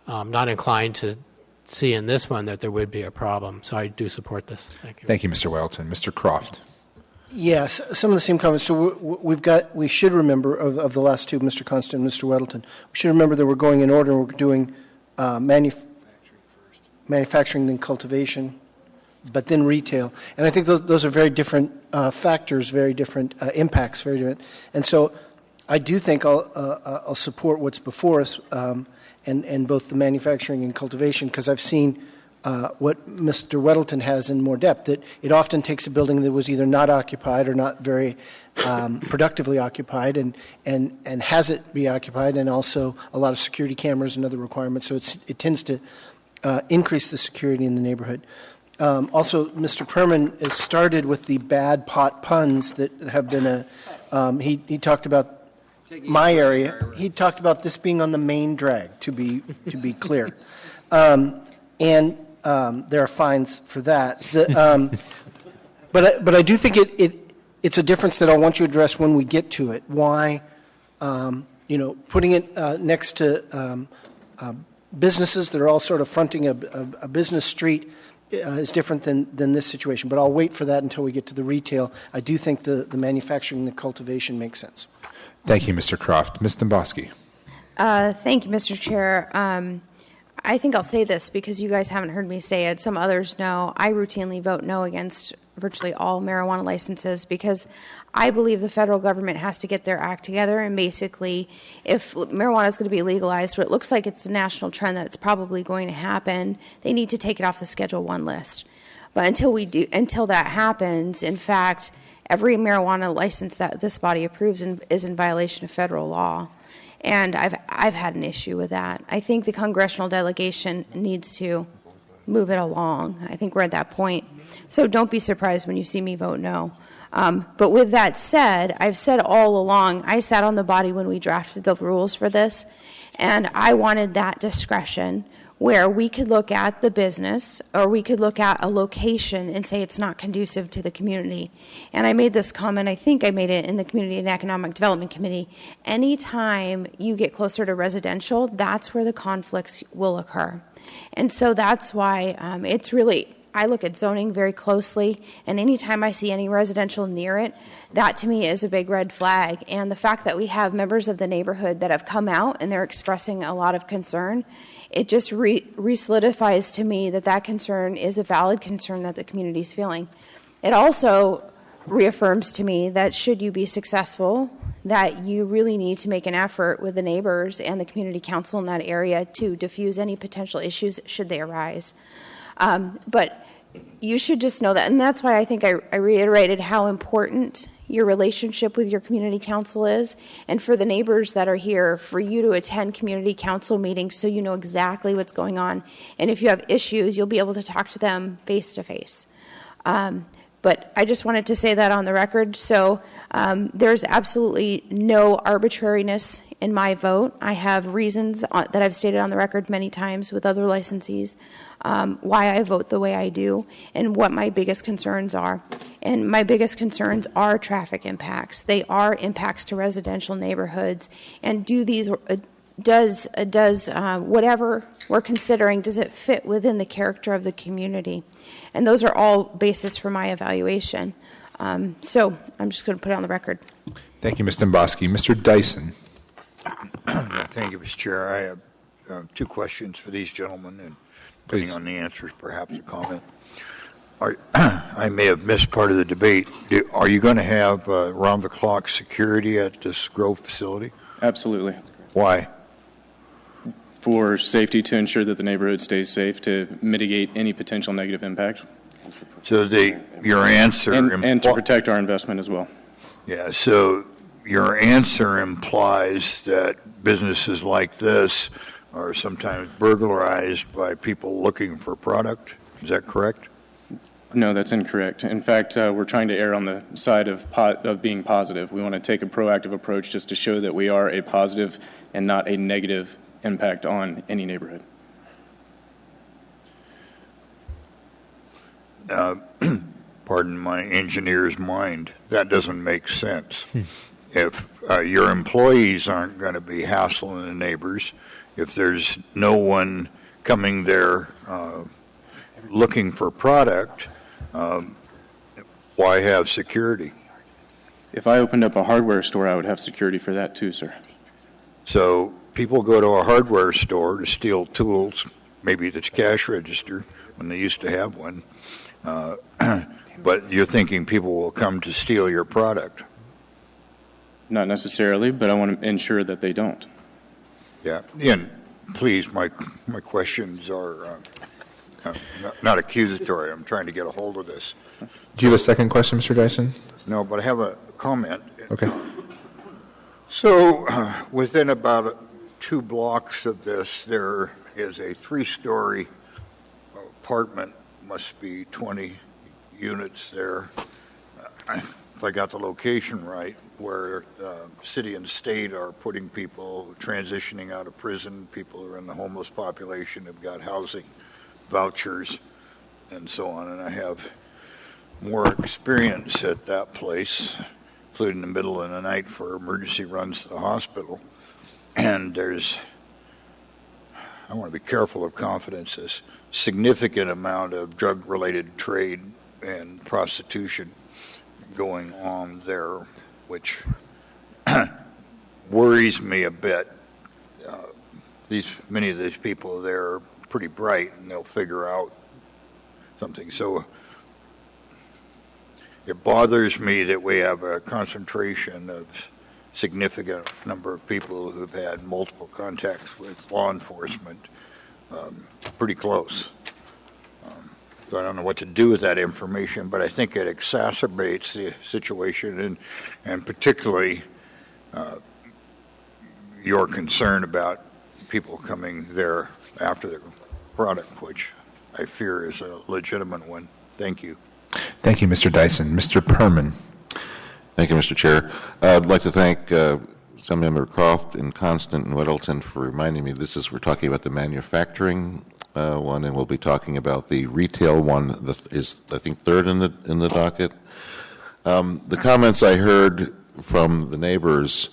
S4: not inclined to see in this one that there would be a problem. So I do support this. Thank you.
S1: Thank you, Mr. Weddleton. Mr. Croft.
S10: Yes, some of the same comments. So we should remember of the last two, Mr. Constant and Mr. Weddleton, we should remember that we're going in order. We're doing manufacturing, then cultivation, but then retail. And I think those are very different factors, very different impacts, very different. And so I do think I'll support what's before us, and both the manufacturing and cultivation, because I've seen what Mr. Weddleton has in more depth, that it often takes a building that was either not occupied or not very productively occupied and has it be occupied, and also a lot of security cameras and other requirements. So it tends to increase the security in the neighborhood. Also, Mr. Perman has started with the bad pot puns that have been he talked about my area. He talked about this being on the main drag, to be clear. And there are fines for that. But I do think it's a difference that I want you to address when we get to it. Why, putting it next to businesses that are all sort of fronting a business street is different than this situation. But I'll wait for that until we get to the retail. I do think the manufacturing and the cultivation makes sense.
S1: Thank you, Mr. Croft. Ms. Domboski.
S11: Thank you, Mr. Chair. I think I'll say this because you guys haven't heard me say it. Some others know. I routinely vote no against virtually all marijuana licenses because I believe the federal government has to get their act together, and basically if marijuana is going to be legalized, but it looks like it's a national trend that's probably going to happen, they need to take it off the Schedule 1 list. But until that happens, in fact, every marijuana license that this body approves is in violation of federal law. And I've had an issue with that. I think the congressional delegation needs to move it along. I think we're at that point. So don't be surprised when you see me vote no. But with that said, I've said all along, I sat on the body when we drafted the rules for this, and I wanted that discretion where we could look at the business or we could look at a location and say it's not conducive to the community. And I made this comment, I think I made it in the Community and Economic Development Committee. Anytime you get closer to residential, that's where the conflicts will occur. And so that's why it's really, I look at zoning very closely, and anytime I see any residential near it, that to me is a big red flag. And the fact that we have members of the neighborhood that have come out and they're expressing a lot of concern, it just re-solidifies to me that concern is a valid concern that the community is feeling. It also reaffirms to me that should you be successful, that you really need to make an effort with the neighbors and the community council in that area to diffuse any potential issues should they arise. But you should just know that, and that's why I think I reiterated how important your relationship with your community council is, and for the neighbors that are here, for you to attend community council meetings so you know exactly what's going on. And if you have issues, you'll be able to talk to them face to face. But I just wanted to say that on the record. So there's absolutely no arbitrariness in my vote. I have reasons that I've stated on the record many times with other licensees why I vote the way I do and what my biggest concerns are. And my biggest concerns are traffic impacts. They are impacts to residential neighborhoods. And does whatever we're considering, does it fit within the character of the community? And those are all basis for my evaluation. So I'm just going to put it on the record.
S1: Thank you, Ms. Domboski. Mr. Dyson.
S18: Thank you, Mr. Chair. I have two questions for these gentlemen, and depending on the answers, perhaps a comment. I may have missed part of the debate. Are you going to have round-the-clock security at this Grove facility?
S17: Absolutely.
S18: Why?
S17: For safety, to ensure that the neighborhood stays safe, to mitigate any potential negative impact.
S18: So your answer...
S17: And to protect our investment as well.
S18: Yeah, so your answer implies that businesses like this are sometimes burglarized by people looking for product. Is that correct?
S17: No, that's incorrect. In fact, we're trying to err on the side of being positive. We want to take a proactive approach just to show that we are a positive and not a negative impact on any neighborhood.
S18: Pardon my engineer's mind, that doesn't make sense. If your employees aren't going to be hassling the neighbors, if there's no one coming there looking for product, why have security?
S17: If I opened up a hardware store, I would have security for that too, sir.
S18: So people go to a hardware store to steal tools, maybe the cash register when they used to have one. But you're thinking people will come to steal your product.
S17: Not necessarily, but I want to ensure that they don't.
S18: Yeah. And please, my questions are not accusatory. I'm trying to get a hold of this.
S1: Do you have a second question, Mr. Dyson?
S18: No, but I have a comment.
S1: Okay.
S18: So within about 2 blocks of this, there is a 3-story apartment, must be 20 units there, if I got the location right, where city and state are putting people transitioning out of prison, people who are in the homeless population have got housing vouchers and so on. And I have more experience at that place, including the middle of the night for emergency runs to the hospital. And there's, I want to be careful of confidence, a significant amount of drug-related trade and prostitution going on there, which worries me a bit. Many of these people there are pretty bright, and they'll figure out something. So it bothers me that we have a concentration of significant number of people who've had multiple contacts with law enforcement, pretty close. So I don't know what to do with that information, but I think it exacerbates the situation, and particularly your concern about people coming there after the product, which I fear is a legitimate one. Thank you.
S1: Thank you, Mr. Dyson. Mr. Perman.
S7: Thank you, Mr. Chair. I'd like to thank Assemblymember Croft and Constant and Weddleton for reminding me we're talking about the manufacturing one, and we'll be talking about the retail one that is, I think, third in the docket. The comments I heard from the neighbors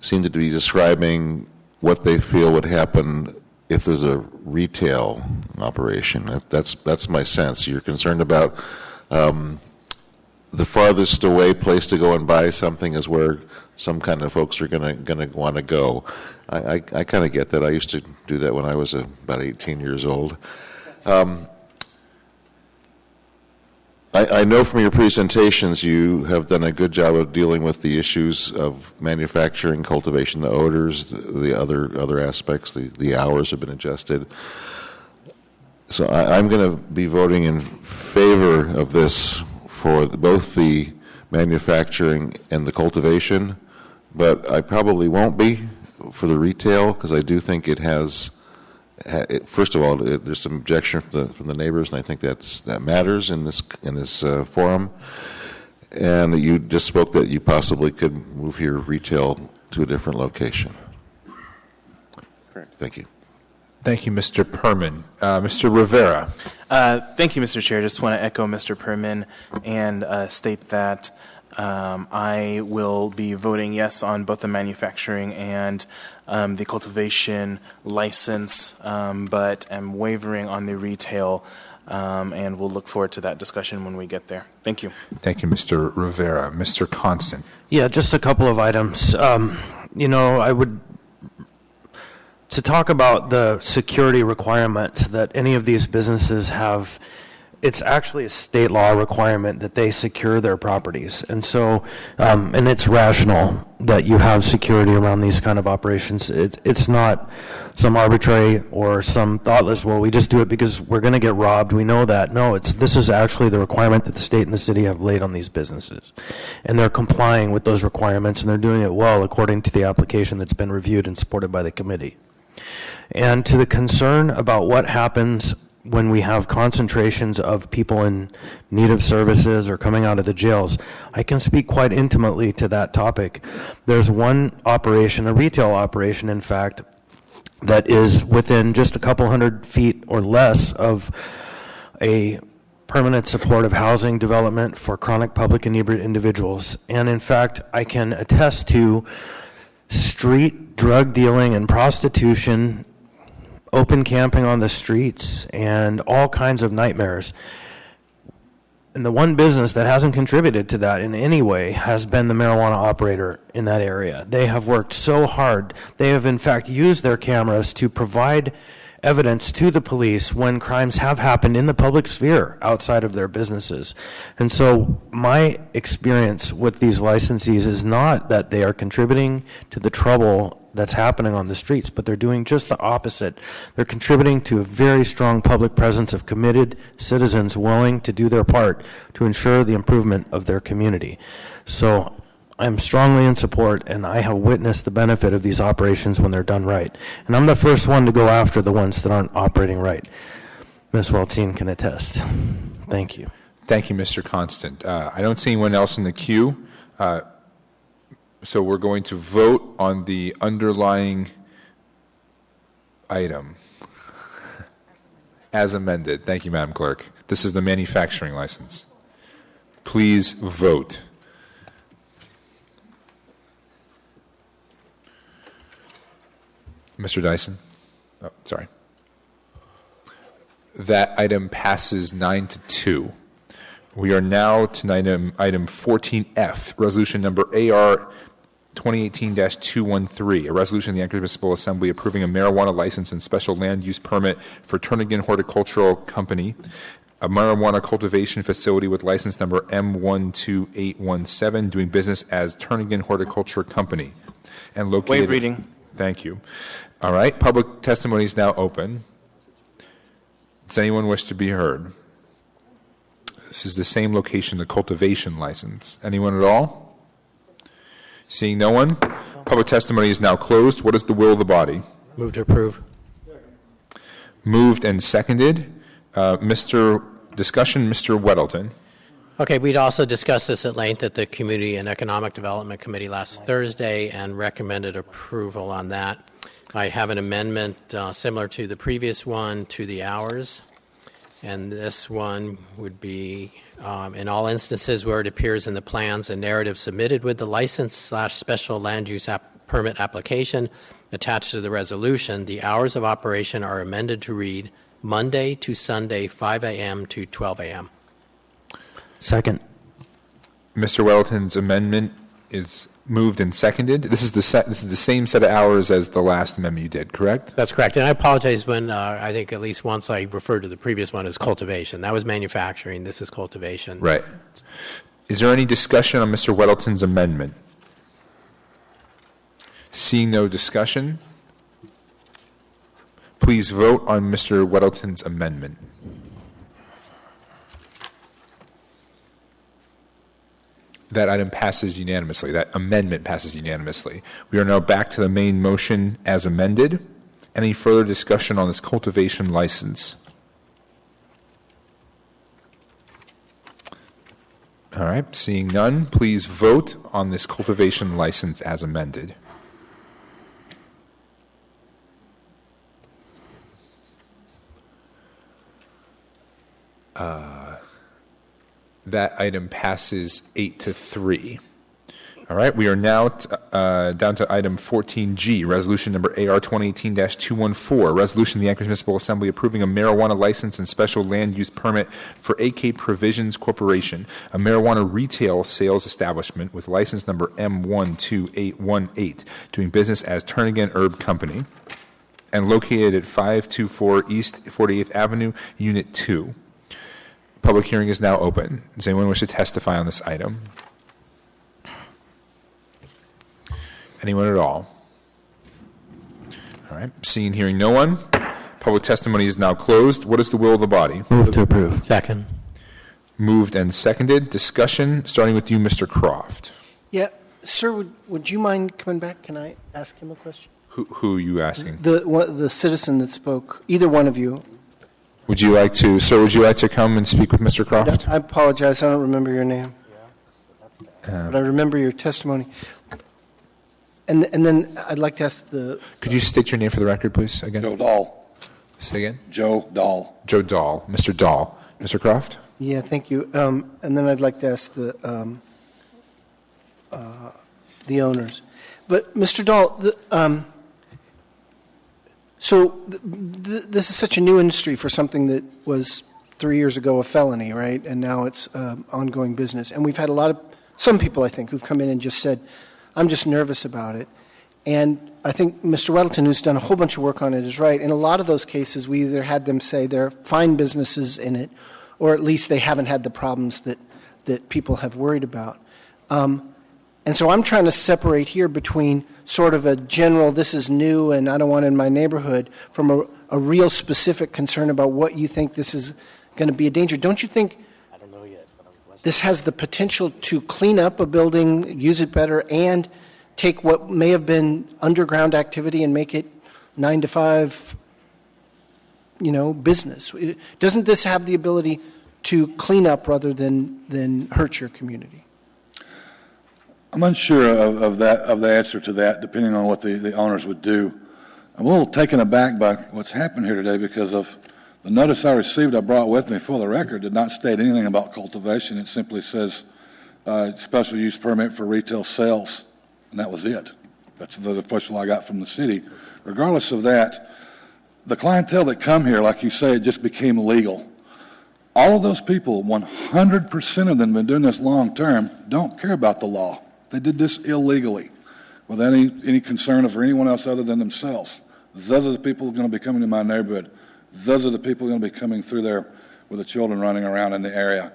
S7: seem to be describing what they feel would happen if there's a retail operation. That's my sense. You're concerned about the farthest away place to go and buy something is where some kind of folks are going to want to go. I kind of get that. I used to do that when I was about 18 years old. I know from your presentations you have done a good job of dealing with the issues of manufacturing, cultivation, the odors, the other aspects. The hours have been adjusted. So I'm going to be voting in favor of this for both the manufacturing and the cultivation, but I probably won't be for the retail because I do think it has. First of all, there's some objection from the neighbors, and I think that matters in this forum. And you just spoke that you possibly could move your retail to a different location.
S17: Correct.
S7: Thank you.
S1: Thank you, Mr. Perman. Mr. Rivera.
S6: Thank you, Mr. Chair. Just want to echo Mr. Perman and state that I will be voting yes on both the manufacturing and the cultivation license, but am wavering on the retail, and we'll look forward to that discussion when we get there. Thank you.
S1: Thank you, Mr. Rivera. Mr. Constant.
S9: Yeah, just a couple of items. I would, to talk about the security requirement that any of these businesses have, it's actually a state law requirement that they secure their properties. And so, and it's rational that you have security around these kind of operations. It's not some arbitrary or some thoughtless, well, we just do it because we're going to get robbed. We know that. No, this is actually the requirement that the state and the city have laid on these businesses. And they're complying with those requirements, and they're doing it well according to the application that's been reviewed and supported by the committee. And to the concern about what happens when we have concentrations of people in need of services or coming out of the jails, I can speak quite intimately to that topic. There's one operation, a retail operation, in fact, that is within just a couple 100 feet or less of a permanent supportive housing development for chronic public inebriate individuals. And in fact, I can attest to street drug dealing and prostitution, open camping on the streets, and all kinds of nightmares. And the one business that hasn't contributed to that in any way has been the marijuana operator in that area. They have worked so hard. They have, in fact, used their cameras to provide evidence to the police when crimes have happened in the public sphere outside of their businesses. And so my experience with these licensees is not that they are contributing to the trouble that's happening on the streets, but they're doing just the opposite. They're contributing to a very strong public presence of committed citizens willing to do their part to ensure the improvement of their community. So I'm strongly in support, and I have witnessed the benefit of these operations when they're done right. And I'm the first one to go after the ones that aren't operating right. Ms. Weltzine can attest. Thank you.
S1: Thank you, Mr. Constant. I don't see anyone else in the queue. So we're going to vote on the underlying item as amended. Thank you, Madam Clerk. This is the manufacturing license. Please vote. Mr. Dyson? Oh, sorry. That item passes 9-2. We are now to item 14F, resolution number AR 2018-213, a resolution of the Anchorage Municipal Assembly approving a marijuana license and special land use permit for Turnagain Horticultural Company, a marijuana cultivation facility with license number M12817, doing business as Turnagain Horticulture Company, and located.
S6: Waive reading.
S1: Thank you. All right. Public testimony is now open. Does anyone wish to be heard? This is the same location, the cultivation license. Anyone at all? Seeing no one, public testimony is now closed. What is the will of the body?
S4: Move to approve.
S1: Moved and seconded. Mr. Weddleton.
S4: Okay, we'd also discussed this at length at the Community and Economic Development Committee last Thursday and recommended approval on that. I have an amendment similar to the previous one to the hours, and this one would be in all instances where it appears in the plans and narrative submitted with the license/special land use permit application attached to the resolution, the hours of operation are amended to read Monday to Sunday, 5 a.m. to 12 a.m.
S9: Second.
S1: Mr. Weddleton's amendment is moved and seconded. This is the same set of hours as the last amendment you did, correct?
S4: That's correct. And I apologize when I think at least once I referred to the previous one as cultivation. That was manufacturing. This is cultivation.
S1: Right. Is there any discussion on Mr. Weddleton's amendment? Seeing no discussion, please vote on Mr. Weddleton's amendment. That item passes unanimously. That amendment passes unanimously. We are now back to the main motion as amended. Any further discussion on this cultivation license? All right, seeing none, please vote on this cultivation license as amended. That item passes 8-3. All right, we are now down to item 14G, resolution number AR 2018-214, resolution of the Anchorage Municipal Assembly approving a marijuana license and special land use permit for AK Provisions Corporation, a marijuana retail sales establishment with license number M12818, doing business as Turnagain Herb Company, and located at 524 East 48th Avenue, Unit 2. Public hearing is now open. Does anyone wish to testify on this item? Anyone at all? All right. Seeing, hearing no one. Public testimony is now closed. What is the will of the body?
S9: Move to approve.
S4: Second.
S1: Moved and seconded. Discussion, starting with you, Mr. Croft.
S10: Yeah, sir, would you mind coming back? Can I ask him a question?
S1: Who are you asking?
S10: The citizen that spoke, either one of you.
S1: Would you like to, sir, would you like to come and speak with Mr. Croft?
S10: I apologize, I don't remember your name. But I remember your testimony. And then I'd like to ask the...
S1: Could you state your name for the record, please, again?
S15: Joe Dahl.
S1: Say again?
S15: Joe Dahl.
S1: Joe Dahl. Mr. Dahl. Mr. Croft?
S10: Yeah, thank you. And then I'd like to ask the owners. But, Mr. Dahl, this is such a new industry for something that was 3 years ago a felony, right? And now it's ongoing business. And we've had some people, I think, who've come in and just said, I'm just nervous about it. And I think Mr. Weddleton, who's done a whole bunch of work on it, is right. In a lot of those cases, we either had them say there are fine businesses in it, or at least they haven't had the problems that people have worried about. And so I'm trying to separate here between sort of a general, this is new and I don't want it in my neighborhood, from a real specific concern about what you think this is going to be a danger. Don't you think this has the potential to clean up a building, use it better, and take what may have been underground activity and make it 9 to 5, business? Doesn't this have the ability to clean up rather than hurt your community?
S15: I'm unsure of the answer to that, depending on what the owners would do. I'm a little taken aback by what's happened here today because of the notice I received. I brought with me for the record did not state anything about cultivation. It simply says special use permit for retail sales, and that was it. That's the official I got from the city. Regardless of that, the clientele that come here, like you say, it just became legal. All of those people, 100% of them been doing this long term, don't care about the law. They did this illegally without any concern for anyone else other than themselves. Those are the people who are going to be coming to my neighborhood. Those are the people who are going to be coming through there with the children running around in the area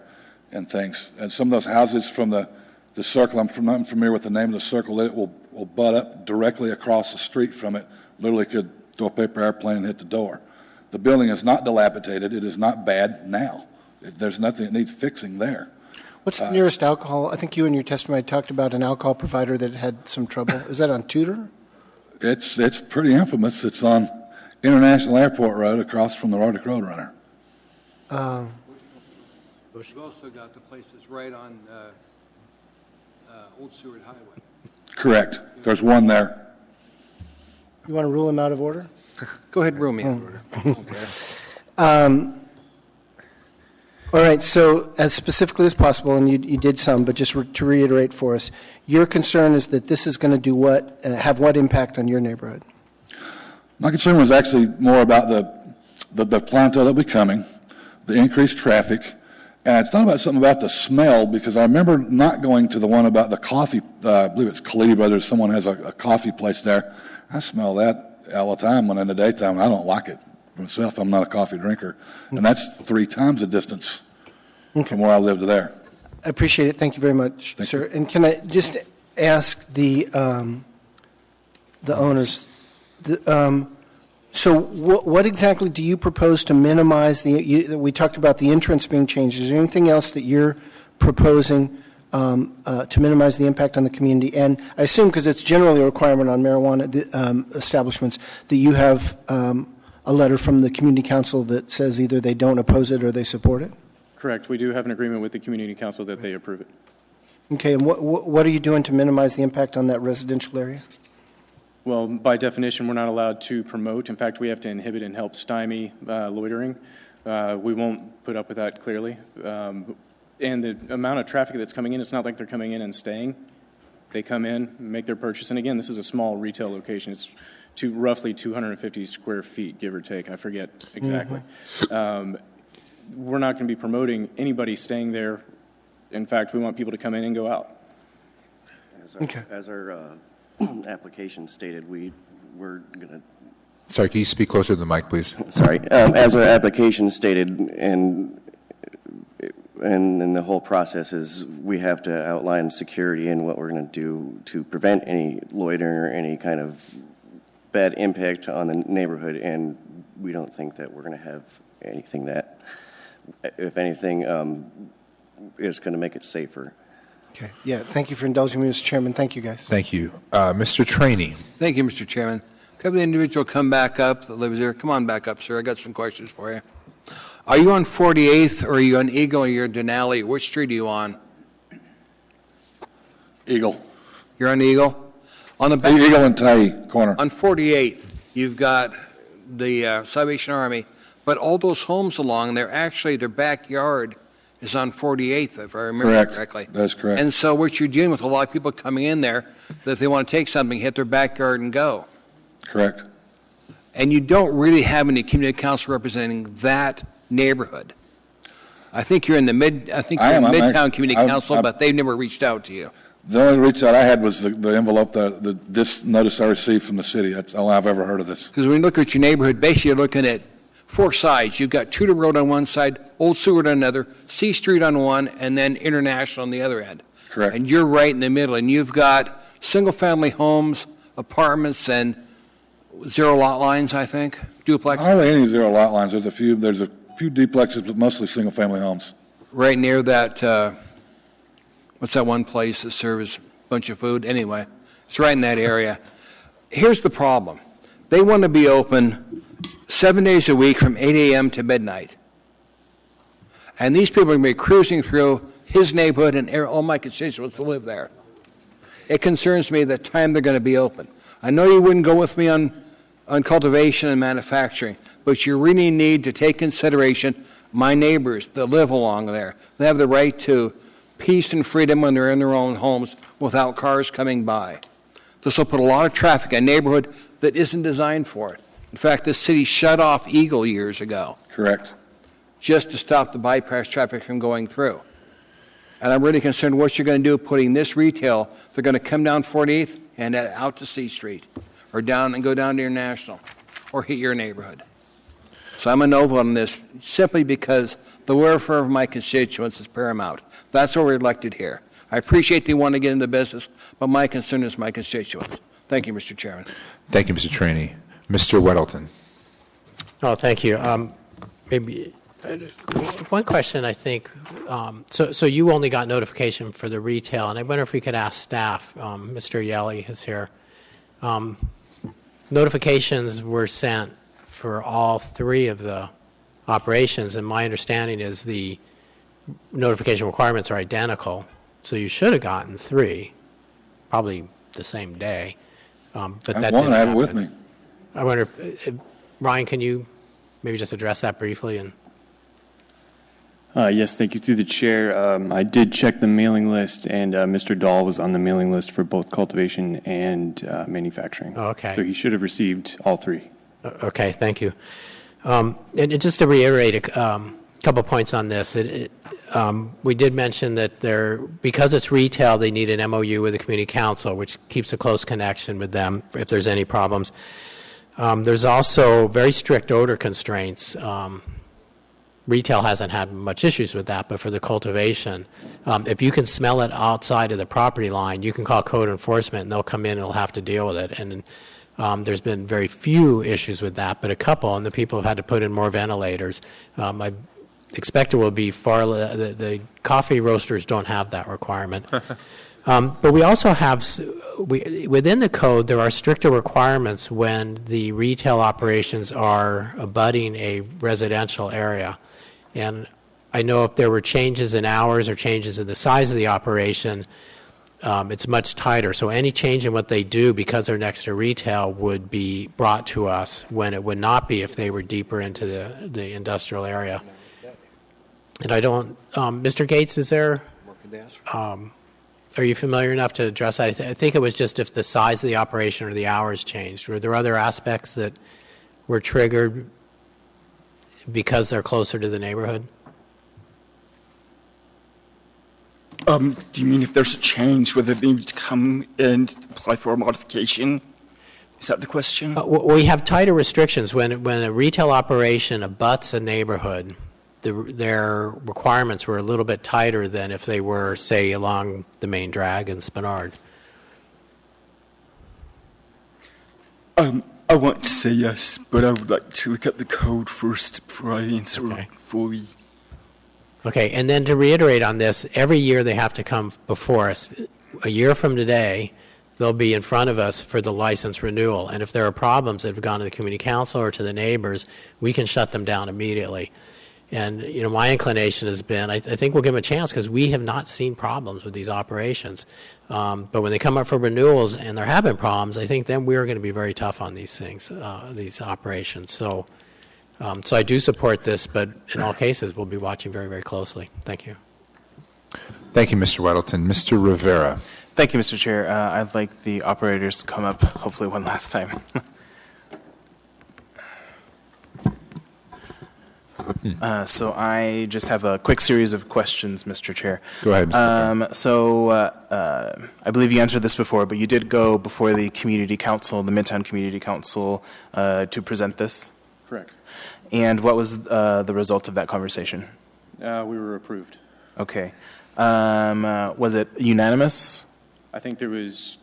S15: and things. And some of those houses from the circle, I'm not familiar with the name of the circle, it will butt up directly across the street from it. Literally could throw a paper airplane and hit the door. The building is not dilapidated. It is not bad now. There's nothing that needs fixing there.
S10: What's the nearest alcohol? I think you in your testimony talked about an alcohol provider that had some trouble. Is that on Tudor?
S15: It's pretty infamous. It's on International Airport Road across from the Arctic Roadrunner.
S5: We've also got the place that's right on Old Seward Highway.
S15: Correct. There's one there.
S10: You want to rule him out of order?
S5: Go ahead, rule me out of order.
S10: All right, so as specifically as possible, and you did some, but just to reiterate for us, your concern is that this is going to do what, have what impact on your neighborhood?
S15: My concern was actually more about the clientele that will be coming, the increased traffic, and I thought about something about the smell, because I remember not going to the one about the coffee, I believe it's Khalidi Brothers, someone has a coffee place there. I smell that all the time when in the daytime, and I don't like it. Myself, I'm not a coffee drinker, and that's 3 times the distance from where I live to there.
S10: I appreciate it. Thank you very much, sir. And can I just ask the owners, so what exactly do you propose to minimize we talked about the entrance being changed. Is there anything else that you're proposing to minimize the impact on the community? And I assume, because it's generally a requirement on marijuana establishments, that you have a letter from the community council that says either they don't oppose it or they support it?
S17: Correct. We do have an agreement with the community council that they approve it.
S10: Okay, and what are you doing to minimize the impact on that residential area?
S17: Well, by definition, we're not allowed to promote. In fact, we have to inhibit and help stymie loitering. We won't put up with that, clearly. And the amount of traffic that's coming in, it's not like they're coming in and staying. They come in, make their purchase, and again, this is a small retail location. It's roughly 250 square feet, give or take. I forget exactly. Mm-hmm. We're not going to be promoting anybody staying there. In fact, we want people to come in and go out.
S12: As our application stated, we're going to...
S1: Sorry, can you speak closer to the mic, please?
S12: Sorry. As our application stated, and the whole process is we have to outline security and what we're going to do to prevent any loitering or any kind of bad impact on the neighborhood, and we don't think that we're going to have anything that, if anything, is going to make it safer.
S10: Okay. Yeah, thank you for indulging me, Mr. Chairman. Thank you, guys.
S1: Thank you. Mr. Trainey.
S5: Thank you, Mr. Chairman. Could the individual come back up that lives here? Come on back up, sir. I got some questions for you. Are you on 48th, or are you on Eagle, or you're Denali? Which street are you on?
S15: Eagle.
S5: You're on Eagle? On the back,
S15: Eagle and Tyee corner.
S5: On 48th, you've got the Salvation Army, but all those homes along there, actually their backyard is on 48th, if I remember correctly.
S15: That's correct.
S5: And so what you're dealing with, a lot of people coming in there, that if they want to take something, hit their backyard and go.
S15: Correct.
S5: And you don't really have any community council representing that neighborhood. I think you're in the Midtown Community Council, but they've never reached out to you.
S15: The only reach out I had was the envelope, this notice I received from the city. That's all I've ever heard of this.
S5: Because when you look at your neighborhood, basically you're looking at 4 sides. You've got Tudor Road on one side, Old Seward on another, C Street on one, and then International on the other end.
S15: Correct.
S5: And you're right in the middle, and you've got single-family homes, apartments, and 0 lot lines, I think, duplexes.
S15: Hardly any 0 lot lines. There's a few duplexes, but mostly single-family homes.
S5: Right near that, what's that one place that serves a bunch of food? Anyway, it's right in that area. Here's the problem. They want to be open 7 days a week from 8 a.m. to midnight. And these people are going to be cruising through his neighborhood and all my constituents who live there. It concerns me the time they're going to be open. I know you wouldn't go with me on cultivation and manufacturing, but you really need to take consideration my neighbors that live along there. They have the right to peace and freedom when they're in their own homes without cars coming by. This will put a lot of traffic in a neighborhood that isn't designed for it. In fact, the city shut off Eagle years ago.
S15: Correct.
S5: Just to stop the bypass traffic from going through. And I'm really concerned what you're going to do putting this retail. They're going to come down 48th and out to C Street, or down and go down to International, or hit your neighborhood. So I'm a no vote on this simply because the welfare of my constituents is paramount. That's why we're elected here. I appreciate they want to get into business, but my concern is my constituents. Thank you, Mr. Chairman.
S1: Thank you, Mr. Traney. Mr. Weddleton.
S4: Oh, thank you. Maybe one question, I think. So you only got notification for the retail, and I wonder if we could ask staff. Mr. Yelly is here. Notifications were sent for all 3 of the operations, and my understanding is the notification requirements are identical. So you should have gotten 3, probably the same day. But that didn't happen.
S15: I have it with me.
S4: I wonder if, Ryan, can you maybe just address that briefly? And
S17: Yes, thank you. Through the chair, I did check the mailing list, and Mr. Dahl was on the mailing list for both cultivation and manufacturing.
S4: Oh, okay.
S17: So he should have received all 3.
S4: Okay, thank you. And just to reiterate a couple points on this, we did mention that because it's retail, they need an MOU with the community council, which keeps a close connection with them if there's any problems. There's also very strict odor constraints. Retail hasn't had much issues with that, but for the cultivation, if you can smell it outside of the property line, you can call code enforcement and they'll come in and they'll have to deal with it. And there's been very few issues with that, but a couple, and the people have had to put in more ventilators. I expect it will be the coffee roasters don't have that requirement. But we also have, within the code, there are stricter requirements when the retail operations are abutting a residential area. And I know if there were changes in hours or changes in the size of the operation, it's much tighter. So any change in what they do because they're next to retail would be brought to us when it would not be if they were deeper into the industrial area. And I don't, Mr. Gates, is there, are you familiar enough to address that? I think it was just if the size of the operation or the hours changed. Were there other aspects that were triggered because they're closer to the neighborhood?
S13: Do you mean if there's a change, whether they need to come and apply for a modification? Is that the question?
S4: We have tighter restrictions. When a retail operation abuts a neighborhood, their requirements were a little bit tighter than if they were, say, along the main drag in Spenard.
S13: I want to say yes, but I would like to look at the code first before I answer fully.
S4: Okay, and then to reiterate on this, every year they have to come before us. A year from today, they'll be in front of us for the license renewal. And if there are problems that have gone to the community council or to the neighbors, we can shut them down immediately. And, you know, my inclination has been, I think we'll give them a chance because we have not seen problems with these operations. But when they come up for renewals and there have been problems, I think then we're going to be very tough on these things, these operations. So I do support this, but in all cases, we'll be watching very, very closely. Thank you.
S1: Thank you, Mr. Weddleton. Mr. Rivera.
S6: Thank you, Mr. Chair. I'd like the operators to come up, hopefully one last time. So I just have a quick series of questions, Mr. Chair.
S1: Go ahead, Mr.
S6: I believe you answered this before, but you did go before the Community Council, the Midtown Community Council, to present this?
S17: Correct.
S6: And what was the result of that conversation?
S17: We were approved.
S6: Okay. Was it unanimous?
S17: I think there was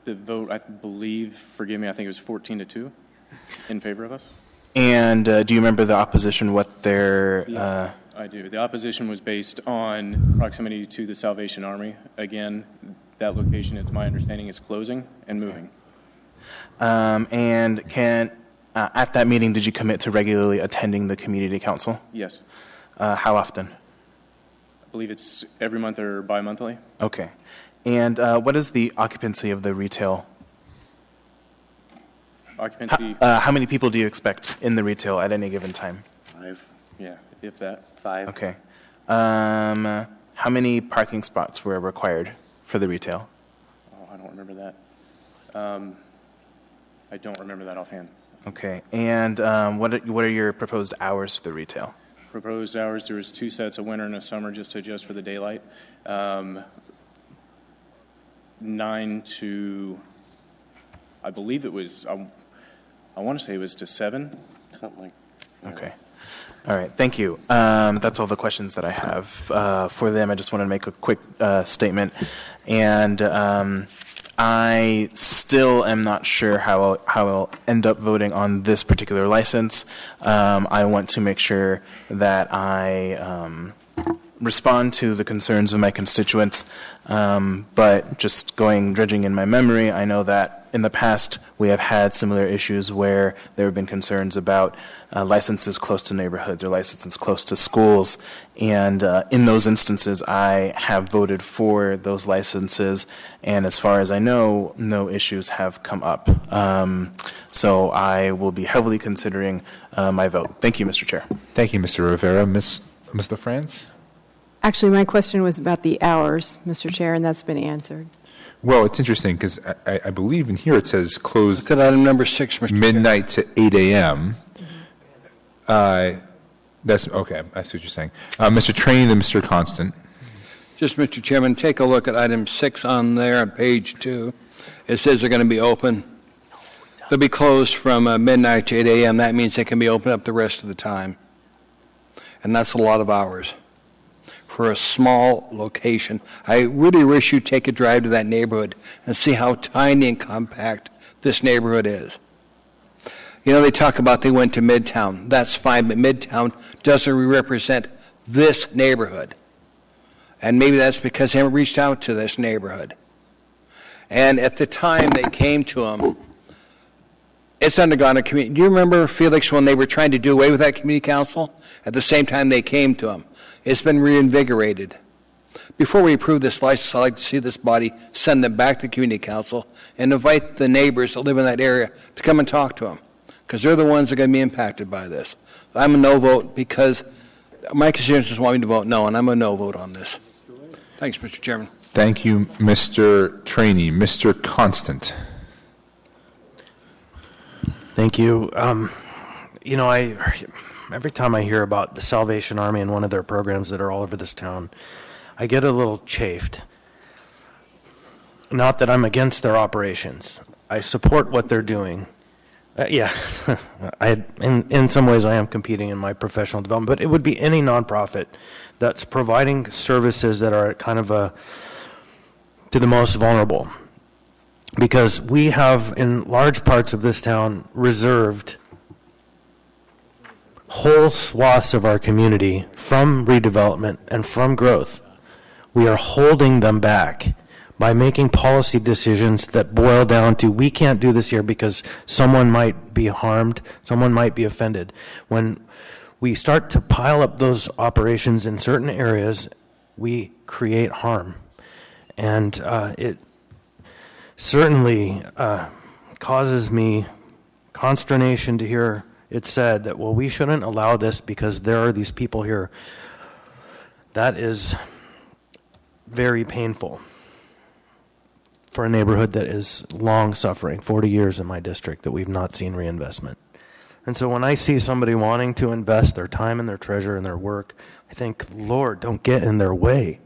S17: the vote, I believe, forgive me, I think it was 14-2 in favor of us.
S6: And do you remember the opposition, what their...
S17: Yes, I do. The opposition was based on proximity to the Salvation Army. Again, that location, it's my understanding, is closing and moving.
S6: And at that meeting, did you commit to regularly attending the community council?
S17: Yes.
S6: How often?
S17: I believe it's every month or bi-monthly.
S6: Okay. And what is the occupancy of the retail?
S17: Occupancy?
S6: How many people do you expect in the retail at any given time?
S12: 5.
S17: Yeah, if that.
S12: 5.
S6: Okay. How many parking spots were required for the retail?
S17: Oh, I don't remember that. I don't remember that offhand.
S6: Okay. And what are your proposed hours for the retail?
S17: Proposed hours, there was 2 sets, a winter and a summer, just to adjust for the daylight. 9 to, I believe it was, I want to say it was to 7.
S12: Something like that.
S6: Okay. All right. Thank you. That's all the questions that I have for them. I just wanted to make a quick statement. And I still am not sure how I'll end up voting on this particular license. I want to make sure that I respond to the concerns of my constituents. But just dredging in my memory, I know that in the past we have had similar issues where there have been concerns about licenses close to neighborhoods or licenses close to schools. And in those instances, I have voted for those licenses. And as far as I know, no issues have come up. So I will be heavily considering my vote. Thank you, Mr. Chair.
S1: Thank you, Mr. Rivera. Ms. LaFrance?
S2: Actually, my question was about the hours, Mr. Chair, and that's been answered.
S1: Well, it's interesting because I believe in here it says closed
S5: Look at item number 6, Mr.
S1: midnight to 8 a.m. That's okay. I see what you're saying. Mr. Train and Mr. Constant.
S5: Just, Mr. Chairman, take a look at item 6 on there on page 2. It says they're going to be open. They'll be closed from midnight to 8 a.m. That means they can be open up the rest of the time. And that's a lot of hours for a small location. I really wish you'd take a drive to that neighborhood and see how tiny and compact this neighborhood is. You know, they talk about they went to Midtown. That's fine, but Midtown doesn't represent this neighborhood. And maybe that's because they haven't reached out to this neighborhood. And at the time they came to them, it's undergone a community. Do you remember, Felix, when they were trying to do away with that community council? At the same time they came to them. It's been reinvigorated. Before we approve this license, I'd like to see this body send them back to the community council and invite the neighbors that live in that area to come and talk to them, because they're the ones that are going to be impacted by this. I'm a no vote because my constituents want me to vote no, and I'm a no vote on this. Thanks, Mr. Chairman.
S1: Thank you, Mr. Trainee. Mr. Constant.
S9: Thank you. You know, every time I hear about the Salvation Army and one of their programs that are all over this town, I get a little chafed. Not that I'm against their operations. I support what they're doing. Yeah, in some ways I am competing in my professional development, but it would be any nonprofit that's providing services that are kind of to the most vulnerable. Because we have, in large parts of this town, reserved whole swaths of our community from redevelopment and from growth. We are holding them back by making policy decisions that boil down to, we can't do this here because someone might be harmed, someone might be offended. When we start to pile up those operations in certain areas, we create harm. And it certainly causes me consternation to hear it said that, well, we shouldn't allow this because there are these people here. That is very painful for a neighborhood that is long suffering, 40 years in my district that we've not seen reinvestment. And so when I see somebody wanting to invest their time and their treasure and their work, I think, Lord, don't get in their way.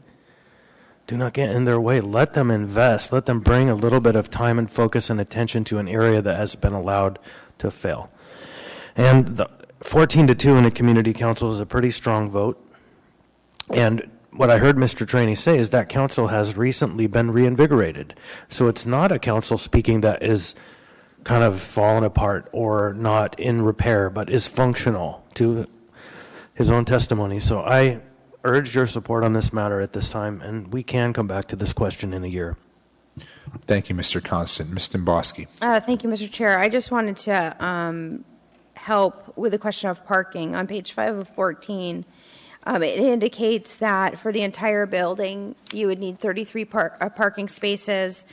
S9: Do not get in their way. Let them invest. Let them bring a little bit of time and focus and attention to an area that has been allowed to fail. And the 14-2 in a community council is a pretty strong vote. And what I heard Mr. Trainee say is that council has recently been reinvigorated. So it's not a council speaking that is kind of fallen apart or not in repair, but is functional to his own testimony. So I urge your support on this matter at this time, and we can come back to this question in a year.
S1: Thank you, Mr. Constant. Ms. Domboski.
S11: Thank you, Mr. Chair. I just wanted to help with the question of parking. On page 5 of 14, it indicates that for the entire building, you would need 33 parking spaces,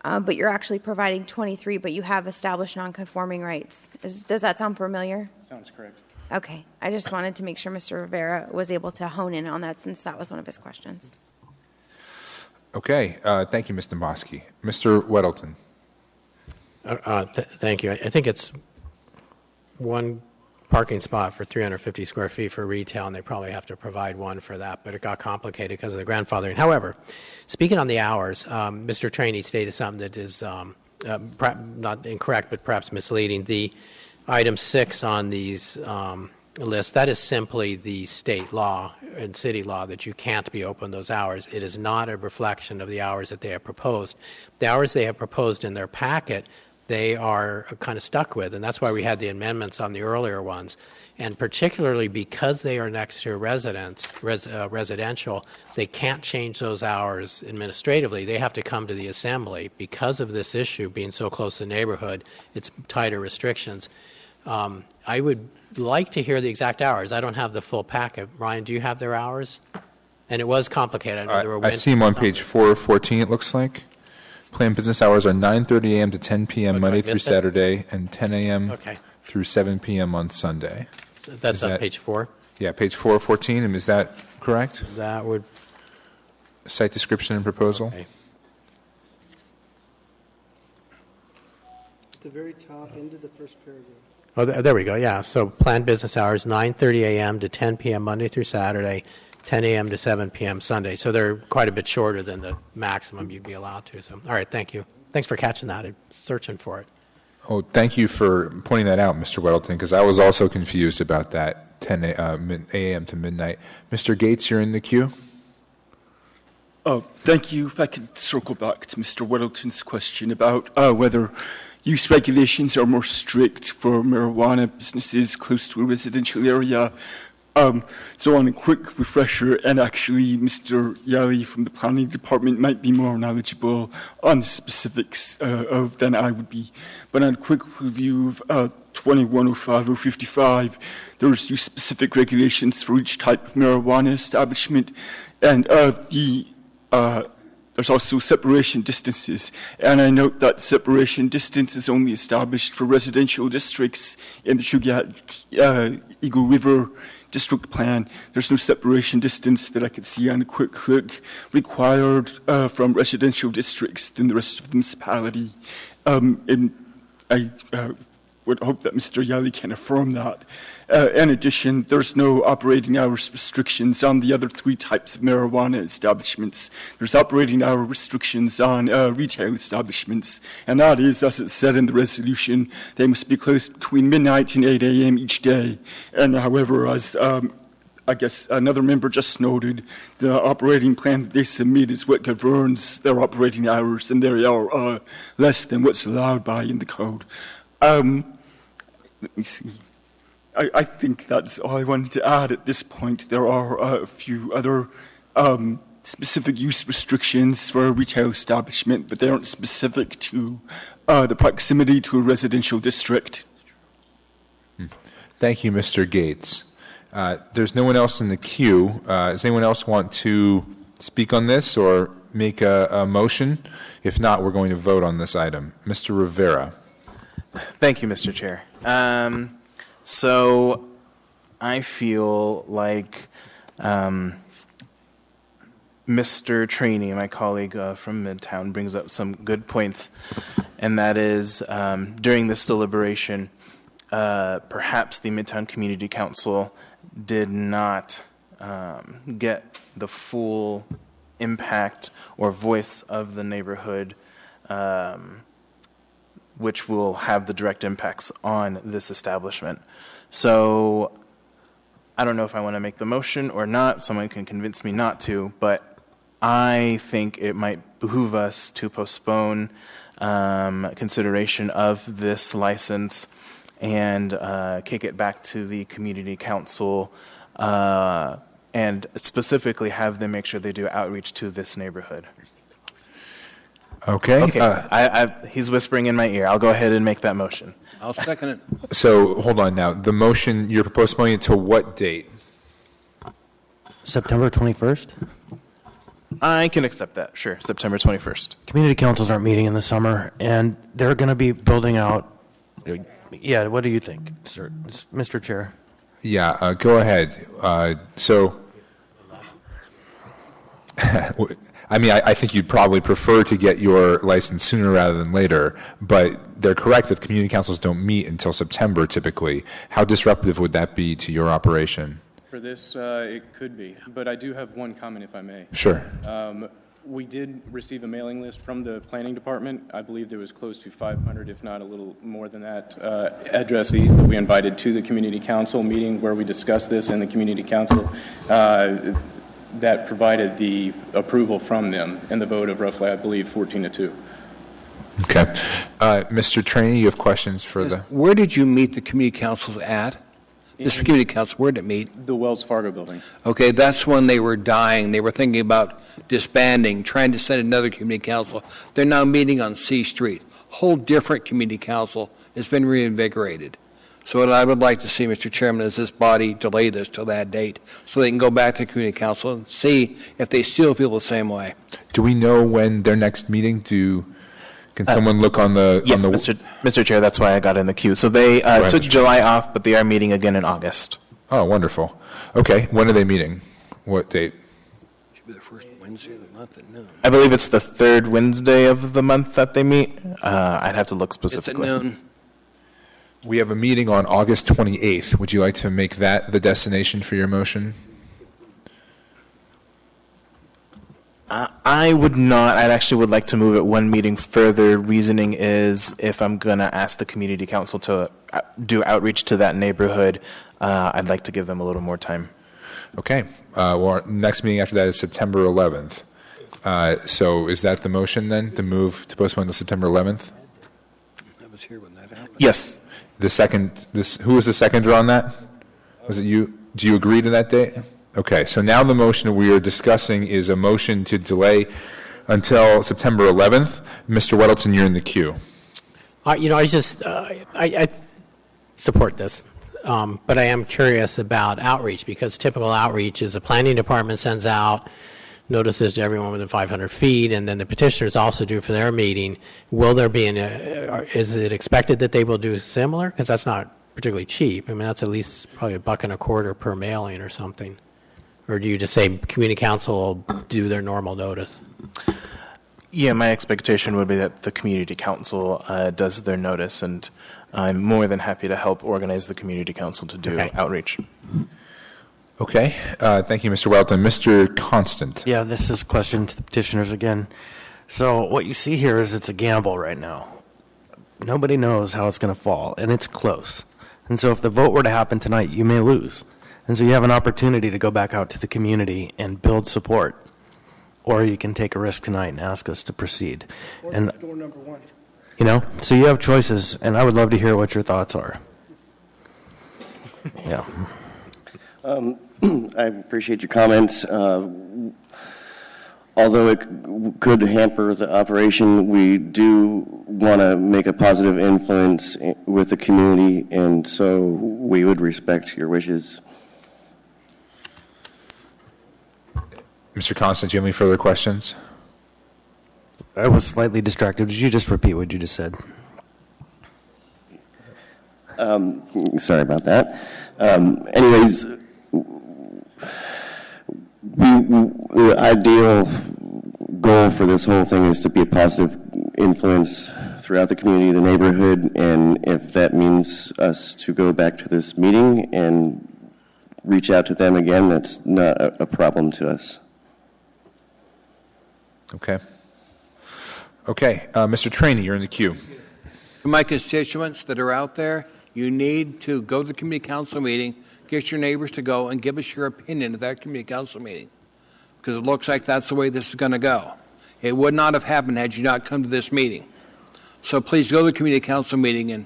S11: but you're actually providing 23, but you have established non-conforming rights. Does that sound familiar?
S17: Sounds correct.
S11: Okay. I just wanted to make sure Mr. Rivera was able to hone in on that since that was one of his questions.
S1: Okay. Thank you, Ms. Domboski. Mr. Weddleton.
S4: Thank you. I think it's one parking spot for 350 square feet for retail, and they probably have to provide one for that, but it got complicated because of the grandfathering. However, speaking on the hours, Mr. Trainee stated something that is not incorrect, but perhaps misleading. The item 6 on these list, that is simply the state law and city law that you can't be open those hours. It is not a reflection of the hours that they have proposed. The hours they have proposed in their packet, they are kind of stuck with, and that's why we had the amendments on the earlier ones. And particularly because they are next to residential, they can't change those hours administratively. They have to come to the assembly. Because of this issue being so close to the neighborhood, it's tighter restrictions. I would like to hear the exact hours. I don't have the full packet. Ryan, do you have their hours? And it was complicated. I know there were
S1: I see them on page 4 of 14, it looks like. Planned business hours are 9:30 a.m. to 10 p.m. Monday through Saturday, and 10 a.m. through 7 p.m. on Sunday.
S4: So that's on page 4?
S1: Yeah, page 4 of 14. And is that correct?
S4: That would.
S1: Site description and proposal?
S4: Okay.
S10: At the very top, into the first paragraph.
S4: Oh, there we go, yeah. So planned business hours, 9:30 a.m. to 10 p.m. Monday through Saturday, 10 a.m. to 7 p.m. Sunday. So they're quite a bit shorter than the maximum you'd be allowed to. So, all right, thank you. Thanks for catching that. I'm searching for it.
S1: Oh, thank you for pointing that out, Mr. Weddleton, because I was also confused about that 10 a.m. to midnight. Mr. Gates, you're in the queue.
S13: Thank you. If I could circle back to Mr. Weddleton's question about whether use regulations are more strict for marijuana businesses close to a residential area. So on a quick refresher, and actually Mr. Yali from the planning department might be more knowledgeable on the specifics than I would be. But on a quick review of 2105-055, there's use specific regulations for each type of marijuana establishment, and there's also separation distances, and I note that separation distance is only established for residential districts in the Chugach Eagle River district plan. There's no separation distance that I could see on a quick look required from residential districts in the rest of the municipality. And I would hope that Mr. Yali can affirm that. In addition, there's no operating hours restrictions on the other 3 types of marijuana establishments. There's operating hour restrictions on retail establishments, and that is, as it said in the resolution, they must be closed between midnight and 8 a.m. each day. And however, as I guess another member just noted, the operating plan that they submit is what governs their operating hours, and they are less than what's allowed by in the code. Let me see. I think that's all I wanted to add at this point. There are a few other specific use restrictions for a retail establishment, but they aren't specific to the proximity to a residential district.
S1: Thank you, Mr. Gates. There's no one else in the queue. Does anyone else want to speak on this or make a motion? If not, we're going to vote on this item. Mr. Rivera.
S6: Thank you, Mr. Chair. So I feel like Mr. Trainee, my colleague from Midtown, brings up some good points, and that is during this deliberation, perhaps the Midtown Community Council did not get the full impact or voice of the neighborhood, which will have the direct impacts on this establishment. So I don't know if I want to make the motion or not. Someone can convince me not to, but I think it might behoove us to postpone consideration of this license and kick it back to the community council and specifically have them make sure they do outreach to this neighborhood.
S1: Okay.
S6: Okay. He's whispering in my ear. I'll go ahead and make that motion.
S5: I'll second it.
S1: So hold on now. The motion, you're postponing it to what date?
S9: September 21st?
S6: I can accept that, sure. September 21st.
S9: Community councils aren't meeting in the summer, and they're going to be building out. Yeah, what do you think, sir, Mr. Chair?
S1: Yeah, go ahead. So, I mean, I think you'd probably prefer to get your license sooner rather than later, but they're correct that community councils don't meet until September typically. How disruptive would that be to your operation?
S17: For this, it could be, but I do have one comment, if I may.
S1: Sure.
S17: We did receive a mailing list from the planning department. I believe there was close to 500, if not a little more than that, addressees that we invited to the community council meeting where we discussed this in the community council that provided the approval from them in the vote of roughly, I believe, 14-2.
S1: Okay. Mr. Trainee, you have questions for the...
S5: Where did you meet the community councils at? This community council, where did it meet?
S17: The Wells Fargo building.
S5: Okay, that's when they were dying. They were thinking about disbanding, trying to send another community council. They're now meeting on C Street. Whole different community council has been reinvigorated. So what I would like to see, Mr. Chairman, is this body delay this till that date so they can go back to the community council and see if they still feel the same way.
S1: Do we know when their next meeting? Can someone look on the...
S6: Yeah, Mr. Chair, that's why I got in the queue. So they took July off, but they are meeting again in August.
S1: Oh, wonderful. Okay, when are they meeting? What date?
S5: Should be the first Wednesday of the month at noon.
S6: I believe it's the third Wednesday of the month that they meet. I'd have to look specifically.
S5: It's at noon.
S1: We have a meeting on August 28th. Would you like to make that the destination for your motion?
S6: I would not. I actually would like to move it one meeting further. Reasoning is if I'm going to ask the community council to do outreach to that neighborhood, I'd like to give them a little more time.
S1: Okay. Well, our next meeting after that is September 11th. So is that the motion then, to move to postpone to September 11th?
S5: I was here when that happened.
S1: Yes. Who was the seconder on that? Was it you? Do you agree to that date? Okay, so now the motion we are discussing is a motion to delay until September 11th. Mr. Weddleton, you're in the queue.
S4: I support this, but I am curious about outreach because typical outreach is the planning department sends out notices to everyone within 500 feet, and then the petitioners also do for their meeting. Will there be is it expected that they will do similar? Because that's not particularly cheap. I mean, that's at least probably $1.25 per mailing or something. Or do you just say community council will do their normal notice?
S6: Yeah, my expectation would be that the community council does their notice, and I'm more than happy to help organize the community council to do outreach.
S1: Okay. Thank you, Mr. Weddleton. Mr. Constant.
S9: Yeah, this is a question to the petitioners again. So what you see here is it's a gamble right now. Nobody knows how it's going to fall, and it's close. And so if the vote were to happen tonight, you may lose. And so you have an opportunity to go back out to the community and build support. Or you can take a risk tonight and ask us to proceed. And
S10: door number one.
S9: you know, so you have choices, and I would love to hear what your thoughts are. Yeah.
S12: I appreciate your comments. Although it could hamper the operation, we do want to make a positive influence with the community, and so we would respect your wishes.
S1: Mr. Constant, do you have any further questions?
S9: I was slightly distracted. Did you just repeat what you just said?
S12: Sorry about that. Anyways, the ideal goal for this whole thing is to be a positive influence throughout the community, the neighborhood, and if that means us to go back to this meeting and reach out to them again, that's not a problem to us.
S1: Okay. Okay, Mr. Trainee, you're in the queue.
S5: To my constituents that are out there, you need to go to the community council meeting, get your neighbors to go, and give us your opinion at that community council meeting, because it looks like that's the way this is going to go. It would not have happened had you not come to this meeting. So please go to the community council meeting and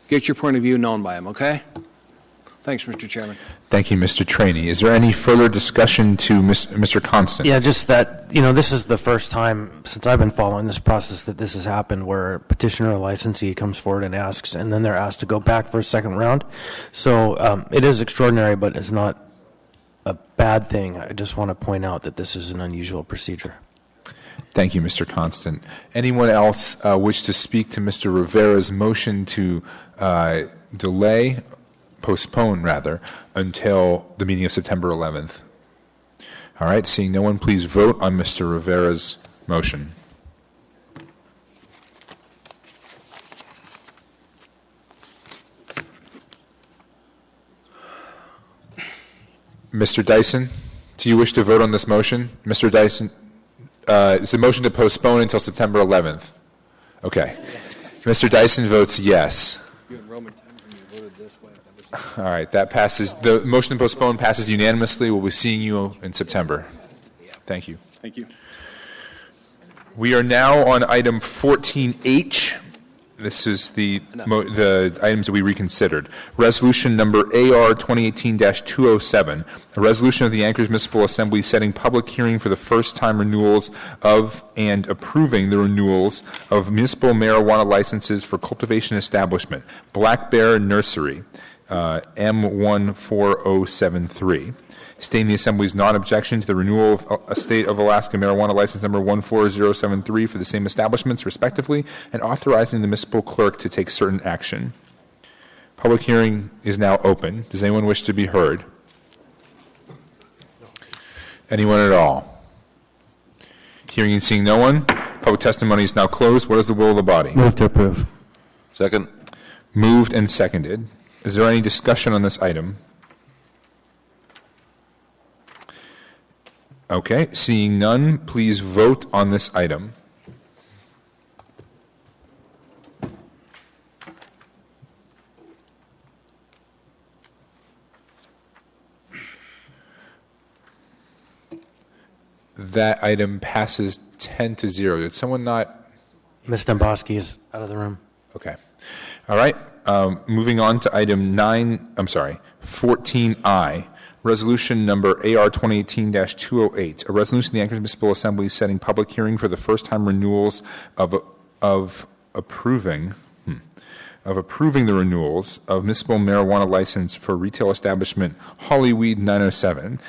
S5: get your point of view known by them, okay? Thanks, Mr. Chairman.
S1: Thank you, Mr. Trainee. Is there any further discussion to Mr. Constant?
S9: Yeah, just that, this is the first time since I've been following this process that this has happened, where a petitioner or licensee comes forward and asks, and then they're asked to go back for a second round. So it is extraordinary, but it's not a bad thing. I just want to point out that this is an unusual procedure.
S1: Thank you, Mr. Constant. Anyone else wish to speak to Mr. Rivera's motion to postpone, until the meeting of September 11th? All right, seeing no one, please vote on Mr. Rivera's motion. Mr. Dyson, do you wish to vote on this motion? Mr. Dyson, it's a motion to postpone until September 11th. Okay. Mr. Dyson votes yes. All right, that passes. The motion to postpone passes unanimously. We'll be seeing you in September. Thank you.
S17: Thank you.
S1: We are now on item 14H. This is the items that we reconsidered. Resolution number AR 2018-207, a resolution of the Anchorage Municipal Assembly setting public hearing for the first time renewals of and approving the renewals of municipal marijuana licenses for cultivation establishment, Black Bear Nursery, M14073. Stating the Assembly's non-objection to the renewal of a State of Alaska marijuana license number 14073 for the same establishments, respectively, and authorizing the municipal clerk to take certain action. Public hearing is now open. Does anyone wish to be heard? Anyone at all? Hearing and seeing no one, public testimony is now closed. What is the will of the body?
S9: Move to approve.
S7: Second.
S1: Moved and seconded. Is there any discussion on this item? Okay, seeing none, please vote on this item. That item passes 10-0. Did someone not?
S9: Ms. Domboski is out of the room.
S1: Okay. All right. Moving on to item 14I. Resolution number AR 2018-208, a resolution of the Anchorage Municipal Assembly setting public hearing for the first time renewals of approving the renewals of municipal marijuana license for retail establishment Hollyweed 907,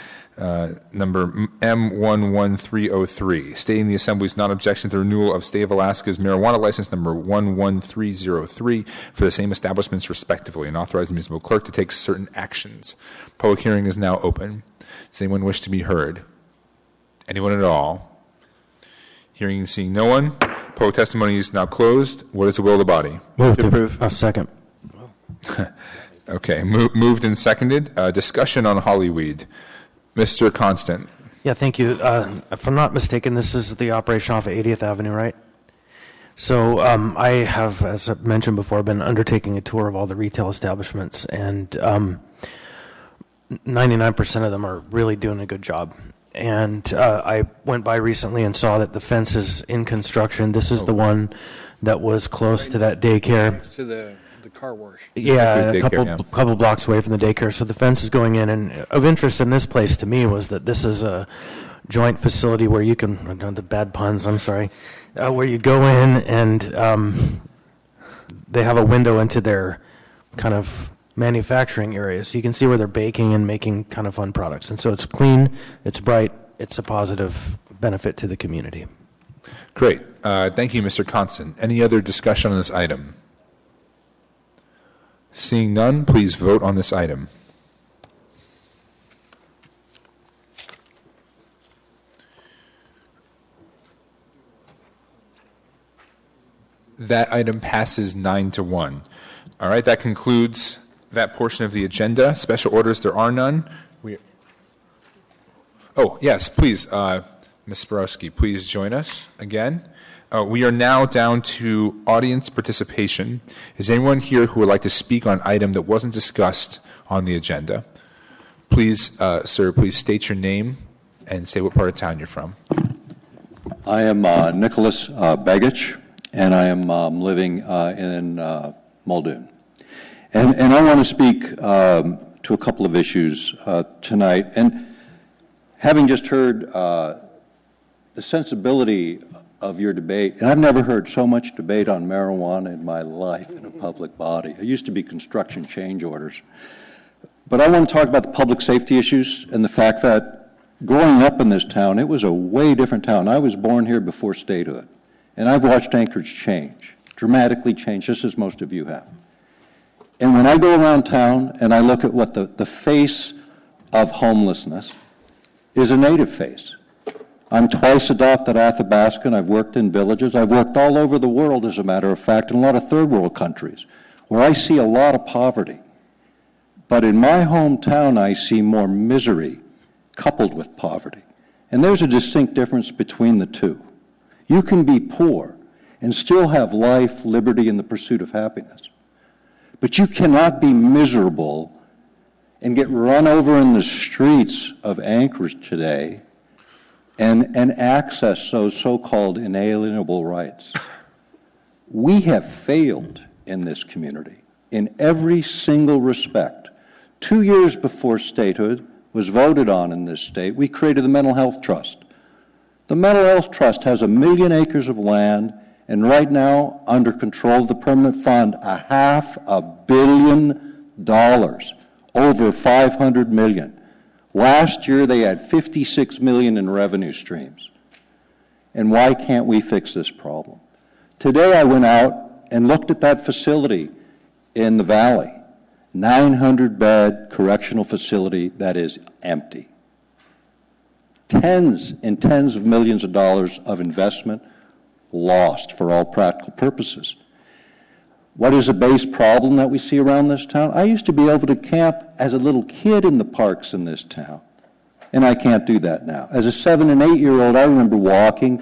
S1: number M11303, stating the Assembly's non-objection to the renewal of State of Alaska's marijuana license number 11303 for the same establishments respectively, and authorizing the municipal clerk to take certain actions. Public hearing is now open. Does anyone wish to be heard? Anyone at all? Hearing and seeing no one. Public testimony is now closed. What is the will of the body?
S9: Move to approve. Second.
S1: Okay, moved and seconded. Discussion on Hollyweed. Mr. Constant.
S9: Yeah, thank you. If I'm not mistaken, this is the operation off of 80th Avenue, right? So I have, as I mentioned before, been undertaking a tour of all the retail establishments, and 99% of them are really doing a good job. And I went by recently and saw that the fence is in construction. This is the one that was close to that daycare.
S5: To the car wash.
S9: Yeah, a couple blocks away from the daycare. So the fence is going in. And of interest in this place to me was that this is a joint facility where you can, the bad puns, I'm sorry, where you go in and they have a window into their kind of manufacturing areas. So you can see where they're baking and making kind of fun products. And so it's clean, it's bright, it's a positive benefit to the community.
S1: Great. Thank you, Mr. Constant. Any other discussion on this item? Seeing none, please vote on this item. That item passes 9-1. All right, that concludes that portion of the agenda. Special orders, there are none. Oh, yes, please, Ms. Borowski, please join us again. We are now down to audience participation. Is anyone here who would like to speak on an item that wasn't discussed on the agenda? Please, sir, please state your name and say what part of town you're from.
S14: I am Nicholas Begich, and I am living in Muldoon. And I want to speak to a couple of issues tonight. And having just heard the sensibility of your debate, and I've never heard so much debate on marijuana in my life in a public body. It used to be construction change orders. But I want to talk about the public safety issues and the fact that growing up in this town, it was a way different town. I was born here before statehood, and I've watched Anchorage change, dramatically change, just as most of you have. And when I go around town and I look at what the face of homelessness is, a native face. I'm twice adopted Athabascan. I've worked in villages. I've worked all over the world, as a matter of fact, in a lot of third world countries, where I see a lot of poverty. But in my hometown, I see more misery coupled with poverty. And there's a distinct difference between the two. You can be poor and still have life, liberty, and the pursuit of happiness. But you cannot be miserable and get run over in the streets of Anchorage today and access those so-called inalienable rights. We have failed in this community in every single respect. 2 years before statehood was voted on in this state, we created the Mental Health Trust. The Mental Health Trust has 1 million acres of land, and right now, under control of the Permanent Fund, $500 million, over $500 million. Last year, they had $56 million in revenue streams. And why can't we fix this problem? Today, I went out and looked at that facility in the valley, 900-bed correctional facility that is empty. Tens and tens of millions of dollars of investment lost for all practical purposes. What is a base problem that we see around this town? I used to be able to camp as a little kid in the parks in this town, and I can't do that now. As a 7- and 8-year-old, I remember walking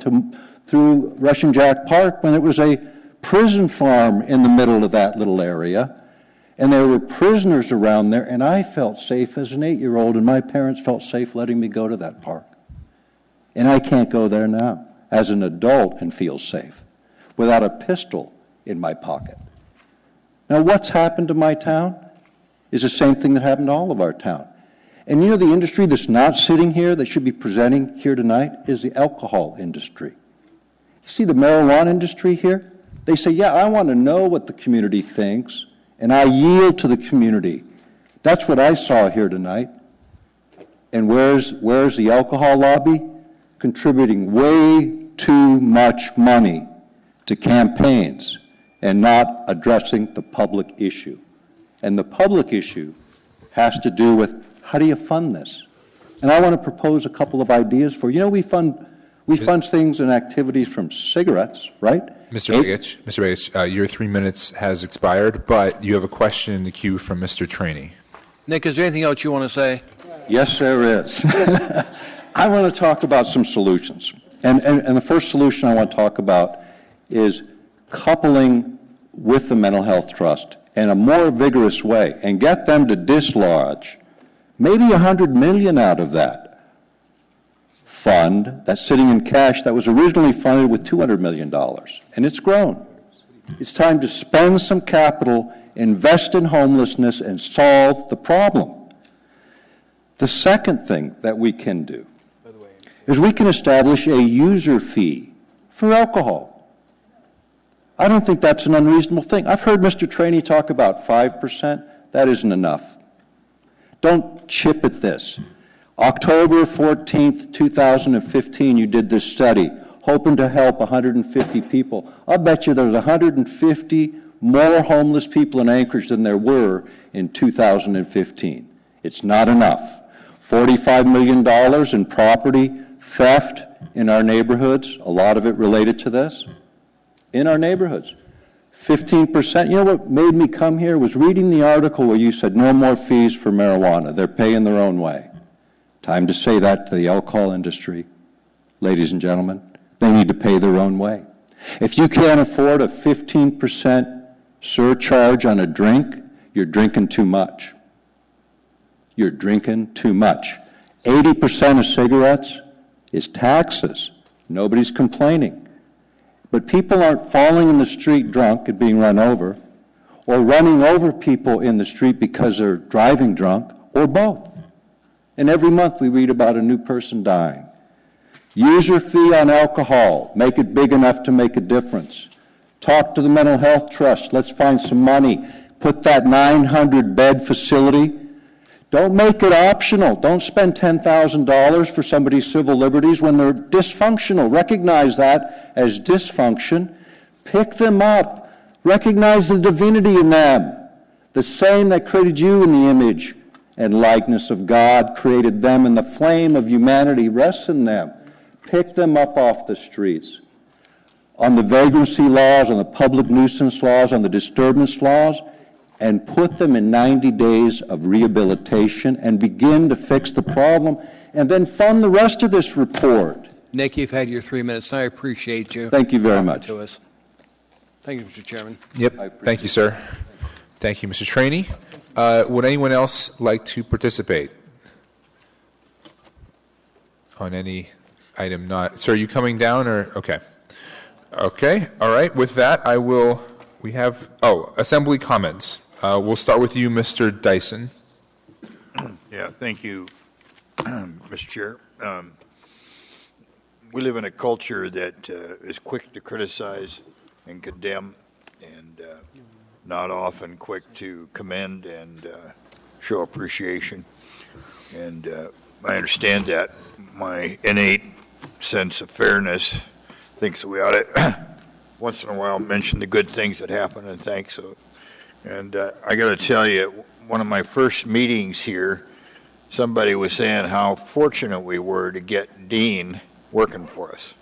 S14: through Russian Jack Park when it was a prison farm in the middle of that little area, and there were prisoners around there, and I felt safe as an 8-year-old, and my parents felt safe letting me go to that park. And I can't go there now as an adult and feel safe without a pistol in my pocket. Now, what's happened to my town is the same thing that happened to all of our town. And you know, the industry that's not sitting here, that should be presenting here tonight, is the alcohol industry. You see the marijuana industry here? They say, yeah, I want to know what the community thinks, and I yield to the community. That's what I saw here tonight. And where's the alcohol lobby? Contributing way too much money to campaigns and not addressing the public issue. And the public issue has to do with, how do you fund this? And I want to propose a couple of ideas for you. You know, we fund things and activities from cigarettes, right?
S1: Mr. Begich, your 3 minutes has expired, but you have a question in the queue from Mr. Trainee.
S5: Nick, is there anything else you want to say?
S14: Yes, there is. I want to talk about some solutions. And the first solution I want to talk about is coupling with the Mental Health Trust in a more vigorous way and get them to dislodge maybe $100 million out of that fund that's sitting in cash that was originally funded with $200 million, and it's grown. It's time to spend some capital, invest in homelessness, and solve the problem. The second thing that we can do is we can establish a user fee for alcohol. I don't think that's an unreasonable thing. I've heard Mr. Trainee talk about 5%. That isn't enough. Don't chip at this. October 14th, 2015, you did this study, hoping to help 150 people. I'll bet you there's 150 more homeless people in Anchorage than there were in 2015. It's not enough. $45 million in property theft in our neighborhoods, a lot of it related to this, in our neighborhoods. 15%. You know what made me come here was reading the article where you said no more fees for marijuana. They're paying their own way. Time to say that to the alcohol industry. Ladies and gentlemen, they need to pay their own way. If you can't afford a 15% surcharge on a drink, you're drinking too much. You're drinking too much. 80% of cigarettes is taxes. Nobody's complaining. But people aren't falling in the street drunk and being run over, or running over people in the street because they're driving drunk, or both. And every month we read about a new person dying. User fee on alcohol, make it big enough to make a difference. Talk to the Mental Health Trust, let's find some money. Put that 900-bed facility. Don't make it optional. Don't spend $10,000 for somebody's civil liberties when they're dysfunctional. Recognize that as dysfunction. Pick them up. Recognize the divinity in them. The same that created you in the image and likeness of God created them, and the flame of humanity rests in them. Pick them up off the streets. On the vagrancy laws, on the public nuisance laws, on the disturbance laws, and put them in 90 days of rehabilitation and begin to fix the problem, and then fund the rest of this report.
S5: Nick, you've had your 3 minutes, and I appreciate you.
S14: Thank you very much.
S5: To us. Thank you, Mr. Chairman.
S1: Yep. Thank you, sir. Thank you, Mr. Trainee. Would anyone else like to participate on any item not? Sir, are you coming down or? Okay. Okay. All right. With that, we have, assembly comments. We'll start with you, Mr. Dyson.
S18: Yeah, thank you, Mr. Chair. We live in a culture that is quick to criticize and condemn, and not often quick to commend and show appreciation. And I understand that. My innate sense of fairness thinks that we ought to once in a while mention the good things that happen and thank so. And I got to tell you, one of my first meetings here, somebody was saying how fortunate we were to get Dean working for us.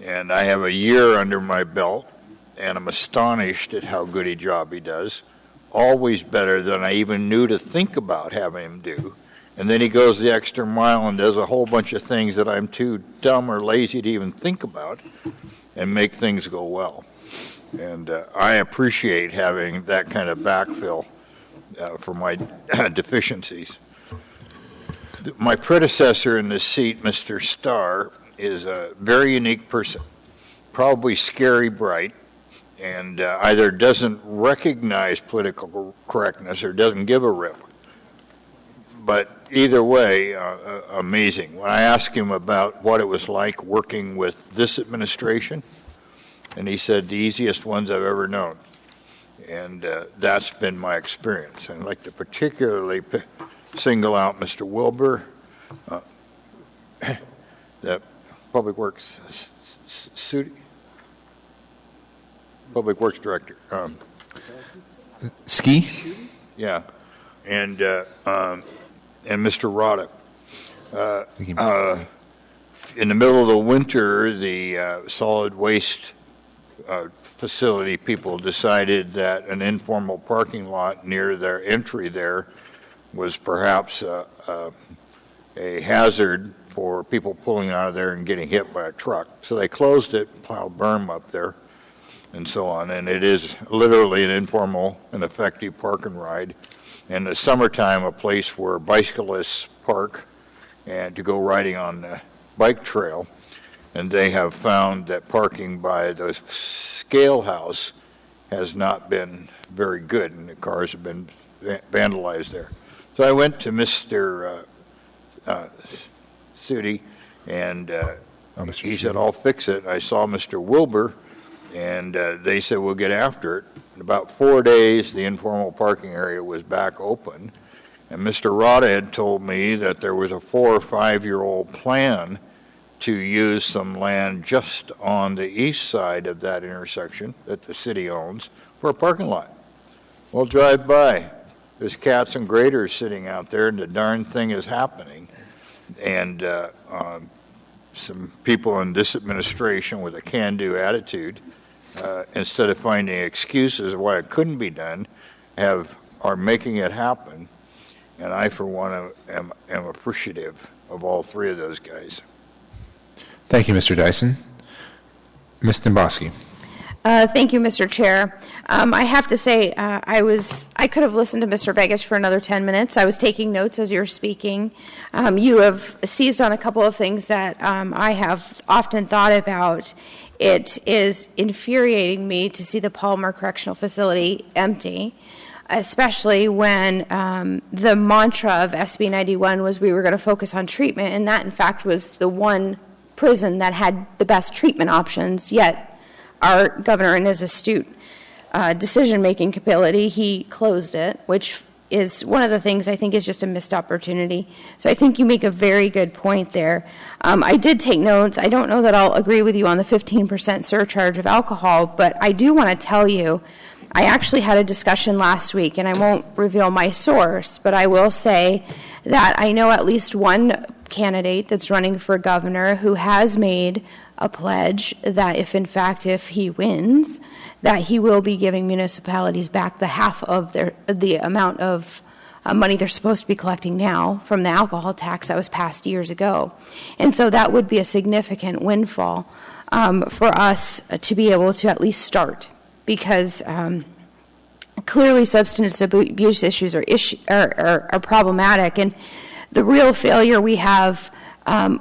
S18: And I have a year under my belt, and I'm astonished at how good a job he does. Always better than I even knew to think about having him do. And then he goes the extra mile and does a whole bunch of things that I'm too dumb or lazy to even think about and make things go well. And I appreciate having that kind of backfill for my deficiencies. My predecessor in this seat, Mr. Starr, is a very unique person, probably scary bright, and either doesn't recognize political correctness or doesn't give a rip. But either way, amazing. When I asked him about what it was like working with this administration, and he said, the easiest ones I've ever known. And that's been my experience. I'd like to particularly single out Mr. Wilbur, the Public Works Public Works Director.
S1: Ski?
S18: Yeah. And Mr. Roddick. In the middle of the winter, the solid waste facility people decided that an informal parking lot near their entry there was perhaps a hazard for people pulling out of there and getting hit by a truck. So they closed it, plowed berm up there, and so on. And it is literally an informal and effective park and ride. In the summertime, a place where bicyclists park and to go riding on the bike trail. And they have found that parking by the scale house has not been very good, and the cars have been vandalized there. So I went to Mr. Sudi, and he said, I'll fix it. I saw Mr. Wilbur, and they said, we'll get after it. In about 4 days, the informal parking area was back open, and Mr. Rada had told me that there was a 4 or 5 year old plan to use some land just on the east side of that intersection that the city owns for a parking lot. We'll drive by. There's cats and graders sitting out there, and the darn thing is happening. And some people in this administration with a can-do attitude instead of finding excuses why it couldn't be done, are making it happen. And I, for one, am appreciative of all three of those guys.
S1: Thank you, Mr. Dyson. Ms. Domboski.
S11: Thank you, Mr. Chair. I have to say, I could have listened to Mr. Begich for another 10 minutes. I was taking notes as you were speaking. You have seized on a couple of things that I have often thought about. It is infuriating me to see the Palmer Correctional Facility empty, especially when the mantra of SB 91 was we were going to focus on treatment, and that, in fact, was the one prison that had the best treatment options, yet our governor, in his astute decision-making ability, he closed it, which is one of the things I think is just a missed opportunity. So I think you make a very good point there. I did take notes. I don't know that I'll agree with you on the 15% surcharge of alcohol, but I do want to tell you, I actually had a discussion last week, and I won't reveal my source, but I will say that I know at least one candidate that's running for governor who has made a pledge that if he wins, that he will be giving municipalities back the half of the amount of money they're supposed to be collecting now from the alcohol tax that was passed years ago. And so that would be a significant windfall for us to be able to at least start, because clearly substance abuse issues are problematic, and the real failure we have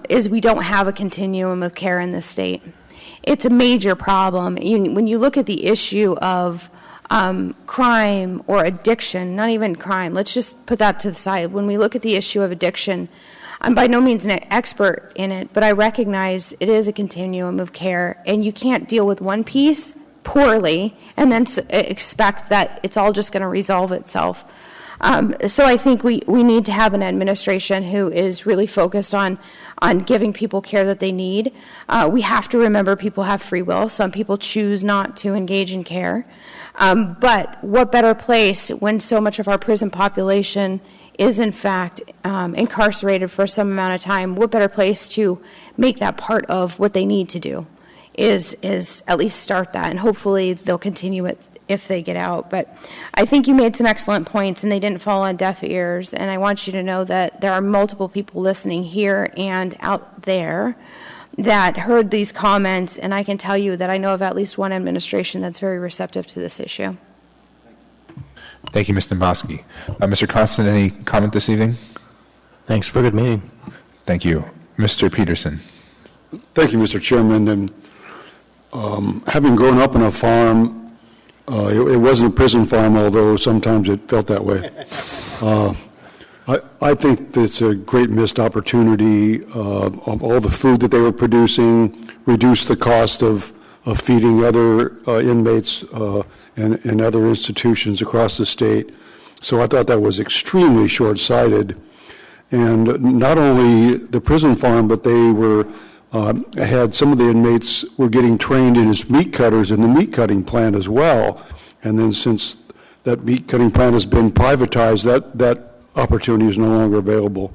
S11: is we don't have a continuum of care in this state. It's a major problem. When you look at the issue of crime or addiction, not even crime, let's just put that to the side. When we look at the issue of addiction, I'm by no means an expert in it, but I recognize it is a continuum of care, and you can't deal with one piece poorly and then expect that it's all just going to resolve itself. So I think we need to have an administration who is really focused on giving people care that they need. We have to remember people have free will. Some people choose not to engage in care. But what better place when so much of our prison population is in fact incarcerated for some amount of time, what better place to make that part of what they need to do is at least start that, and hopefully they'll continue it if they get out. But I think you made some excellent points, and they didn't fall on deaf ears, and I want you to know that there are multiple people listening here and out there that heard these comments, and I can tell you that I know of at least one administration that's very receptive to this issue.
S1: Thank you, Ms. Domboski. Mr. Constant, any comment this evening?
S9: Thanks for a good meeting.
S1: Thank you. Mr. Peterson.
S8: Thank you, Mr. Chairman. And having grown up on a farm, it wasn't a prison farm, although sometimes it felt that way. I think it's a great missed opportunity of all the food that they were producing, reduce the cost of feeding other inmates and other institutions across the state. So I thought that was extremely short-sighted. And not only the prison farm, but they were had some of the inmates were getting trained in as meat cutters in the meat cutting plant as well. And then since that meat cutting plant has been privatized, that opportunity is no longer available.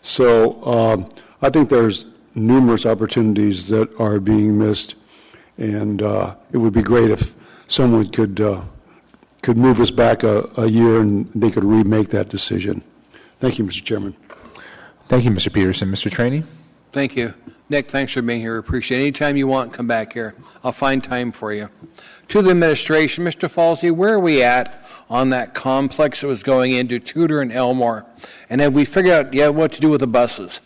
S8: So I think there's numerous opportunities that are being missed, and it would be great if someone could move us back a year and they could remake that decision. Thank you, Mr. Chairman.
S1: Thank you, Mr. Peterson. Mr. Trainee?
S5: Thank you. Nick, thanks for being here. Appreciate it. Anytime you want, come back here. I'll find time for you. To the administration, Mr. Falsey, where are we at on that complex that was going into Tudor and Elmore? And have we figured out what to do with the buses?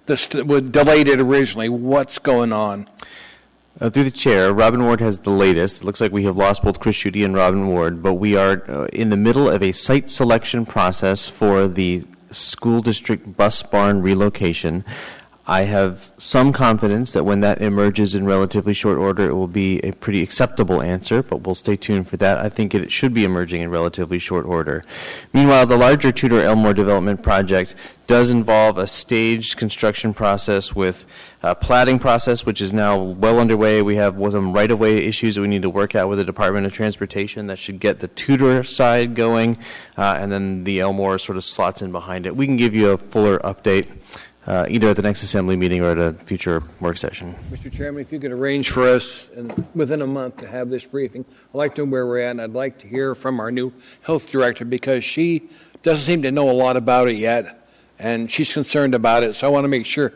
S5: This was delayed it originally. What's going on?
S19: Through the chair, Robin Ward has the latest. It looks like we have lost both Chris Schutte and Robin Ward, but we are in the middle of a site selection process for the school district bus barn relocation. I have some confidence that when that emerges in relatively short order, it will be a pretty acceptable answer, but we'll stay tuned for that. I think it should be emerging in relatively short order. Meanwhile, the larger Tudor-Elmore development project does involve a staged construction process with a platting process, which is now well underway. We have some right-of-way issues that we need to work out with the Department of Transportation that should get the Tudor side going, and then the Elmore sort of slots in behind it. We can give you a fuller update either at the next assembly meeting or at a future work session.
S5: Mr. Chairman, if you could arrange for us within a month to have this briefing, I'd like to know where we're at, and I'd like to hear from our new health director because she doesn't seem to know a lot about it yet, and she's concerned about it. So I want to make sure,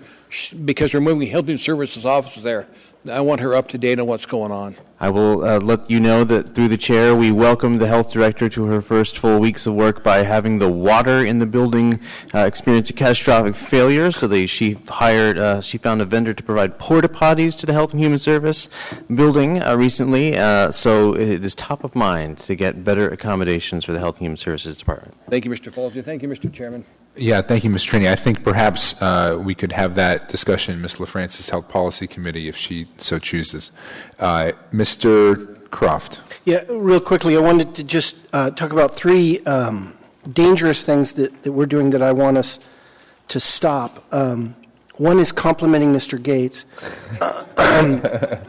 S5: because we're moving Health and Services offices there, I want her up to date on what's going on.
S19: I will let you know that through the chair, we welcomed the health director to her first full weeks of work by having the water in the building experience a catastrophic failure. So she found a vendor to provide porta potties to the Health and Human Service building recently. So it is top of mind to get better accommodations for the Health and Human Services Department.
S5: Thank you, Mr. Falsey. Thank you, Mr. Chairman.
S1: Yeah, thank you, Ms. Trini. I think perhaps we could have that discussion in Ms. LaFrance's Health Policy Committee if she so chooses. Mr. Croft.
S10: Yeah, real quickly, I wanted to just talk about three dangerous things that we're doing that I want us to stop. One is complimenting Mr. Gates. I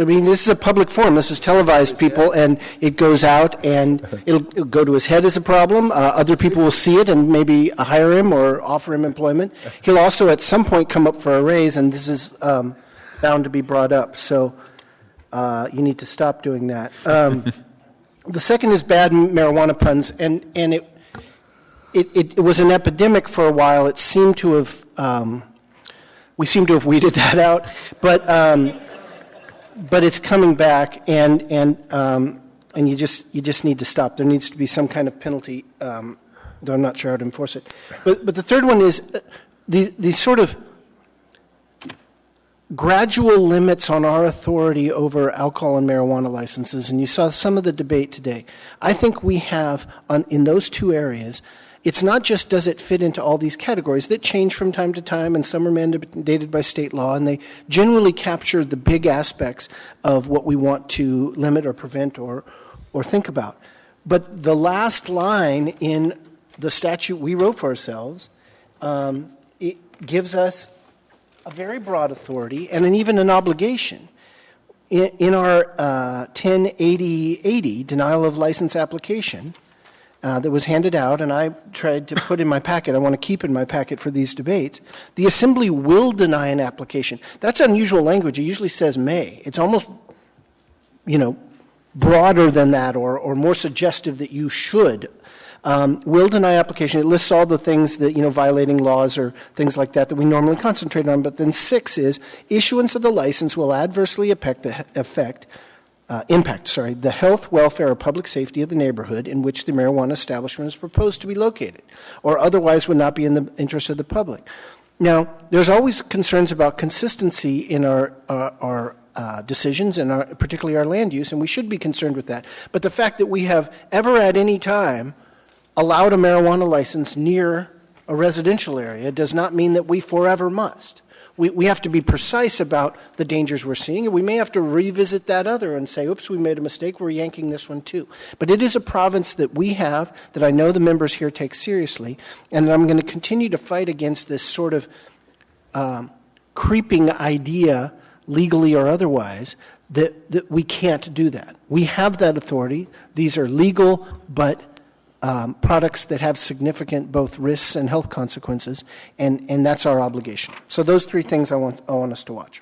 S10: mean, this is a public forum. This is televised, people, and it goes out, and it'll go to his head as a problem. Other people will see it and maybe hire him or offer him employment. He'll also at some point come up for a raise, and this is bound to be brought up. So you need to stop doing that. The second is bad marijuana puns, and it was an epidemic for a while. It seemed to have we seem to have weeded that out, but it's coming back, and you just need to stop. There needs to be some kind of penalty, though I'm not sure how to enforce it. But the third one is these sort of gradual limits on our authority over alcohol and marijuana licenses, and you saw some of the debate today. I think we have, in those two areas, it's not just does it fit into all these categories that change from time to time, and some are mandated by state law, and they generally capture the big aspects of what we want to limit or prevent or think about. But the last line in the statute we wrote for ourselves, it gives us a very broad authority and even an obligation. In our 108080 denial of license application, that was handed out, and I tried to put in my packet, I want to keep in my packet for these debates, the Assembly will deny an application. That's unusual language. It usually says may. It's almost, broader than that or more suggestive that you should. Will deny application. It lists all the things that, violating laws or things like that we normally concentrate on. But then 6 is issuance of the license will adversely impact the health, welfare, or public safety of the neighborhood in which the marijuana establishment is proposed to be located, or otherwise would not be in the interest of the public. Now, there's always concerns about consistency in our decisions and particularly our land use, and we should be concerned with that. But the fact that we have ever at any time allowed a marijuana license near a residential area does not mean that we forever must. We have to be precise about the dangers we're seeing, and we may have to revisit that other and say, oops, we made a mistake, we're yanking this one too. But it is a province that we have, that I know the members here take seriously, and I'm going to continue to fight against this sort of creeping idea, legally or otherwise, that we can't do that. We have that authority. These are legal, but products that have significant both risks and health consequences, and that's our obligation. So those three things I want us to watch.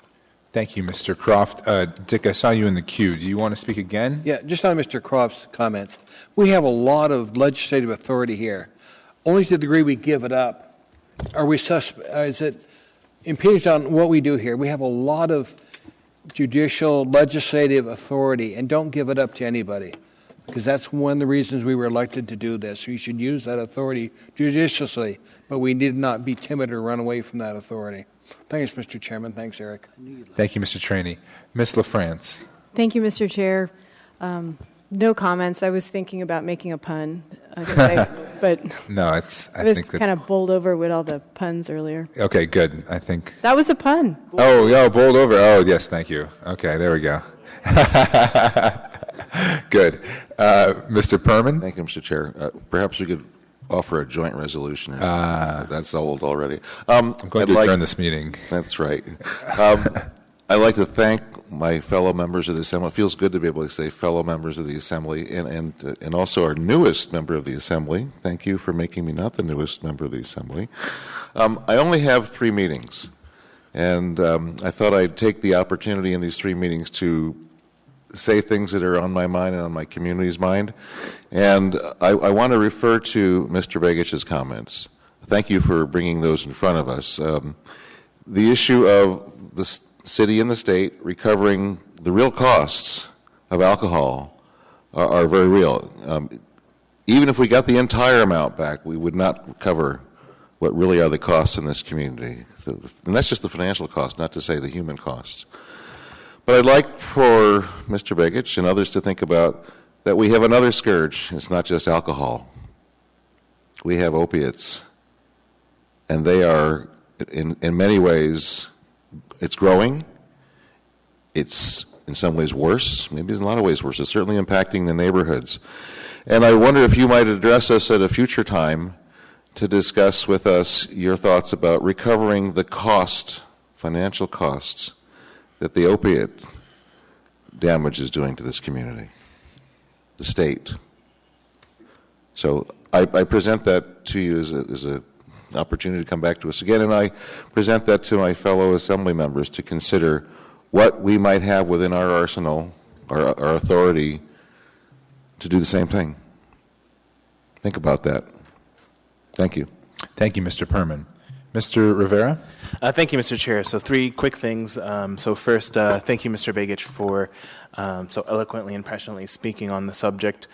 S1: Thank you, Mr. Croft. Dick, I saw you in the queue. Do you want to speak again?
S5: Yeah, just on Mr. Croft's comments. We have a lot of legislative authority here. Only to the degree we give it up, is it impinged on what we do here? We have a lot of judicial, legislative authority, and don't give it up to anybody, because that's one of the reasons we were elected to do this. We should use that authority judiciously, but we need not be timid or run away from that authority. Thanks, Mr. Chairman. Thanks, Eric.
S1: Thank you, Mr. Traney. Ms. LaFrance.
S2: Thank you, Mr. Chair. No comments. I was thinking about making a pun, but
S1: no,
S2: I was kind of bowled over with all the puns earlier.
S1: Okay, good. I think
S2: that was a pun.
S1: Oh, bowled over. Oh, yes, thank you. Okay, there we go. Good. Mr. Perman?
S7: Thank you, Mr. Chair. Perhaps we could offer a joint resolution. That's old already.
S1: I'm going to adjourn this meeting.
S7: That's right. I'd like to thank my fellow members of the Assembly. It feels good to be able to say fellow members of the Assembly, and also our newest member of the Assembly. Thank you for making me not the newest member of the Assembly. I only have 3 meetings, and I thought I'd take the opportunity in these 3 meetings to say things that are on my mind and on my community's mind. And I want to refer to Mr. Begich's comments. Thank you for bringing those in front of us. The issue of the city and the state recovering the real costs of alcohol are very real. Even if we got the entire amount back, we would not cover what really are the costs in this community. And that's just the financial cost, not to say the human costs. But I'd like for Mr. Begich and others to think about that we have another scourge. It's not just alcohol. We have opiates. And they are, in many ways, it's growing. It's in some ways worse. Maybe in a lot of ways worse. It's certainly impacting the neighborhoods. And I wonder if you might address us at a future time to discuss with us your thoughts about recovering the cost, financial costs, that the opiate damage is doing to this community, the state. So I present that to you as an opportunity to come back to us again, and I present that to my fellow Assembly members to consider what we might have within our arsenal, our authority, to do the same thing. Think about that. Thank you.
S1: Thank you, Mr. Perman. Mr. Rivera?
S6: Thank you, Mr. Chair. So 3 quick things. So first, thank you, Mr. Begich, for so eloquently and passionately speaking on the subject.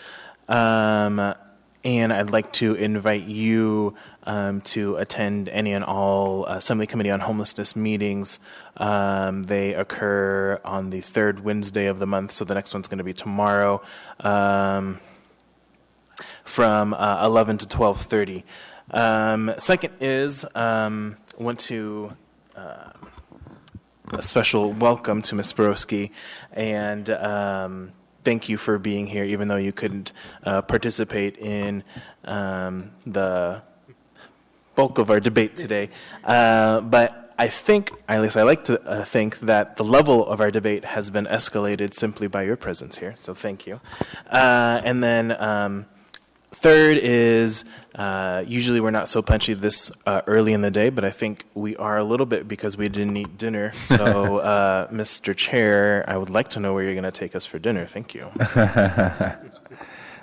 S6: And I'd like to invite you to attend any and all Assembly Committee on Homelessness meetings. They occur on the 3rd Wednesday of the month, so the next one's going to be tomorrow from 11 to 12:30. Second is, I want to a special welcome to Ms. Borowski, and thank you for being here, even though you couldn't participate in the bulk of our debate today. But I think, at least I like to think, that the level of our debate has been escalated simply by your presence here, so thank you. And then third is, usually we're not so punchy this early in the day, but I think we are a little bit because we didn't eat dinner. So, Mr. Chair, I would like to know where you're going to take us for dinner. Thank you.
S1: I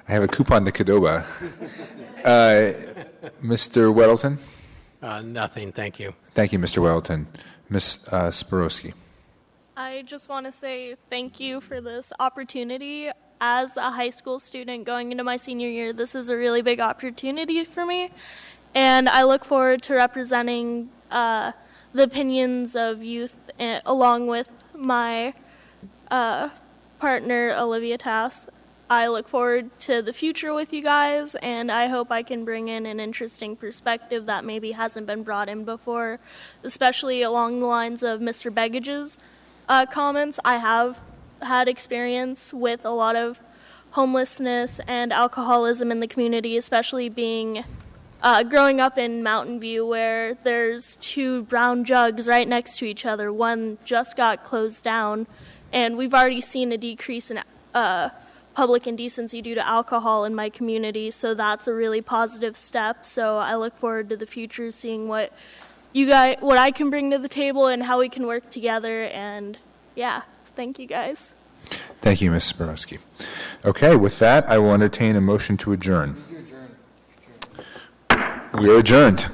S1: have a coupon to Qdoba. Mr. Weddleton?
S4: Nothing, thank you.
S1: Thank you, Mr. Weddleton. Ms. Sporowski?
S20: I just want to say thank you for this opportunity. As a high school student going into my senior year, this is a really big opportunity for me, and I look forward to representing the opinions of youth along with my partner, Olivia Taft. I look forward to the future with you guys, and I hope I can bring in an interesting perspective that maybe hasn't been brought in before, especially along the lines of Mr. Begich's comments. I have had experience with a lot of homelessness and alcoholism in the community, especially being growing up in Mountain View, where there's 2 brown jugs right next to each other. One just got closed down, and we've already seen a decrease in public indecency due to alcohol in my community, so that's a really positive step. So I look forward to the future, seeing what I can bring to the table and how we can work together. And yeah, thank you guys.
S1: Thank you, Ms. Sporowski. Okay, with that, I will entertain a motion to adjourn. We are adjourned.